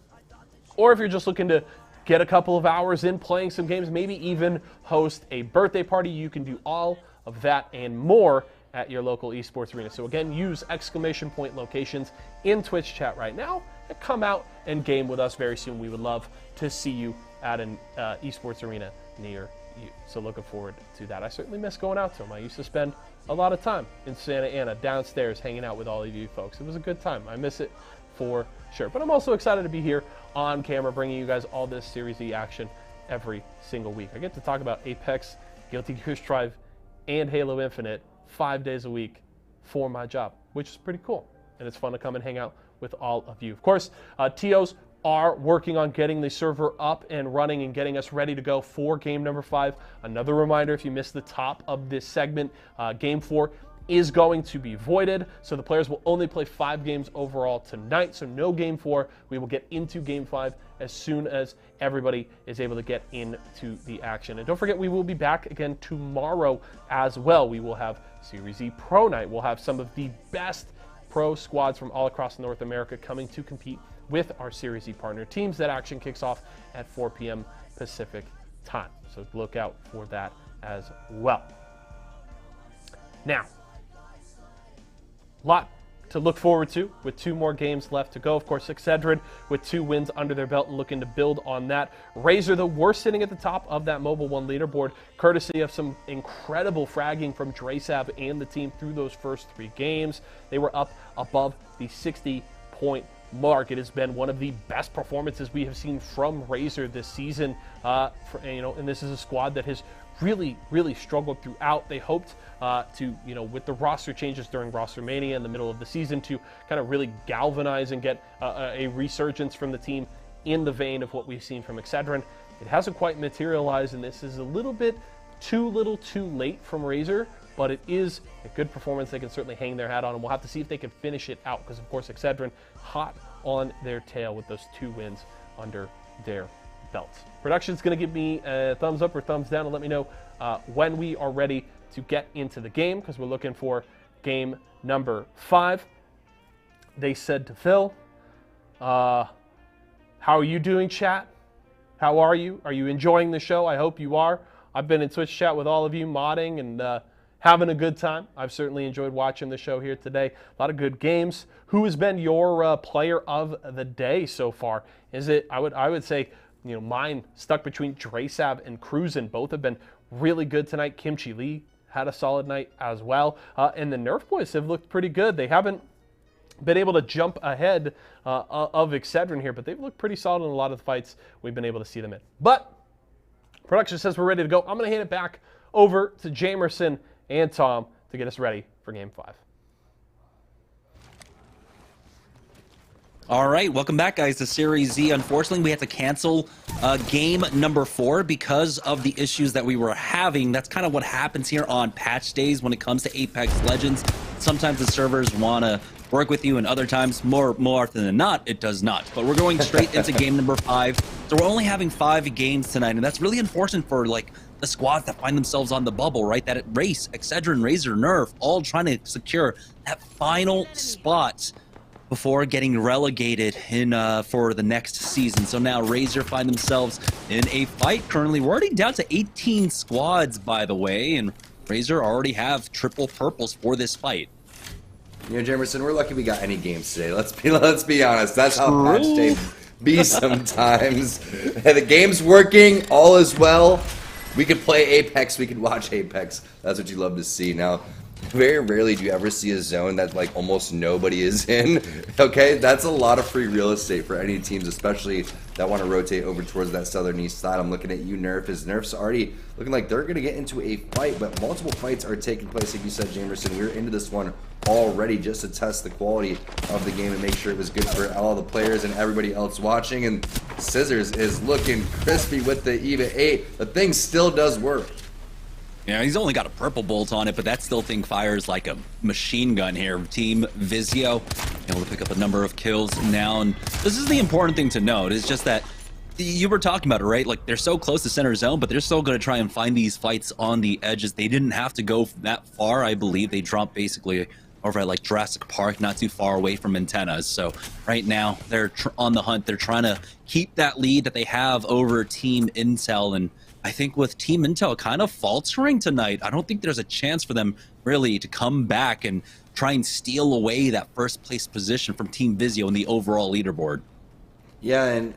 or if you're just looking to get a couple of hours in playing some games, maybe even host a birthday party, you can do all of that and more at your local Esports Arena. So again, use exclamation point locations in Twitch chat right now and come out and game with us very soon. We would love to see you at an Esports Arena near you. So looking forward to that. I certainly miss going out to them. I used to spend a lot of time in Santa Ana downstairs hanging out with all of you folks. It was a good time. I miss it for sure. But I'm also excited to be here on camera bringing you guys all this Series E action every single week. I get to talk about Apex, Guilty Gear Strive, and Halo Infinite 5 days a week for my job, which is pretty cool. And it's fun to come and hang out with all of you. Of course, TOs are working on getting the server up and running and getting us ready to go for game number 5. Another reminder, if you missed the top of this segment, game 4 is going to be voided, so the players will only play 5 games overall tonight, so no Game 4. We will get into Game 5 as soon as everybody is able to get into the action. And don't forget, we will be back again tomorrow as well. We will have Series E Pro Night. We'll have some of the best pro squads from all across North America coming to compete with our Series E partner teams. That action kicks off at 4 p.m. Pacific time, so look out for that as well. Now, lot to look forward to with 2 more games left to go. Of course, Excedrin with 2 wins under their belt and looking to build on that. Razor, though, we're sitting at the top of that Mobile 1 leaderboard, courtesy of some incredible fragging from Draysab and the team through those first 3 games. They were up above the 60-point mark. It has been one of the best performances we have seen from Razor this season. And this is a squad that has really struggled throughout. They hoped to, with the roster changes during Roster Mania in the middle of the season, to kind of really galvanize and get a resurgence from the team in the vein of what we've seen from Excedrin. It hasn't quite materialized, and this is a little bit too late from Razor, but it is a good performance they can certainly hang their hat on, and we'll have to see if they can finish it out, because of course Excedrin hot on their tail with those 2 wins under their belts. Production's going to give me a thumbs up or thumbs down and let me know when we are ready to get into the game, because we're looking for game number 5. They said to Phil, how are you doing, chat? How are you? Are you enjoying the show? I hope you are. I've been in Twitch chat with all of you, modding and having a good time. I've certainly enjoyed watching the show here today. A lot of good games. Who has been your player of the day so far? Is it? I would say, mine stuck between Draysab and Cruisin'. Both have been really good tonight. Kimchi Lee had a solid night as well. And the Nerf boys have looked pretty good. They haven't been able to jump ahead of Excedrin here, but they've looked pretty solid in a lot of the fights we've been able to see them in. But production says we're ready to go. I'm going to hand it back over to Jamerson and Tom to get us ready for Game 5. All right, welcome back, guys, to Series Z. Unfortunately, we had to cancel game number 4 because of the issues that we were having. That's kind of what happens here on patch days when it comes to Apex Legends. Sometimes the servers want to work with you, and other times, more often than not, it does not. But we're going straight into game number 5. So we're only having 5 games tonight, and that's really unfortunate for, the squads that find themselves on the bubble, right? That race, Excedrin, Razor, Nerf, all trying to secure that final spot before getting relegated in for the next season. So now Razor find themselves in a fight currently. We're already down to 18 squads, by the way, and Razor already have triple purples for this fight. Jamerson, we're lucky we got any games today. Let's be honest. That's how patch day be sometimes. The game's working, all is well. We could play Apex, we could watch Apex. That's what you love to see. Now, very rarely do you ever see a zone that almost nobody is in. Okay, that's a lot of free real estate for any teams, especially that want to rotate over towards that southern east side. I'm looking at you, Nerf. Nerf's already looking like they're going to get into a fight, but multiple fights are taking place. Like you said, Jamerson, we're into this one already just to test the quality of the game and make sure it was good for all the players and everybody else watching. And Scissors is looking crispy with the EVA 8. The thing still does work. Yeah, he's only got a purple bolt on it, but that still thing fires like a machine gun here. Team Vizio able to pick up a number of kills now, and this is the important thing to note, is just that you were talking about it, right? They're so close to center zone, but they're still going to try and find these fights on the edges. They didn't have to go that far, I believe. They dropped basically over at Jurassic Park, not too far away from antennas. So right now they're on the hunt. They're trying to keep that lead that they have over Team Intel, and I think with Team Intel kind of faltering tonight, I don't think there's a chance for them really to come back and try and steal away that first place position from Team Vizio in the overall leaderboard. Yeah, and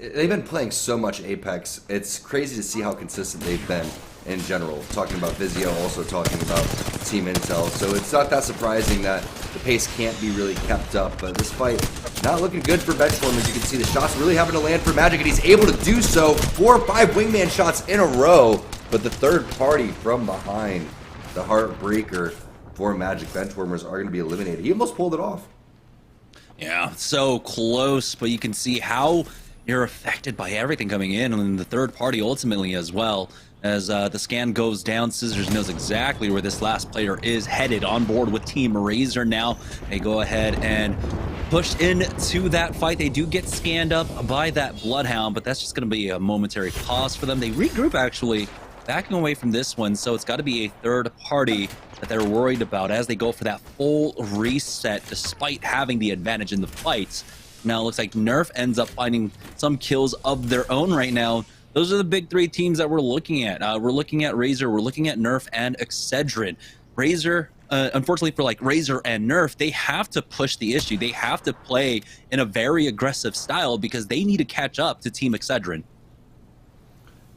they've been playing so much Apex. It's crazy to see how consistent they've been in general. Talking about Vizio, also talking about Team Intel. So it's not that surprising that the pace can't be really kept up. But this fight, not looking good for Benchform. As you can see, the shots really having to land for Magic, and he's able to do so. 4 or 5 wingman shots in a row. But the third party from behind, the Heartbreaker for Magic Benchwarmers, are going to be eliminated. He almost pulled it off. Yeah, so close, but you can see how you're affected by everything coming in, and the third party ultimately as well. As the scan goes down, Scissors knows exactly where this last player is headed on board with Team Razor now. They go ahead and push into that fight. They do get scanned up by that Bloodhound, but that's just going to be a momentary pause for them. They regroup, actually, backing away from this one, so it's got to be a third party that they're worried about as they go for that full reset despite having the advantage in the fight. Now it looks like Nerf ends up finding some kills of their own right now. Those are the big three teams that we're looking at. We're looking at Razor, we're looking at Nerf, and Excedrin. Razor, unfortunately for like Razor and Nerf, they have to push the issue. They have to play in a very aggressive style because they need to catch up to Team Excedrin.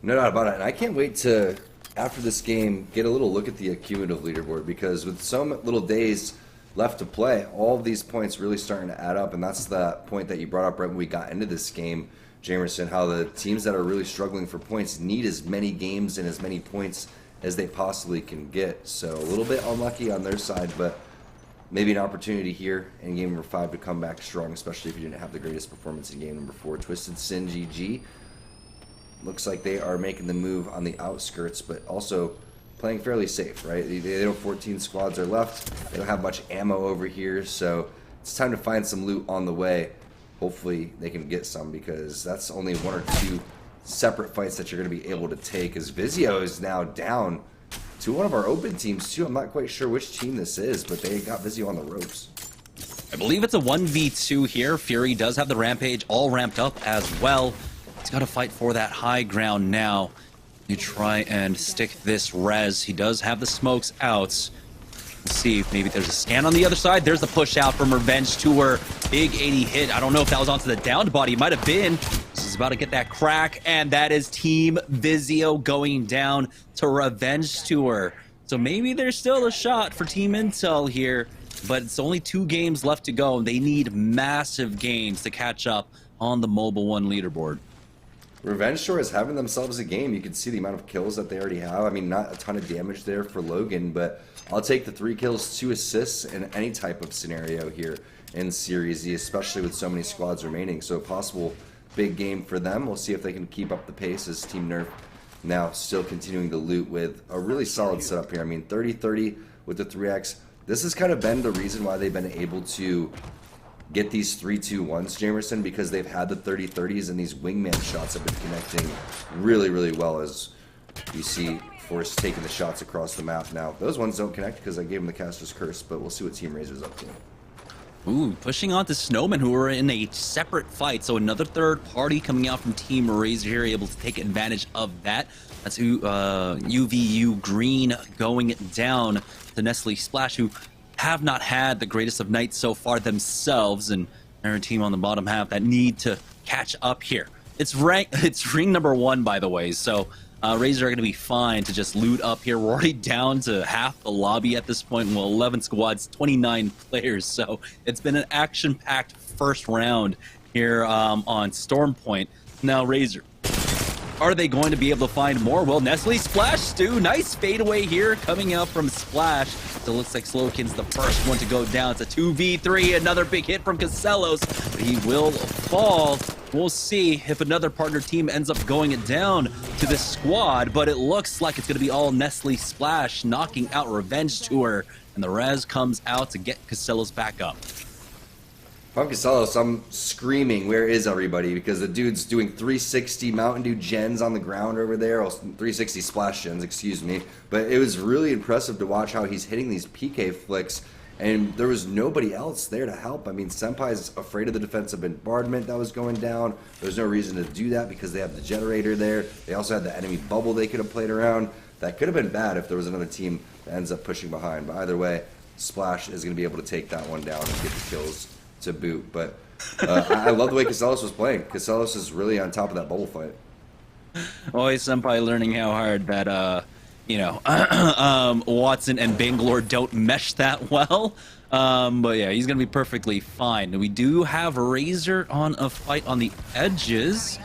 No doubt about it. And I can't wait to, after this game, get a little look at the cumulative leaderboard, because with so little days left to play, all of these points really starting to add up. And that's the point that you brought up right when we got into this game, Jamerson, how the teams that are really struggling for points need as many games and as many points as they possibly can get. So a little bit unlucky on their side, but maybe an opportunity here in game number 5 to come back strong, especially if you didn't have the greatest performance in game number 4. Twisted Sin GG. Looks like they are making the move on the outskirts, but also playing fairly safe, right? They don't 14 squads are left. They don't have much ammo over here, so it's time to find some loot on the way. Hopefully they can get some, because that's only 1 or 2 separate fights that you're going to be able to take, as Vizio is now down to one of our open teams too. I'm not quite sure which team this is, but they got Vizio on the ropes. I believe it's a 1v2 here. Fury does have the Rampage all ramped up as well. He's got to fight for that high ground now. You try and stick this res. He does have the smokes out. Let's see if maybe there's a scan on the other side. There's the push out from Revenge Tour. Big 80 hit. I don't know if that was onto the downed body. Might have been. This is about to get that crack, and that is Team Vizio going down to Revenge Tour. So maybe there's still a shot for Team Intel here, but it's only 2 games left to go. They need massive gains to catch up on the Mobile 1 leaderboard. Revenge Tour is having themselves a game. You can see the amount of kills that they already have. I mean, not a ton of damage there for Logan, but I'll take the 3 kills, 2 assists in any type of scenario here in Series Z, especially with so many squads remaining. So a possible big game for them. We'll see if they can keep up the pace as Team Nerf now still continuing to loot with a really solid setup here. I mean, 30-30 with the 3x. This has kind of been the reason why they've been able to get these 3-2-1s, Jamerson, because they've had the 30-30s, and these wingman shots have been connecting really, really well, as you see Forrest taking the shots across the map now. Those ones don't connect because I gave him the Caster's Curse, but we'll see what Team Razor's up to. Ooh, pushing on to Snowman, who are in a separate fight. So another third party coming out from Team Razor here, able to take advantage of that. That's UVU Green going down to Nestle Splash, who have not had the greatest of nights so far themselves, and they're a team on the bottom half that need to catch up here. It's ring number 1, by the way, so Razor are going to be fine to just loot up here. We're already down to half the lobby at this point. Well, 11 squads, 29 players, so it's been an action-packed first round here on Storm Point. Now, Razor, are they going to be able to find more? Well, Nestle Splash, Stu, nice fadeaway here coming out from Splash. So it looks like Slowkin's the first one to go down. It's a 2v3, another big hit from Casellos, but he will fall. We'll see if another partner team ends up going down to this squad, but it looks like it's going to be all Nestle Splash knocking out Revenge Tour, and the res comes out to get Casellos back up. If I'm Casellos, I'm screaming, where is everybody? Because the dude's doing 360 Mountain Dew gens on the ground over there. 360 splash gens, excuse me. But it was really impressive to watch how he's hitting these PK flicks, and there was nobody else there to help. I mean, Senpai's afraid of the defensive bombardment that was going down. There's no reason to do that because they have the generator there. They also had the enemy bubble they could have played around. That could have been bad if there was another team that ends up pushing behind. But either way, Splash is going to be able to take that one down and get the kills to boot. But I love the way Casellos was playing. Casellos is really on top of that bubble fight. Always Senpai learning how hard that Watson and Bangalore don't mesh that well. But yeah, he's gonna be perfectly fine. We do have Razor on a fight on the edges,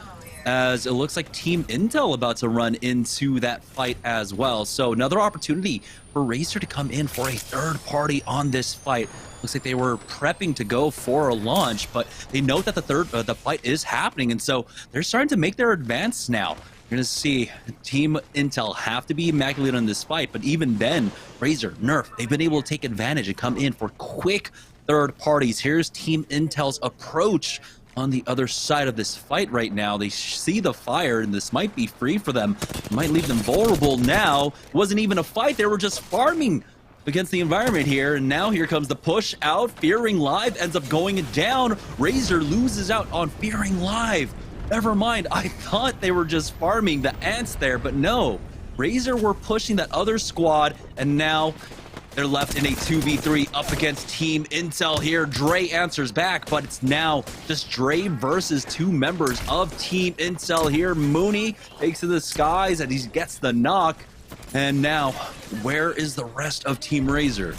as it looks like Team Intel about to run into that fight as well. So another opportunity for Razor to come in for a third party on this fight. Looks like they were prepping to go for a launch, but they know that the fight is happening, and so they're starting to make their advance now. You're going to see Team Intel have to be immaculate on this fight, but even then, Razor, Nerf, they've been able to take advantage and come in for quick third parties. Here's Team Intel's approach on the other side of this fight right now. They see the fire, and this might be free for them. It might leave them vulnerable now. It wasn't even a fight. They were just farming against the environment here, and now here comes the push out. Fearing Live ends up going down. Razor loses out on Fearing Live. Never mind, I thought they were just farming the ants there, but no. Razor were pushing that other squad, and now they're left in a 2v3 up against Team Intel here. Dre answers back, but it's now just Dre versus 2 members of Team Intel here. Mooney takes to the skies, and he gets the knock. And now, where is the rest of Team Razor?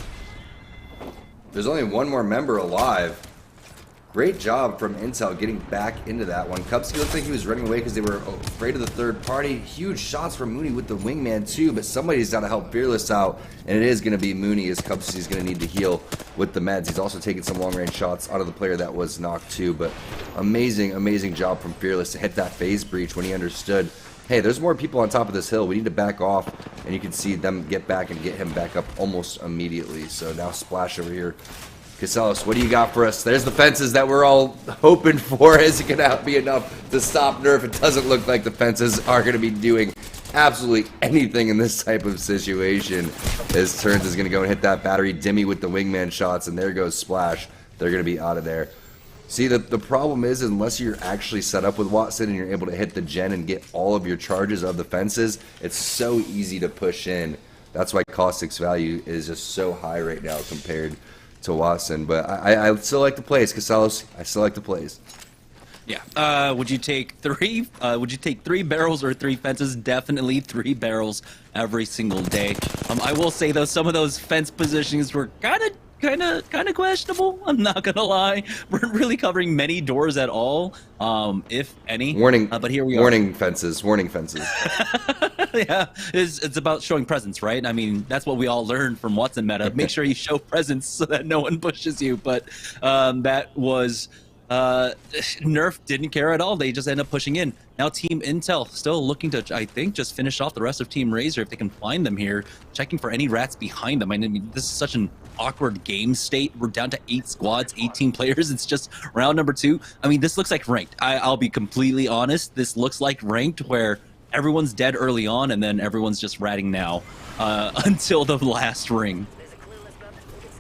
There's only one more member alive. Great job from Intel getting back into that one. Kupski looked like he was running away because they were afraid of the third party. Huge shots from Mooney with the wingman too, but somebody's got to help Fearless out, and it is going to be Mooney, as Kupski's going to need to heal with the meds. He's also taking some long-range shots out of the player that was knocked too, but amazing job from Fearless to hit that phase breach when he understood, hey, there's more people on top of this hill. We need to back off, and you can see them get back and get him back up almost immediately. So now Splash over here. Casellas, what do you got for us? There's the fences that we're all hoping for. Is it going to be enough to stop Nerf? It doesn't look like the fences are going to be doing absolutely anything in this type of situation. As Turns is going to go and hit that battery Dimmy with the wingman shots, and there goes Splash. They're going to be out of there. See, the problem is, unless you're actually set up with Watson and you're able to hit the gen and get all of your charges of the fences, it's so easy to push in. That's why Caustic's value is just so high right now compared to Watson. But I still like the plays, Casellas. I still like the plays. Yeah. Would you take 3? Would you take 3 barrels or 3 fences? Definitely 3 barrels every single day. I will say though, some of those fence positionings were kind of questionable. I'm not gonna lie. We're really covering many doors at all, if any. Warning. But here we are. Warning fences. Warning fences. Yeah, it's about showing presence, right? I mean, that's what we all learned from Watson meta. Make sure you show presence so that no one pushes you. But that was Nerf didn't care at all. They just end up pushing in. Now Team Intel still looking to, I think, just finish off the rest of Team Razor if they can find them here. Checking for any rats behind them. I mean, this is such an awkward game state. We're down to 8 squads, 18 players. It's just round number 2. I mean, this looks like ranked. I'll be completely honest. This looks like ranked where everyone's dead early on and then everyone's just ratting now until the last ring.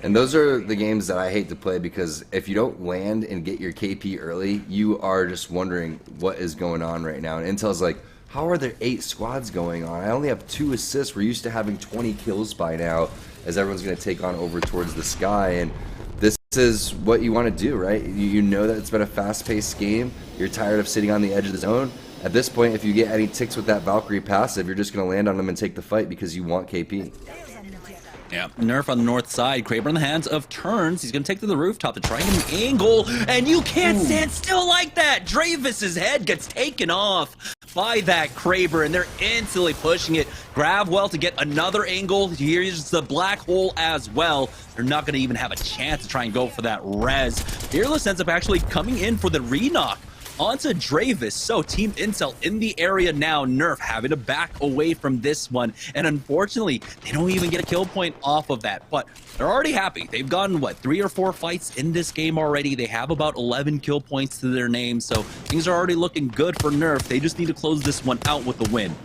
And those are the games that I hate to play, because if you don't land and get your KP early, you are just wondering what is going on right now. And Intel's like, how are there 8 squads going on? I only have 2 assists. We're used to having 20 kills by now, as everyone's going to take on over towards the sky. And this is what you want to do, right? You know that it's been a fast-paced game. You're tired of sitting on the edge of the zone. At this point, if you get any ticks with that Valkyrie passive, you're just going to land on them and take the fight because you want KP. Yeah, Nerf on the north side. Kraber in the hands of Turns. He's going to take to the rooftop to try and get an angle, and you can't stand still like that. Dravis's head gets taken off by that Kraber, and they're instantly pushing it. Gravwell to get another angle. Here's the black hole as well. They're not going to even have a chance to try and go for that res. Fearless ends up actually coming in for the re-knock onto Dravis. So Team Intel in the area now. Nerf having to back away from this one, and unfortunately they don't even get a kill point off of that, but they're already happy. They've gotten what, 3 or 4 fights in this game already. They have about 11 kill points to their name, so things are already looking good for Nerf. They just need to close this one out with a win.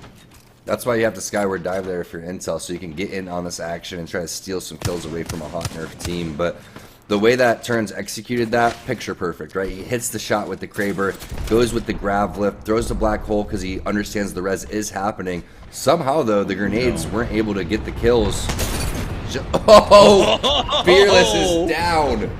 That's why you have to skyward dive there if you're Intel, so you can get in on this action and try to steal some kills away from a hot Nerf team. But the way that Turns executed that, picture perfect, right? He hits the shot with the Kraber, goes with the grav lift, throws the black hole because he understands the res is happening. Somehow, though, the grenades weren't able to get the kills. Oh! Fearless is down.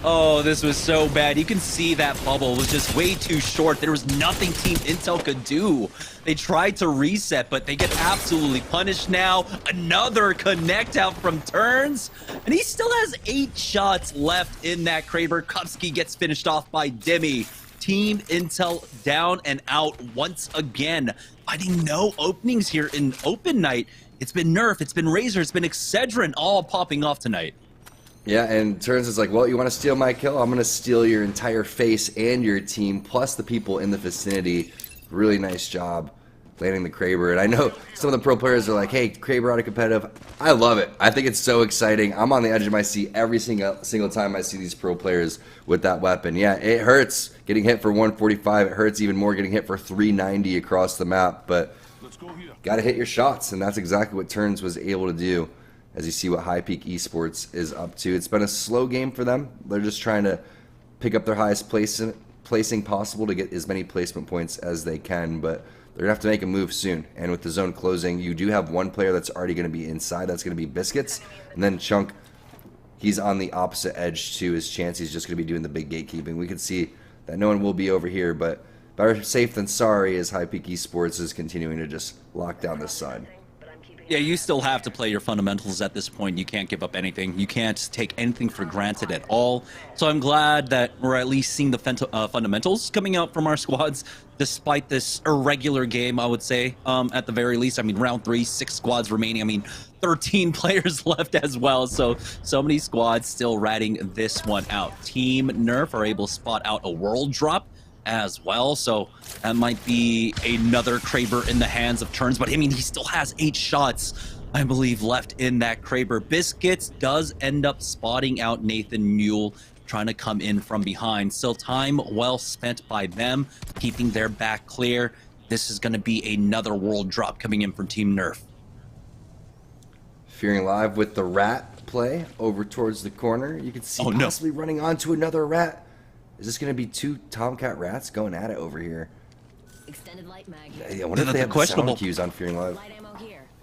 Oh, this was so bad. You can see that bubble was just way too short. There was nothing Team Intel could do. They tried to reset, but they get absolutely punished now. Another connect out from Turns, and he still has 8 shots left in that Kraber. Kupski gets finished off by Demi. Team Intel down and out once again, finding no openings here in open night. It's been Nerf, it's been Razor, it's been Excedrin all popping off tonight. Yeah, and Turns is like, well, you want to steal my kill? I'm going to steal your entire face and your team, plus the people in the vicinity. Really nice job landing the Kraber. And I know some of the pro players are like, hey, Kraber out of competitive. I love it. I think it's so exciting. I'm on the edge of my seat every single time I see these pro players with that weapon. Yeah, it hurts getting hit for 145. It hurts even more getting hit for 390 across the map. But got to hit your shots, and that's exactly what Turns was able to do. As you see what High Peak Esports is up to. It's been a slow game for them. They're just trying to pick up their highest placing possible to get as many placement points as they can, but they're gonna have to make a move soon. And with the zone closing, you do have one player that's already gonna be inside. That's gonna be Biscuits, and then Chunk. He's on the opposite edge to his chance. He's just gonna be doing the big gatekeeping. We can see that no one will be over here, but better safe than sorry as High Peak Esports is continuing to just lock down this side. Yeah, you still have to play your fundamentals at this point. You can't give up anything. You can't take anything for granted at all. So I'm glad that we're at least seeing the fundamentals coming out from our squads, despite this irregular game, I would say, at the very least. I mean, round 3, 6 squads remaining. I mean, 13 players left as well. So many squads still ratting this one out. Team Nerf are able to spot out a world drop as well, so that might be another Kraber in the hands of Turns, but I mean, he still has 8 shots, I believe, left in that Kraber. Biscuits does end up spotting out Nathan Mule, trying to come in from behind. Still time well spent by them, keeping their back clear. This is going to be another world drop coming in from Team Nerf. Fearing live with the rat play over towards the corner. You can see possibly running onto another rat. Is this going to be 2 Tomcat rats going at it over here? Extended light mag. I wonder if they have sound cues on Fearing Live.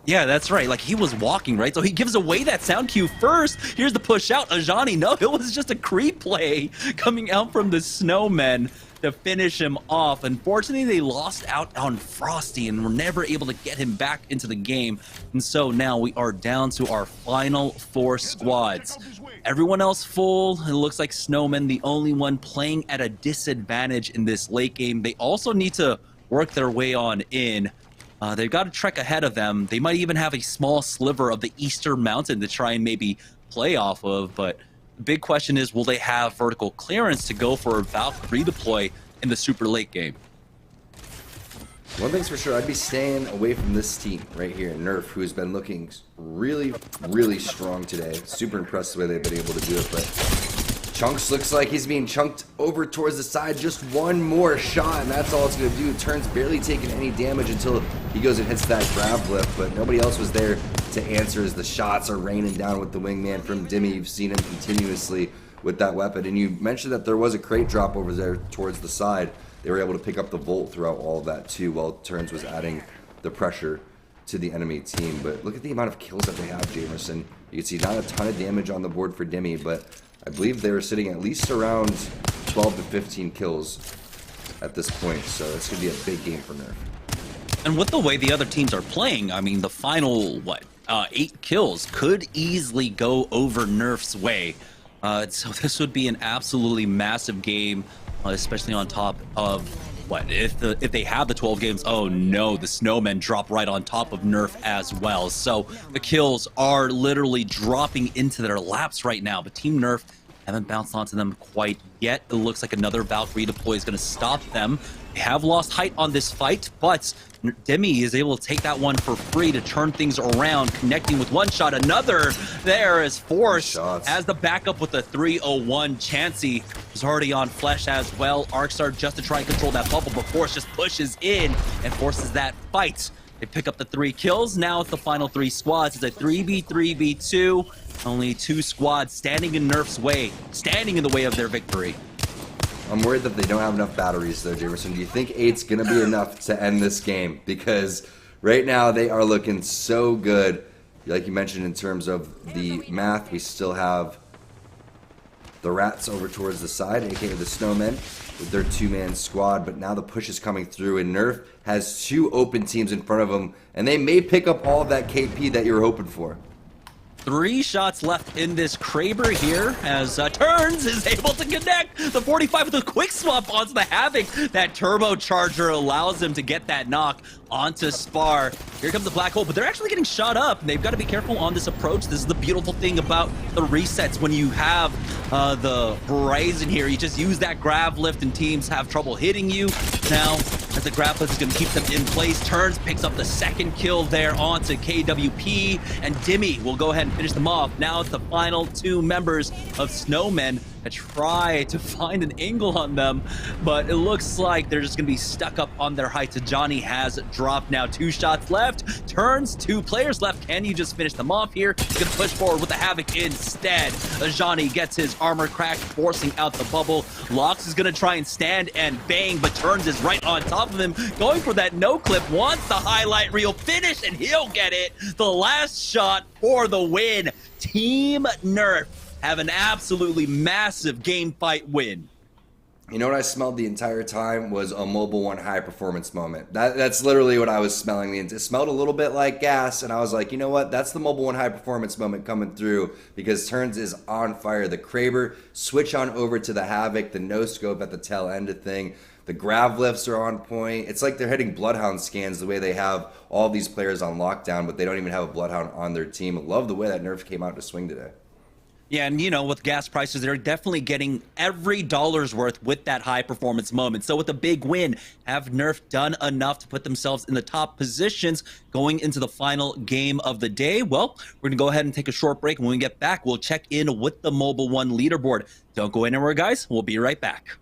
Yeah, that's right. Like, he was walking, right? So he gives away that sound cue first. Here's the push out. Ajani, no, it was just a creep play coming out from the Snowmen to finish him off. Unfortunately, they lost out on Frosty and were never able to get him back into the game. And so now we are down to our final 4 squads. Everyone else full. It looks like Snowmen, the only one playing at a disadvantage in this late game. They also need to work their way on in. They've got a trek ahead of them. They might even have a small sliver of the Eastern Mountain to try and maybe play off of, but the big question is, will they have vertical clearance to go for a Valkyrie deploy in the super late game? One thing's for sure, I'd be staying away from this team right here, Nerf, who has been looking really, really strong today. Super impressed the way they've been able to do it, but Chunks looks like he's being chunked over towards the side. Just one more shot, and that's all it's going to do. Turns barely taking any damage until he goes and hits that grab lift, but nobody else was there to answer as the shots are raining down with the wingman from Dimmy. You've seen him continuously with that weapon, and you mentioned that there was a crate drop over there towards the side. They were able to pick up the Volt throughout all of that too, while Turns was adding the pressure to the enemy team. But look at the amount of kills that they have, Jamerson. You can see not a ton of damage on the board for Dimmy, but I believe they were sitting at least around 12 to 15 kills at this point, so it's going to be a big game for Nerf. And with the way the other teams are playing, I mean, the final, 8 kills could easily go over Nerf's way. So this would be an absolutely massive game, especially on top of, if they have the 12 games, oh no, the Snowmen drop right on top of Nerf as well. So the kills are literally dropping into their laps right now, but Team Nerf haven't bounced onto them quite yet. It looks like another Valkyrie deploy is going to stop them. They have lost height on this fight, but Demi is able to take that one for free to turn things around, connecting with one shot. Another there is Force as the backup with the 301. Chansey is already on Flesh as well. Arcstar just to try and control that bubble, but Force just pushes in and forces that fight. They pick up the 3 kills. Now it's the final 3 squads. It's a 3v3v2. Only 2 squads standing in Nerf's way, standing in the way of their victory. I'm worried that they don't have enough batteries though, Jamerson. Do you think 8's going to be enough to end this game? Because right now they are looking so good. Like you mentioned in terms of the math, we still have the Rats over towards the side, aka the Snowmen, with their 2-man squad. But now the push is coming through, and Nerf has 2 open teams in front of them, and they may pick up all of that KP that you were hoping for. 3 shots left in this Kraber here as Turns is able to connect the 45 with a quick swap onto the Havoc. That turbocharger allows him to get that knock. onto Spar. Here comes the black hole, but they're actually getting shot up. They've got to be careful on this approach. This is the beautiful thing about the resets. When you have the Horizon here, you just use that grab lift and teams have trouble hitting you. Now, as the grab lift is going to keep them in place, turns, picks up the second kill there onto KWP, and Dimmy will go ahead and finish them off. Now it's the final two members of Snowmen that try to find an angle on them, but it looks like they're just going to be stuck up on their heights. Johnny has dropped now. 2 shots left, turns, 2 players left. Can you just finish them off here? He's going to push forward with the Havoc instead. Johnny gets his armor cracked, forcing out the bubble. Lox is going to try and stand and bang, but Turns is right on top of him, going for that no clip, wants the highlight reel finish, and he'll get it. The last shot for the win. Team Nerf have an absolutely massive game fight win. You know what I smelled the entire time was a Mobile One high performance moment. That's literally what I was smelling. It smelled a little bit like gas, and I was like, you know what? That's the Mobile One high performance moment coming through, because Turns is on fire. The Kraber switch on over to the Havoc, the no scope at the tail end of thing. The grab lifts are on point. It's like they're hitting Bloodhound scans the way they have all these players on lockdown, but they don't even have a Bloodhound on their team. I love the way that Nerf came out to swing today. Yeah, and you know, with gas prices, they're definitely getting every dollar's worth with that high performance moment. So with a big win, have Nerf done enough to put themselves in the top positions going into the final game of the day? Well, we're gonna go ahead and take a short break. When we get back, we'll check in with the Mobile One leaderboard. Don't go anywhere, guys. We'll be right back.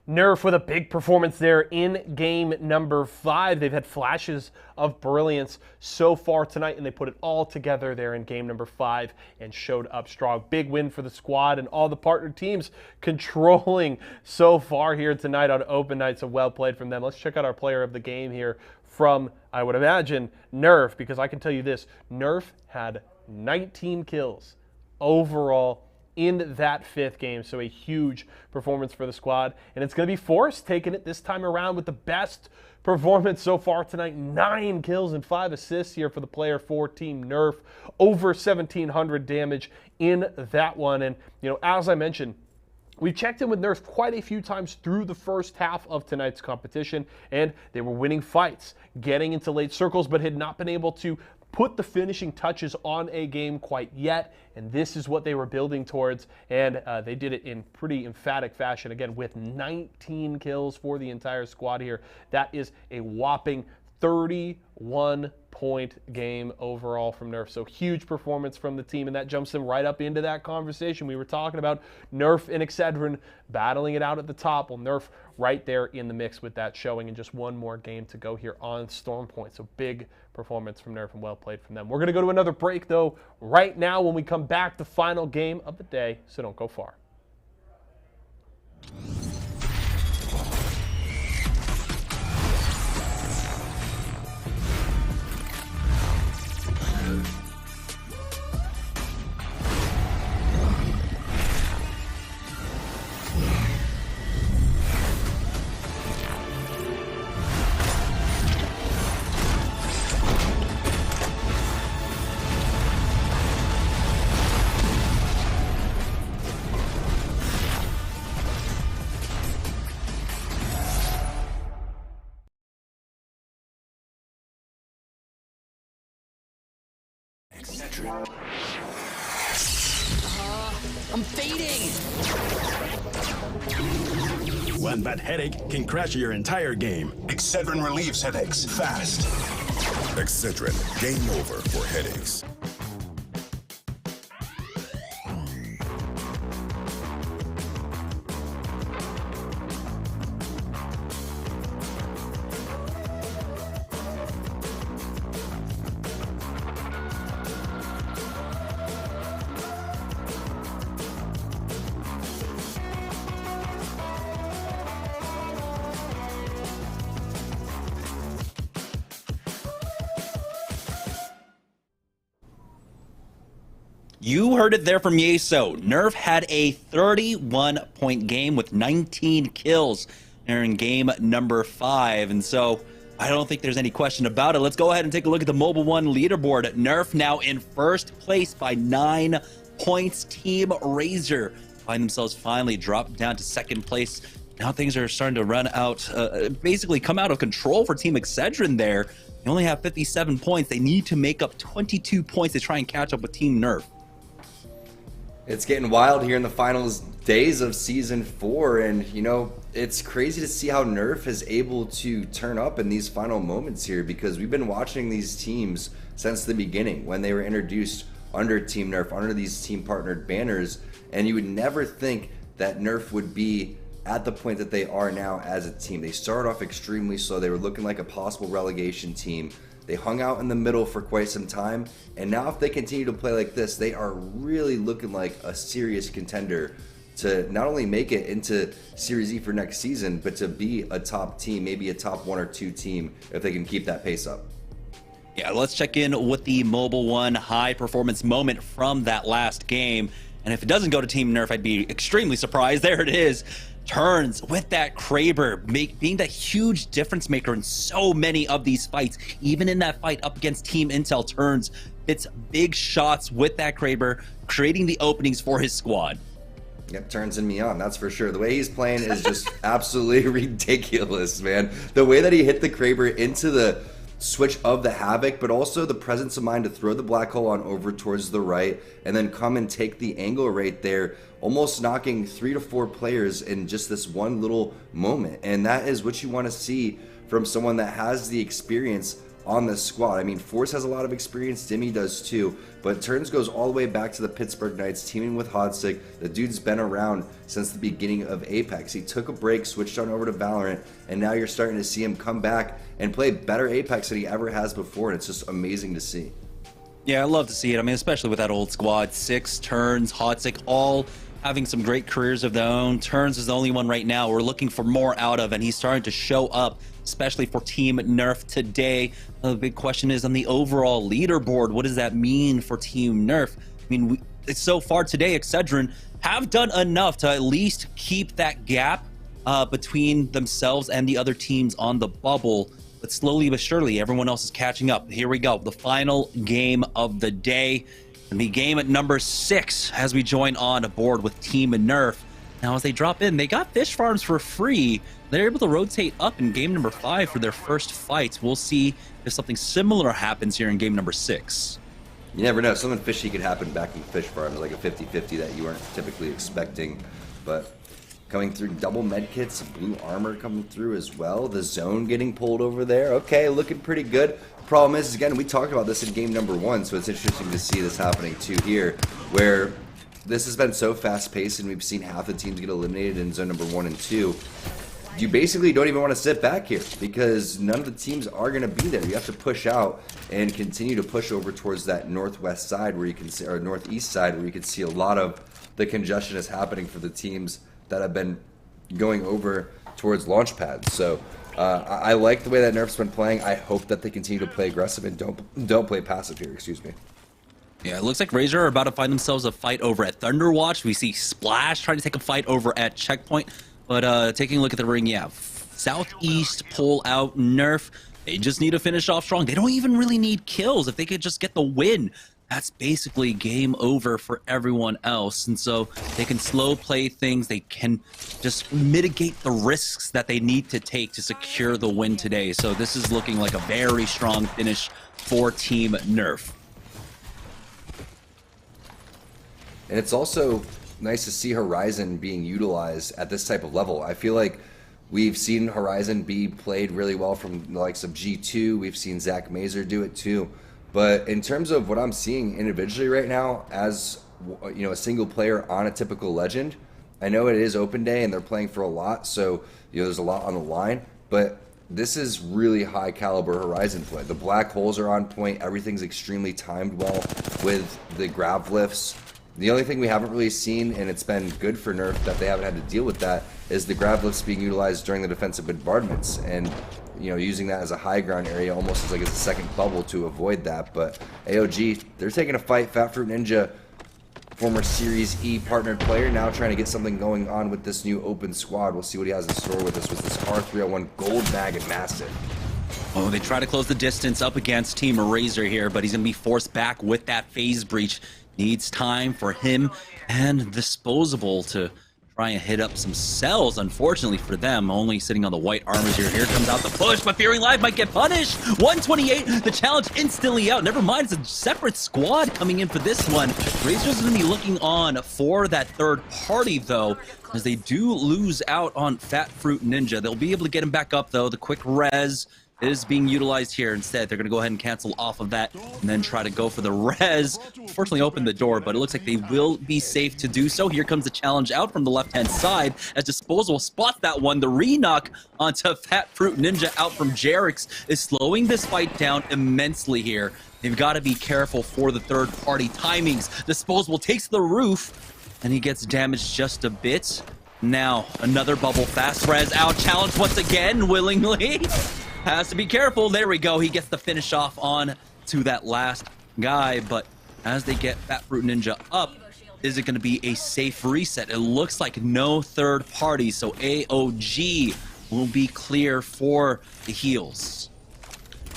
Nerf with a big performance there in game number 5. They've had flashes of brilliance so far tonight, and they put it all together there in game number 5 and showed up strong. Big win for the squad and all the partner teams controlling so far here tonight on open night. So well played from them. Let's check out our player of the game here from, I would imagine, Nerf, because I can tell you this, Nerf had 19 kills overall in that 5th game, so a huge performance for the squad. And it's going to be Forrest taking it this time around with the best performance so far tonight. 9 kills and 5 assists here for the player for Team Nerf. Over 1,700 damage in that one. And, you know, as I mentioned, we've checked in with Nerf quite a few times through the first half of tonight's competition, and they were winning fights, getting into late circles, but had not been able to put the finishing touches on a game quite yet, and this is what they were building towards, and they did it in pretty emphatic fashion, again, with 19 kills for the entire squad here. That is a whopping 31-point game overall from Nerf. So huge performance from the team, and that jumps them right up into that conversation we were talking about. Nerf and Excedrin battling it out at the top. Well, Nerf right there in the mix with that showing, and just one more game to go here on Storm Point. So big performance from Nerf and well played from them. We're going to go to another break, though, right now when we come back, the final game of the day, so don't go far. I'm fading! One bad headache can crash your entire game. Excedrin relieves headaches fast. Excedrin, game over for headaches. You heard it there from Yeso. Nerf had a 31-point game with 19 kills in game number 5. And so I don't think there's any question about it. Let's go ahead and take a look at the Mobile One leaderboard. Nerf now in first place by 9 points. Team Razor find themselves finally dropped down to second place. Now things are starting to run out, basically come out of control for Team Excedrin there. They only have 57 points. They need to make up 22 points to try and catch up with Team Nerf. It's getting wild here in the finals days of season 4, and you know, it's crazy to see how Nerf is able to turn up in these final moments here, because we've been watching these teams since the beginning when they were introduced under Team Nerf, under these team partnered banners, and you would never think that Nerf would be at the point that they are now as a team. They started off extremely slow. They were looking like a possible relegation team. They hung out in the middle for quite some time, and now if they continue to play like this, they are really looking like a serious contender to not only make it into Series E for next season, but to be a top team, maybe a top 1 or 2 team if they can keep that pace up. Yeah, let's check in with the Mobile One high performance moment from that last game. And if it doesn't go to Team Nerf, I'd be extremely surprised. There it is. Turns with that Kraber, being that huge difference maker in so many of these fights. Even in that fight up against Team Intel, Turns hits big shots with that Kraber, creating the openings for his squad. Yep, Turns in me on, that's for sure. The way he's playing is just absolutely ridiculous, man. The way that he hit the Kraber into the switch of the Havoc, but also the presence of mind to throw the black hole on over towards the right and then come and take the angle right there, almost knocking 3 to 4 players in just this one little moment. And that is what you want to see from someone that has the experience on this squad. I mean, Force has a lot of experience, Dimmy does too, but Turns goes all the way back to the Pittsburgh Knights, teaming with Hodsick. The dude's been around since the beginning of Apex. He took a break, switched on over to Valorant, and now you're starting to see him come back and play better Apex than he ever has before, and it's just amazing to see. Yeah, I love to see it. I mean, especially with that old squad. Six, Turns, Hodsick, all having some great careers of their own. Turns is the only one right now we're looking for more out of, and he's starting to show up, especially for Team Nerf today. The big question is on the overall leaderboard, what does that mean for Team Nerf? I mean, so far today, Excedrin have done enough to at least keep that gap between themselves and the other teams on the bubble. But slowly but surely, everyone else is catching up. Here we go, the final game of the day. And the game at number 6 as we join on aboard with Team Nerf. Now, as they drop in, they got fish farms for free. They're able to rotate up in game number 5 for their first fights. We'll see if something similar happens here in game number 6. You never know. Something fishy could happen back in fish farms, like a 50-50 that you weren't typically expecting. But coming through, double medkits, blue armor coming through as well. The zone getting pulled over there. Okay, looking pretty good. Problem is, again, we talked about this in game number 1, so it's interesting to see this happening too here, where this has been so fast-paced and we've seen half the teams get eliminated in zone number 1 and 2. You basically don't even want to sit back here because none of the teams are going to be there. You have to push out and continue to push over towards that northwest side where you can see, or northeast side where you can see a lot of the congestion is happening for the teams that have been going over towards launch pads. So I like the way that Nerf's been playing. I hope that they continue to play aggressive and don't play passive here. Excuse me. Yeah, it looks like Razor are about to find themselves a fight over at Thunderwatch. We see Splash trying to take a fight over at Checkpoint. But taking a look at the ring, yeah, Southeast pull out Nerf. They just need to finish off strong. They don't even really need kills. If they could just get the win, that's basically game over for everyone else. And so they can slow play things. They can just mitigate the risks that they need to take to secure the win today. So this is looking like a very strong finish for Team Nerf. And it's also nice to see Horizon being utilized at this type of level. I feel like we've seen Horizon be played really well from the likes of G2. We've seen Zach Mazer do it too. But in terms of what I'm seeing individually right now as a single player on a typical Legend, I know it is open day and they're playing for a lot, so there's a lot on the line, but this is really high caliber Horizon play. The black holes are on point, everything's extremely timed well with the grab lifts. The only thing we haven't really seen, and it's been good for Nerf that they haven't had to deal with that, is the grab lifts being utilized during the defensive bombardments, and using that as a high ground area, almost as like as a second bubble to avoid that. But AOG, they're taking a fight. Fat Fruit Ninja, former Series E partnered player, now trying to get something going on with this new open squad. We'll see what he has in store with us with this R301 Gold Mag and Massive. Oh, they try to close the distance up against Team Razor here, but he's going to be forced back with that phase breach. Needs time for him and Disposable to try and hit up some cells. Unfortunately for them, only sitting on the white armors here. Here comes out the push, but Fearing Live might get punished. 128, the challenge instantly out. Never mind, it's a separate squad coming in for this one. Razor's going to be looking on for that third party, though, as they do lose out on Fat Fruit Ninja. They'll be able to get him back up, though. The quick res is being utilized here. Instead, they're going to go ahead and cancel off of that and then try to go for the res. Unfortunately, open the door, but it looks like they will be safe to do so. Here comes the challenge out from the left-hand side as Disposable spots that one. The re-knock onto Fat Fruit Ninja out from Jerix is slowing this fight down immensely here. They've got to be careful for the third-party timings. Disposable takes the roof, and he gets damaged just a bit. Now, another bubble fast res out. Challenge once again, willingly. Has to be careful. There we go. He gets the finish off on to that last guy. But as they get Fat Fruit Ninja up, is it going to be a safe reset? It looks like no third party. So AOG will be clear for the heals.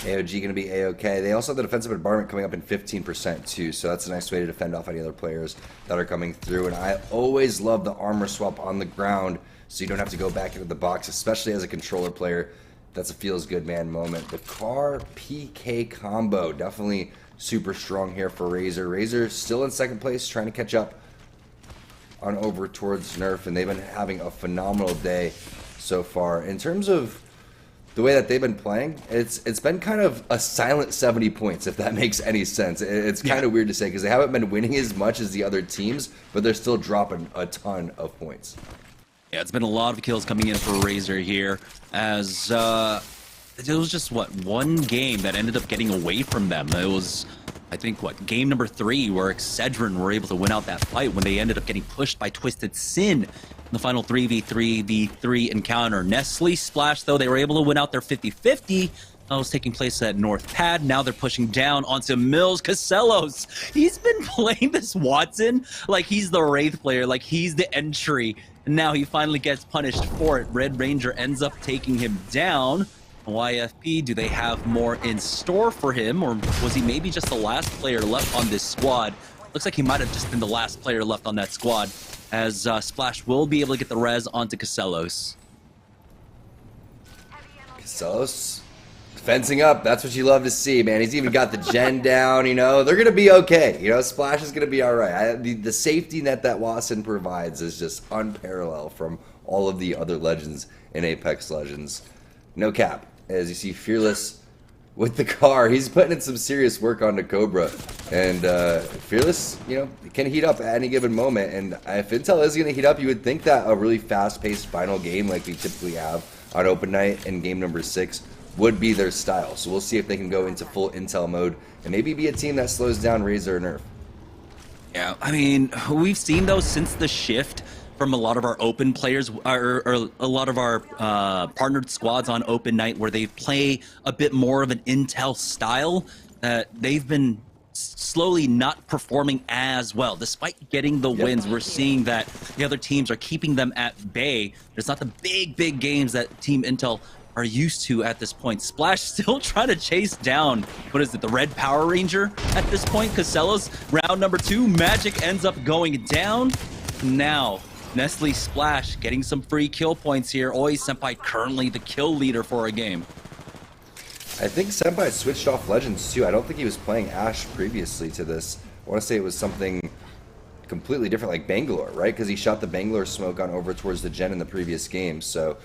AOG going to be A-okay. They also have the defensive bombardment coming up in 15% too, so that's a nice way to defend off any other players that are coming through. And I always love the armor swap on the ground so you don't have to go back into the box, especially as a controller player. That's a feels good man moment. The car PK combo, definitely super strong here for Razor. Razor still in second place, trying to catch up on over towards Nerf, and they've been having a phenomenal day so far. In terms of the way that they've been playing, it's been kind of a silent 70 points, if that makes any sense. It's kind of weird to say because they haven't been winning as much as the other teams, but they're still dropping a ton of points. Yeah, it's been a lot of kills coming in for Razor here, as it was just, one game that ended up getting away from them. It was, I think, game number 3, where Excedrin were able to win out that fight when they ended up getting pushed by Twisted Sin in the final 3v3 encounter. Nestle Splash, though, they were able to win out their 50-50. That was taking place at North Pad. Now they're pushing down onto Mills. Casellos, he's been playing this Watson like he's the Wraith player, like he's the entry. And now he finally gets punished for it. Red Ranger ends up taking him down. YFP, do they have more in store for him? Or was he maybe just the last player left on this squad? Looks like he might have just been the last player left on that squad, as Splash will be able to get the res onto Casellos. Casellos fencing up. That's what you love to see, man. He's even got the gen down, you know. They're going to be okay. You know, Splash is going to be all right. The safety net that Watson provides is just unparalleled from all of the other legends in Apex Legends. No cap. As you see Fearless with the car, he's putting in some serious work onto Cobra. And Fearless, you know, can heat up at any given moment. And if Intel is going to heat up, you would think that a really fast-paced final game like we typically have on Open Night in game number 6 would be their style. So we'll see if they can go into full Intel mode and maybe be a team that slows down Razor or Nerf. Yeah, I mean, we've seen those since the shift from a lot of our open players, or a lot of our partnered squads on Open Night, where they play a bit more of an Intel style. They've been slowly not performing as well. Despite getting the wins, we're seeing that the other teams are keeping them at bay. There's not the big games that Team Intel are used to at this point. Splash still trying to chase down, what is it, the Red Power Ranger at this point? Casellos, round number 2, Magic ends up going down. Now, Nestle Splash getting some free kill points here. Oi Senpai currently the kill leader for a game. I think Senpai switched off Legends too. I don't think he was playing Ashe previously to this. I want to say it was something completely different, like Bangalore, right? Because he shot the Bangalore smoke on over towards the gen in the previous game. So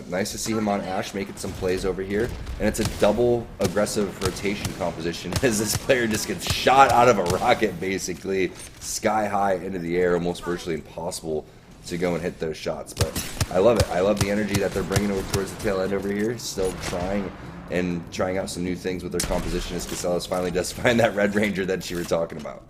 nice to see him on Ashe making some plays over here. And it's a double aggressive rotation composition as this player just gets shot out of a rocket, basically sky high into the air, almost virtually impossible to go and hit those shots. But I love it. I love the energy that they're bringing over towards the tail end over here. Still trying out some new things with their composition as Casellos finally does find that Red Ranger that you were talking about.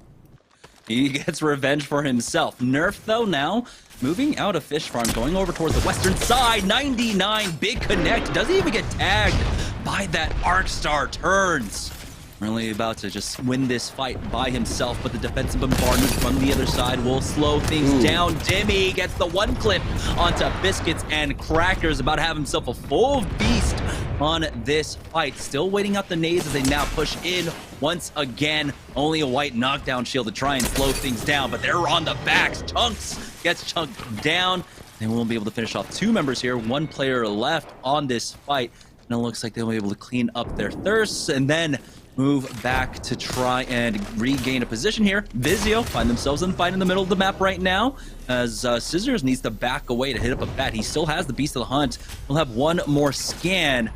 He gets revenge for himself. Nerf, though, now moving out of Fish Farm, going over towards the western side. 99, big connect. Doesn't even get tagged by that Arc Star. Turns. Really about to just win this fight by himself, but the defensive bombardment from the other side will slow things down. Dimmy gets the one clip onto Biscuits and Crackers, about to have himself a full beast on this fight. Still waiting out the nades as they now push in once again. Only a white knockdown shield to try and slow things down, but they're on the backs. Chunks gets chunked down. They won't be able to finish off 2 members here. 1 player left on this fight, and it looks like they'll be able to clean up their thirsts and then move back to try and regain a position here. Vizio find themselves in the fight in the middle of the map right now, as Scissors needs to back away to hit up a bat. He still has the Beast of the Hunt. He'll have 1 more scan.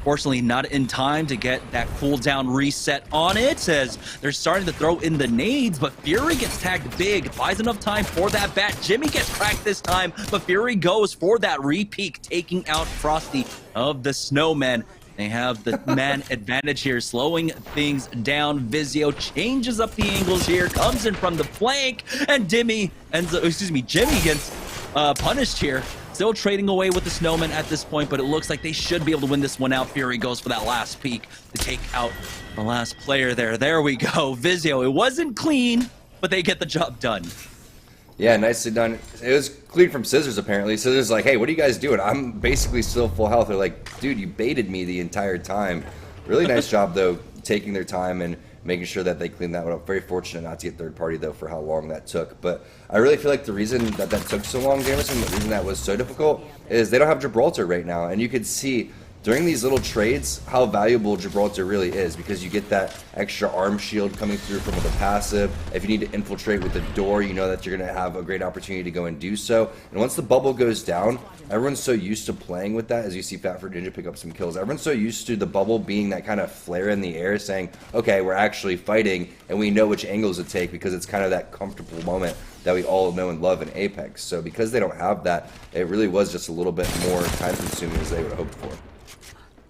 Fortunately, not in time to get that cooldown reset on it, as they're starting to throw in the nades, but Fury gets tagged big, buys enough time for that bat. Jimmy gets cracked this time, but Fury goes for that repeat, taking out Frosty of the Snowmen. They have the man advantage here, slowing things down. Vizio changes up the angles here, comes in from the flank, and Jimmy gets punished here. Still trading away with the Snowman at this point, but it looks like they should be able to win this one out. Fury goes for that last peek to take out the last player there. There we go. Vizio, it wasn't clean, but they get the job done. Yeah, nicely done. It was clean from Scissors, apparently. Scissors like, hey, what are you guys doing? I'm basically still full health. They're like, dude, you baited me the entire time. Really nice job, though, taking their time and making sure that they cleaned that one up. Very fortunate not to get third party, though, for how long that took. But I really feel like the reason that took so long, Jameson, the reason that was so difficult is they don't have Gibraltar right now. And you could see during these little trades how valuable Gibraltar really is, because you get that extra arm shield coming through from the passive. If you need to infiltrate with the door, you know that you're going to have a great opportunity to go and do so. And once the bubble goes down, everyone's so used to playing with that. As you see Fatford Ninja pick up some kills, everyone's so used to the bubble being that kind of flare in the air saying, okay, we're actually fighting, and we know which angles to take, because it's kind of that comfortable moment that we all know and love in Apex. So because they don't have that, it really was just a little bit more time consuming as they would have hoped for.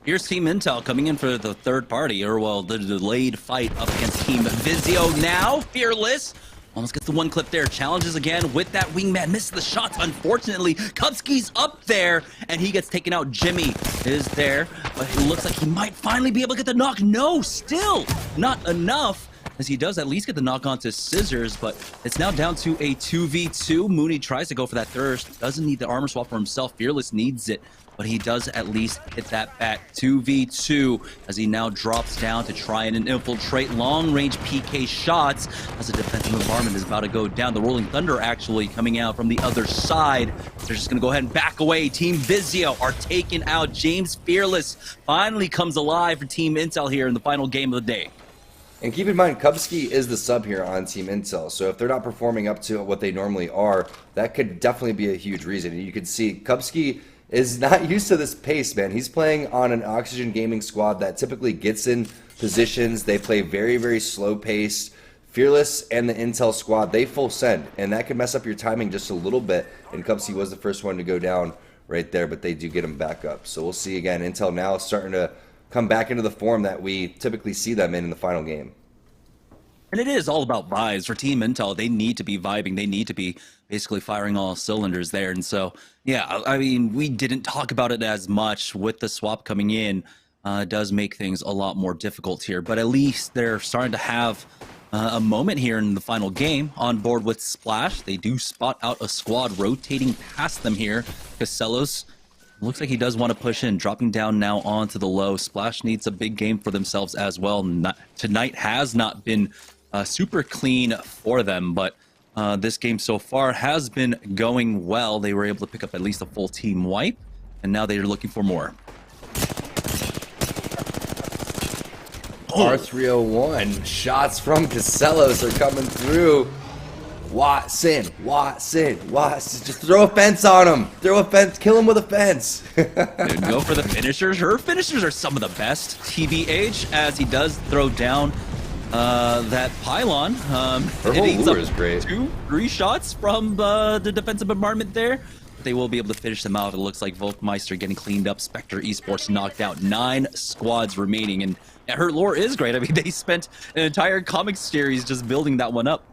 Here's Team Intel coming in for the third party, or well, the delayed fight up against Team Vizio now. Fearless almost gets the one clip there. Challenges again with that wingman. Misses the shots, unfortunately. Kupski's up there, and he gets taken out. Jimmy is there, but it looks like he might finally be able to get the knock. No, still not enough. as he does at least get the knock on to Scissors, but it's now down to a 2v2. Mooney tries to go for that thirst, doesn't need the armor swap for himself. Fearless needs it, but he does at least hit that back. 2v2 as he now drops down to try and infiltrate long-range PK shots as the defensive environment is about to go down. The Rolling Thunder actually coming out from the other side. They're just going to go ahead and back away. Team Vizio are taken out. James Fearless finally comes alive for Team Intel here in the final game of the day. And keep in mind, Kubsky is the sub here on Team Intel, so if they're not performing up to what they normally are, that could definitely be a huge reason. You could see Kubsky is not used to this pace, man. He's playing on an Oxygen Gaming squad that typically gets in positions. They play very, very slow paced. Fearless and the Intel squad, they full send, and that could mess up your timing just a little bit. And Kubsky was the first one to go down right there, but they do get him back up. So we'll see again. Intel now starting to come back into the form that we typically see them in the final game. And it is all about vibes for Team Intel. They need to be vibing. They need to be basically firing all cylinders there. And so, yeah, I mean, we didn't talk about it as much with the swap coming in. It does make things a lot more difficult here, but at least they're starting to have a moment here in the final game on board with Splash. They do spot out a squad rotating past them here. Casellos looks like he does want to push in, dropping down now onto the low. Splash needs a big game for themselves as well. Tonight has not been super clean for them, but this game so far has been going well. They were able to pick up at least a full team wipe, and now they're looking for more. R301 shots from Casellos are coming through. Watson, just throw a fence on him. Throw a fence, kill him with a fence. Dude, go for the finishers. Her finishers are some of the best, TBH, as he does throw down that pylon. Her whole lure is great. 2-3 shots from the defensive bombardment there. They will be able to finish them out. It looks like Volkmeister getting cleaned up. Spectre Esports knocked out. 9 squads remaining, and her lore is great. I mean, they spent an entire comic series just building that one up.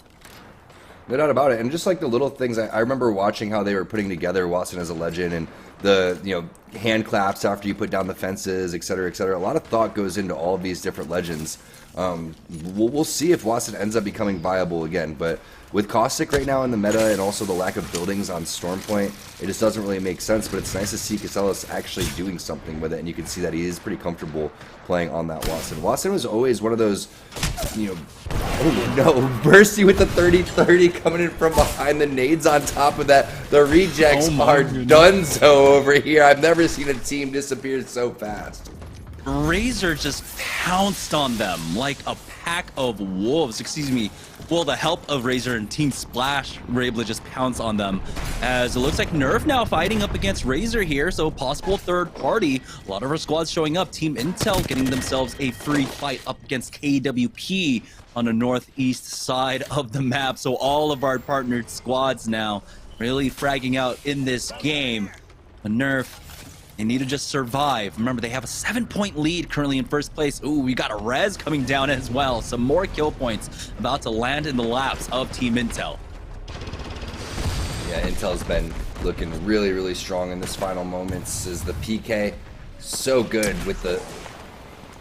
No doubt about it. And just like the little things, I remember watching how they were putting together Watson as a legend, and the hand claps after you put down the fences, et cetera, et cetera. A lot of thought goes into all of these different legends. We'll see if Watson ends up becoming viable again, but with Caustic right now in the meta and also the lack of buildings on Stormpoint, it just doesn't really make sense. But it's nice to see Casellos actually doing something with it, and you can see that he is pretty comfortable playing on that Watson. Watson was always one of those, oh no, Bursty with the 30-30 coming in from behind, the nades on top of that. The rejects are donezo over here. I've never seen a team disappear so fast. Razor just pounced on them like a pack of wolves. Excuse me. Well, the help of Razor and Team Splash were able to just pounce on them, as it looks like Nerf now fighting up against Razor here, so possible third party. A lot of our squads showing up. Team Intel getting themselves a free fight up against KWP on the northeast side of the map. So all of our partnered squads now really fragging out in this game. But Nerf, they need to just survive. Remember, they have a 7-point lead currently in first place. Ooh, we got a res coming down as well. Some more kill points about to land in the laps of Team Intel. Yeah, Intel's been looking really, really strong in this final moments. Is the PK so good with the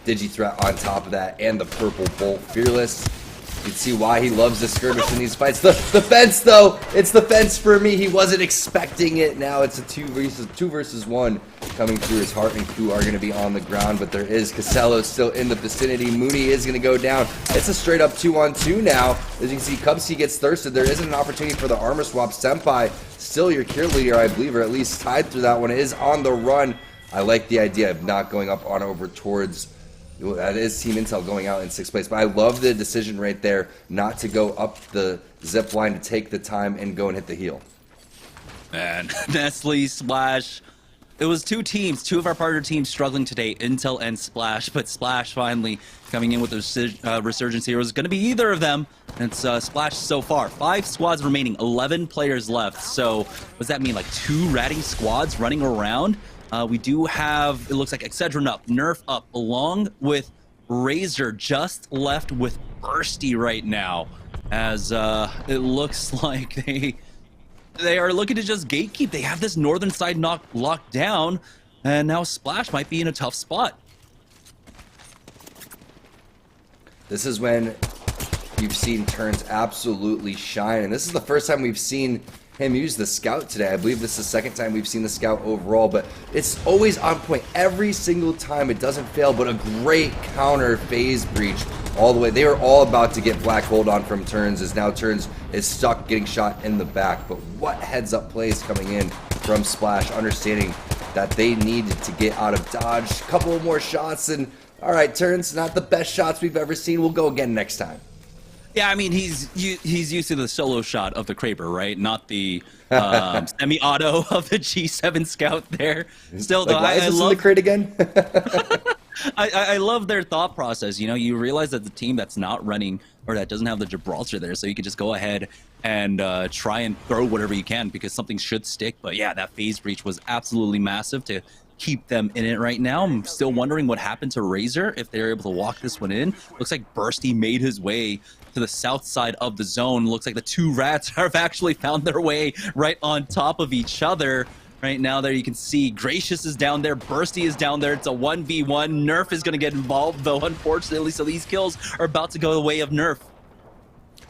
Digi-Threat on top of that and the purple bolt. Fearless. You can see why he loves the skirmish in these fights. The fence, though, it's the fence for me. He wasn't expecting it. Now it's a 2 versus 1 coming through. His Heart and Ku are going to be on the ground, but there is Casello still in the vicinity. Mooney is going to go down. It's a straight up 2-on-2 now. As you can see, Cubsy gets thirsted. There isn't an opportunity for the armor swap. Senpai, still your kill leader, I believe, or at least tied through that one, is on the run. I like the idea of not going up on over towards. That is Team Intel going out in 6th place, but I love the decision right there not to go up the zip line, to take the time and go and hit the heel. And Nestle, Splash. It was 2 teams, 2 of our partner teams struggling today, Intel and Splash, but Splash finally coming in with the resurgence here. It was going to be either of them. It's Splash so far. 5 squads remaining, 11 players left. So what does that mean, like 2 ratting squads running around? We do have, it looks like Excedrin up, Nerf up, along with Razor just left with Bursty right now, as it looks like they are looking to just gatekeep. They have this northern side locked down, and now Splash might be in a tough spot. This is when we've seen Turns absolutely shine. And this is the first time we've seen him use the Scout today. I believe this is the second time we've seen the Scout overall, but it's always on point every single time. It doesn't fail, but a great counter phase breach all the way. They were all about to get black hold on from Turns, as now Turns is stuck getting shot in the back. But what heads up plays coming in from Splash, understanding that they needed to get out of dodge. A couple more shots, and all right, Turns, not the best shots we've ever seen. We'll go again next time. Yeah, I mean, he's used to the solo shot of the Kraber, right? Not the semi-auto of the G7 Scout there. Still, though, why is this love in the crate again? I love their thought process. You know, you realize that the team that's not running or that doesn't have the Gibraltar there, so you can just go ahead and try and throw whatever you can because something should stick. But yeah, that phase breach was absolutely massive to keep them in it right now. I'm still wondering what happened to Razor, if they're able to walk this one in. Looks like Bursty made his way to the south side of the zone. Looks like the two rats have actually found their way right on top of each other. Right now there you can see Gracious is down there, Bursty is down there. It's a 1v1. Nerf is going to get involved though, unfortunately, so these kills are about to go the way of Nerf.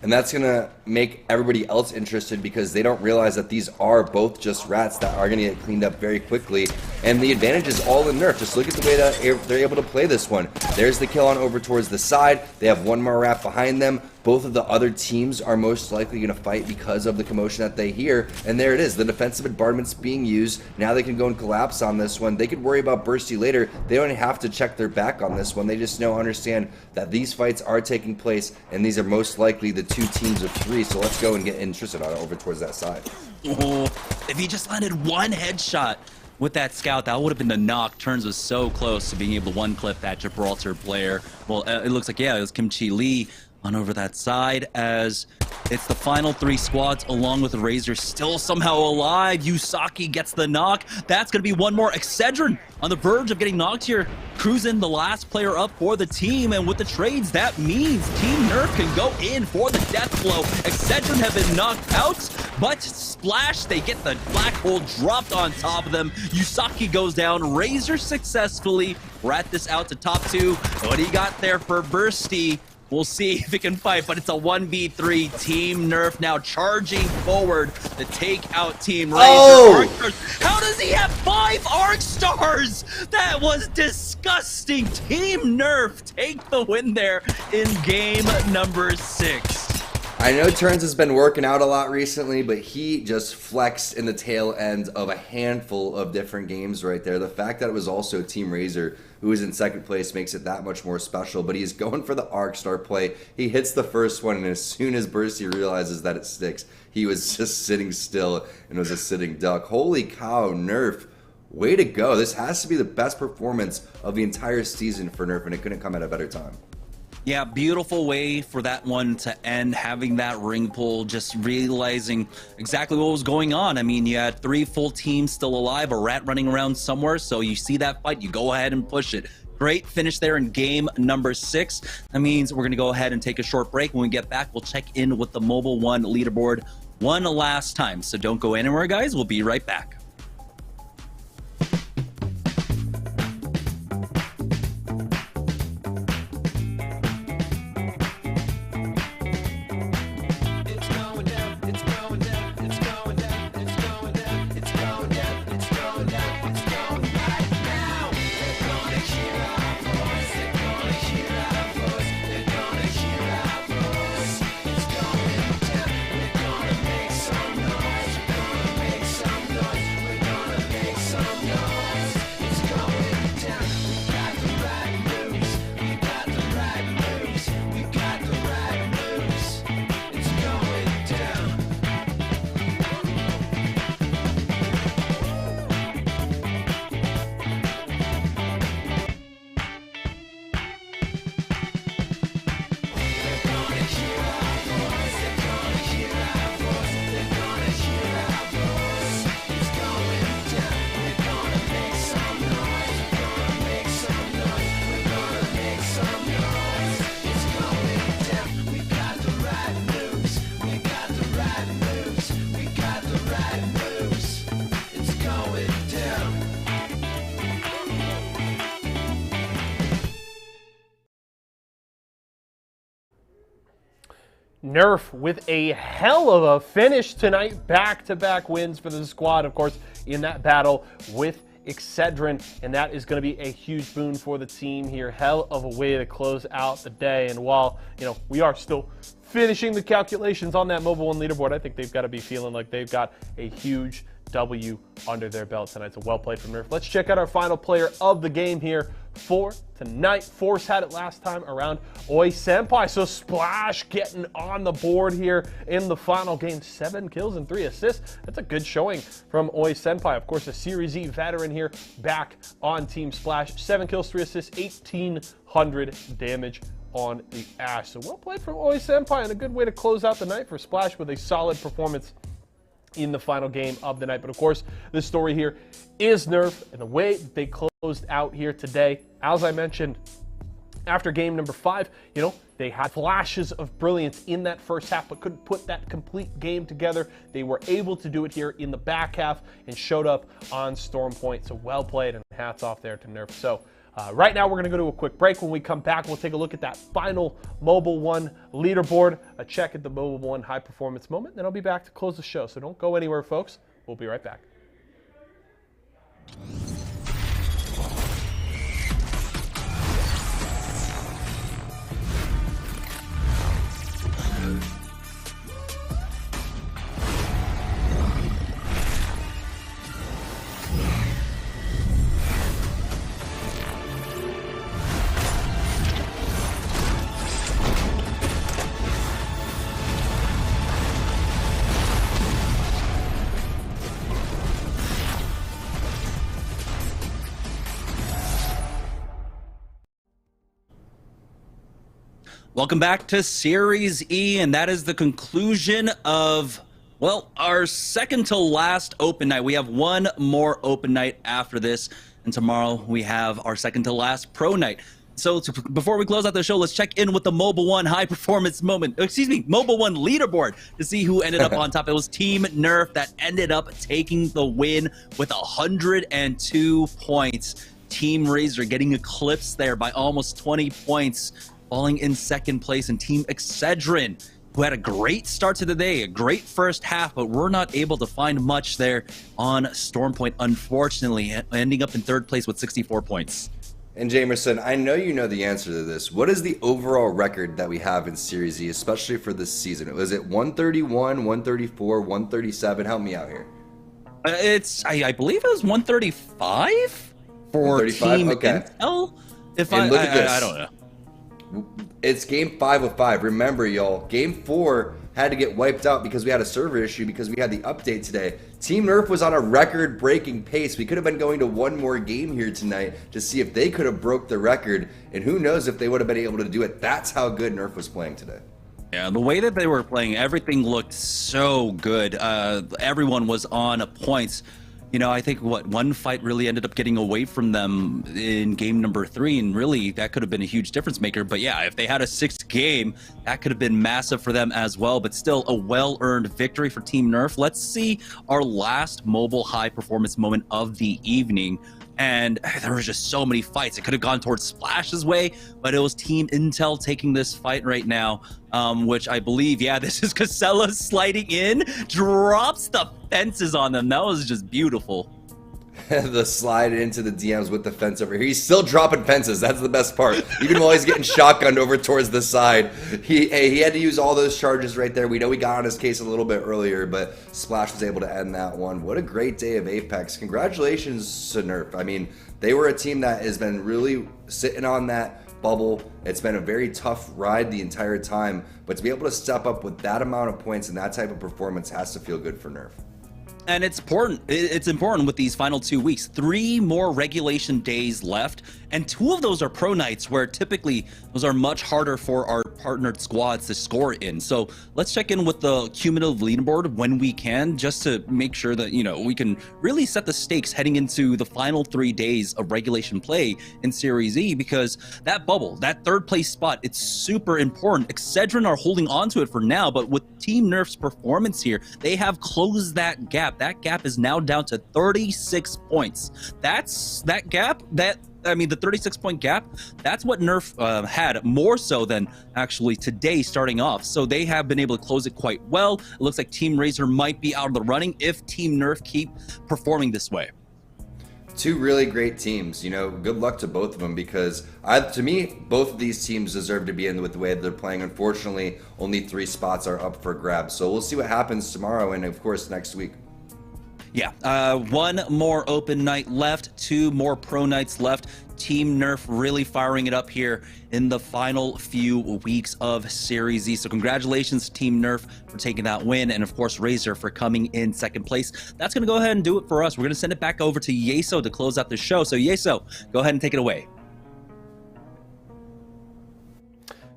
And that's going to make everybody else interested because they don't realize that these are both just rats that are going to get cleaned up very quickly. And the advantage is all in Nerf. Just look at the way that they're able to play this one. There's the kill on over towards the side. They have one more rat behind them. Both of the other teams are most likely going to fight because of the commotion that they hear. And there it is. The defensive bombardment's being used. Now they can go and collapse on this one. They could worry about Bursty later. They don't have to check their back on this one. They just understand that these fights are taking place, and these are most likely the two teams of three. So let's go and get interested on it over towards that side. Oh, if he just landed one headshot with that Scout, that would have been the knock. Turns was so close to being able to one-clip that Gibraltar player. Well, it looks like, yeah, it was Kim Chi Lee on over that side, as it's the final three squads along with Razor still somehow alive. Yusaki gets the knock. That's going to be one more. Excedrin on the verge of getting knocked here. Cruising the last player up for the team, and with the trades, that means Team Nerf can go in for the death blow. Excedrin have been knocked out, but Splash, they get the black hole dropped on top of them. Yusaki goes down. Razor successfully rat this out to top two. What do you got there for Bursty? We'll see if it can fight, but it's a 1v3. Team Nerf now charging forward to take out Team Razor. Oh! How does he have 5 Arc Stars? That was disgusting. Team Nerf take the win there in game number 6. I know Turns has been working out a lot recently, but he just flexed in the tail end of a handful of different games right there. The fact that it was also Team Razor who was in second place makes it that much more special, but he's going for the Arc Star play. He hits the first one, and as soon as Bursty realizes that it sticks, he was just sitting still and was a sitting duck. Holy cow, Nerf. Way to go. This has to be the best performance of the entire season for Nerf, and it couldn't come at a better time. Yeah, beautiful way for that one to end, having that ring pull, just realizing exactly what was going on. I mean, you had 3 full teams still alive, a rat running around somewhere, so you see that fight, you go ahead and push it. Great finish there in game number 6. That means we're going to go ahead and take a short break. When we get back, we'll check in with the Mobile One leaderboard one last time. So don't go anywhere, guys. We'll be right back. Nerf with a hell of a finish tonight. Back-to-back wins for the squad, of course, in that battle with Excedrin, and that is going to be a huge boon for the team here. Hell of a way to close out the day. And while, we are still finishing the calculations on that Mobile One leaderboard, I think they've got to be feeling like they've got a huge W under their belt tonight. So well played from Nerf. Let's check out our final player of the game here for tonight. Force had it last time around. Oi Senpai. So Splash getting on the board here in the final game. 7 kills and 3 assists. That's a good showing from Oi Senpai. Of course, a Series E veteran here back on Team Splash. 7 kills, 3 assists, 1,800 damage on the Ash. So well played from Oi Senpai, and a good way to close out the night for Splash with a solid performance in the final game of the night. But of course, this story here is Nerf and the way they closed out here today. As I mentioned, after game number 5, they had flashes of brilliance in that first half, but couldn't put that complete game together. They were able to do it here in the back half and showed up on Storm Point. So well played, and hats off there to Nerf. So right now, we're going to go to a quick break. When we come back, we'll take a look at that final Mobile One leaderboard, a check at the Mobile One high performance moment, then I'll be back to close the show. So don't go anywhere, folks. We'll be right back. Welcome back to Series E, and that is the conclusion of, well, our second to last open night. We have one more open night after this, and tomorrow we have our second to last pro night. So before we close out the show, let's check in with the Mobile One high performance moment, Mobile One leaderboard to see who ended up on top. It was Team Nerf that ended up taking the win with 102 points. Team Razor getting eclipsed there by almost 20 points, falling in second place, and Team Excedrin, who had a great start to the day, a great first half, but we're not able to find much there on Storm Point, unfortunately, ending up in third place with 64 points. And Jamerson, I know you know the answer to this. What is the overall record that we have in Series E, especially for this season? Was it 131, 134, 137? Help me out here. I believe it was 135 for 135? Team Intel. I don't know. It's game 5 of 5. Remember, y'all, game 4 had to get wiped out because we had a server issue because we had the update today. Team Nerf was on a record-breaking pace. We could have been going to one more game here tonight to see if they could have broke the record, and who knows if they would have been able to do it. That's how good Nerf was playing today. Yeah, the way that they were playing, everything looked so good. Everyone was on points. I think one fight really ended up getting away from them in game number 3, and really that could have been a huge difference maker. But yeah, if they had a 6th game, that could have been massive for them as well. But still, a well-earned victory for Team Nerf. Let's see our last mobile high performance moment of the evening. And there were just so many fights. It could have gone towards Splash's way, but it was Team Intel taking this fight right now, which I believe, this is Casella sliding in, drops the fences on them. That was just beautiful. The slide into the DMs with the fence over here. He's still dropping fences. That's the best part. Even while he's getting shotgunned over towards the side. He had to use all those charges right there. We know he got on his case a little bit earlier, but Splash was able to end that one. What a great day of Apex. Congratulations to Nerf. I mean, they were a team that has been really sitting on that bubble. It's been a very tough ride the entire time, but to be able to step up with that amount of points and that type of performance has to feel good for Nerf. And it's important. It's important with these final 2 weeks. 3 more regulation days left, and 2 of those are pro nights, where typically those are much harder for our partnered squads to score in. So let's check in with the cumulative leaderboard when we can, just to make sure that we can really set the stakes heading into the final 3 days of regulation play in Series E, because that bubble, that 3rd place spot, it's super important. Excedrin are holding on to it for now, but with Team Nerf's performance here, they have closed that gap. That gap is now down to 36 points. That gap, that I mean, the 36-point gap, that's what Nerf had more so than actually today starting off. So they have been able to close it quite well. It looks like Team Razor might be out of the running if Team Nerf keep performing this way. Two really great teams. Good luck to both of them because, to me, both of these teams deserve to be in with the way they're playing. Unfortunately, only 3 spots are up for grabs. So we'll see what happens tomorrow and, of course, next week. Yeah, 1 more open night left, 2 more pro nights left. Team Nerf really firing it up here in the final few weeks of Series Z. So congratulations to Team Nerf for taking that win, and of course Razor for coming in second place. That's going to go ahead and do it for us. We're going to send it back over to Yeso to close out the show. So Yeso, go ahead and take it away.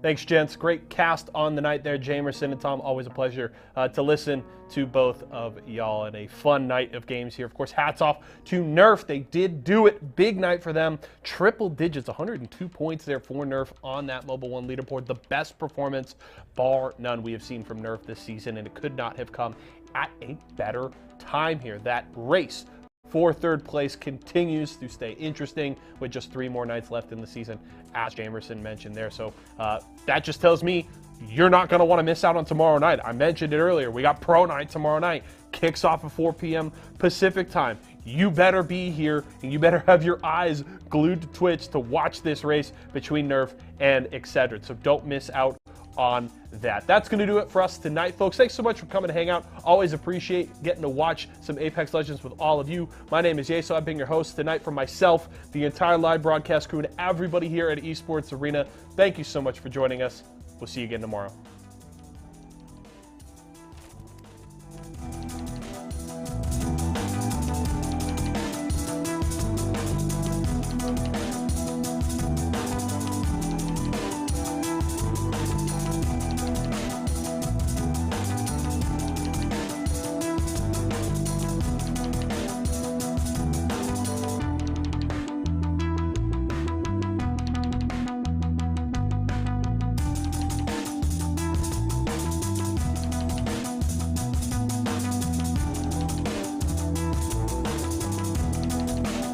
Thanks, gents. Great cast on the night there, Jamerson and Tom. Always a pleasure to listen to both of y'all, and a fun night of games here. Of course, hats off to Nerf. They did do it. Big night for them. Triple digits, 102 points there for Nerf on that Mobile One leaderboard. The best performance, bar none, we have seen from Nerf this season, and it could not have come at a better time here. That race for third place continues to stay interesting with just 3 more nights left in the season, as Jamerson mentioned there. So that just tells me you're not going to want to miss out on tomorrow night. I mentioned it earlier. We got Pro Night tomorrow night. Kicks off at 4 p.m. Pacific time. You better be here, and you better have your eyes glued to Twitch to watch this race between Nerf and Excedrin. So don't miss out on that. That's going to do it for us tonight, folks. Thanks so much for coming to hang out. Always appreciate getting to watch some Apex Legends with all of you. My name is Yeso. I've been your host tonight. For myself, the entire live broadcast crew, and everybody here at Esports Arena, thank you so much for joining us. We'll see you again tomorrow.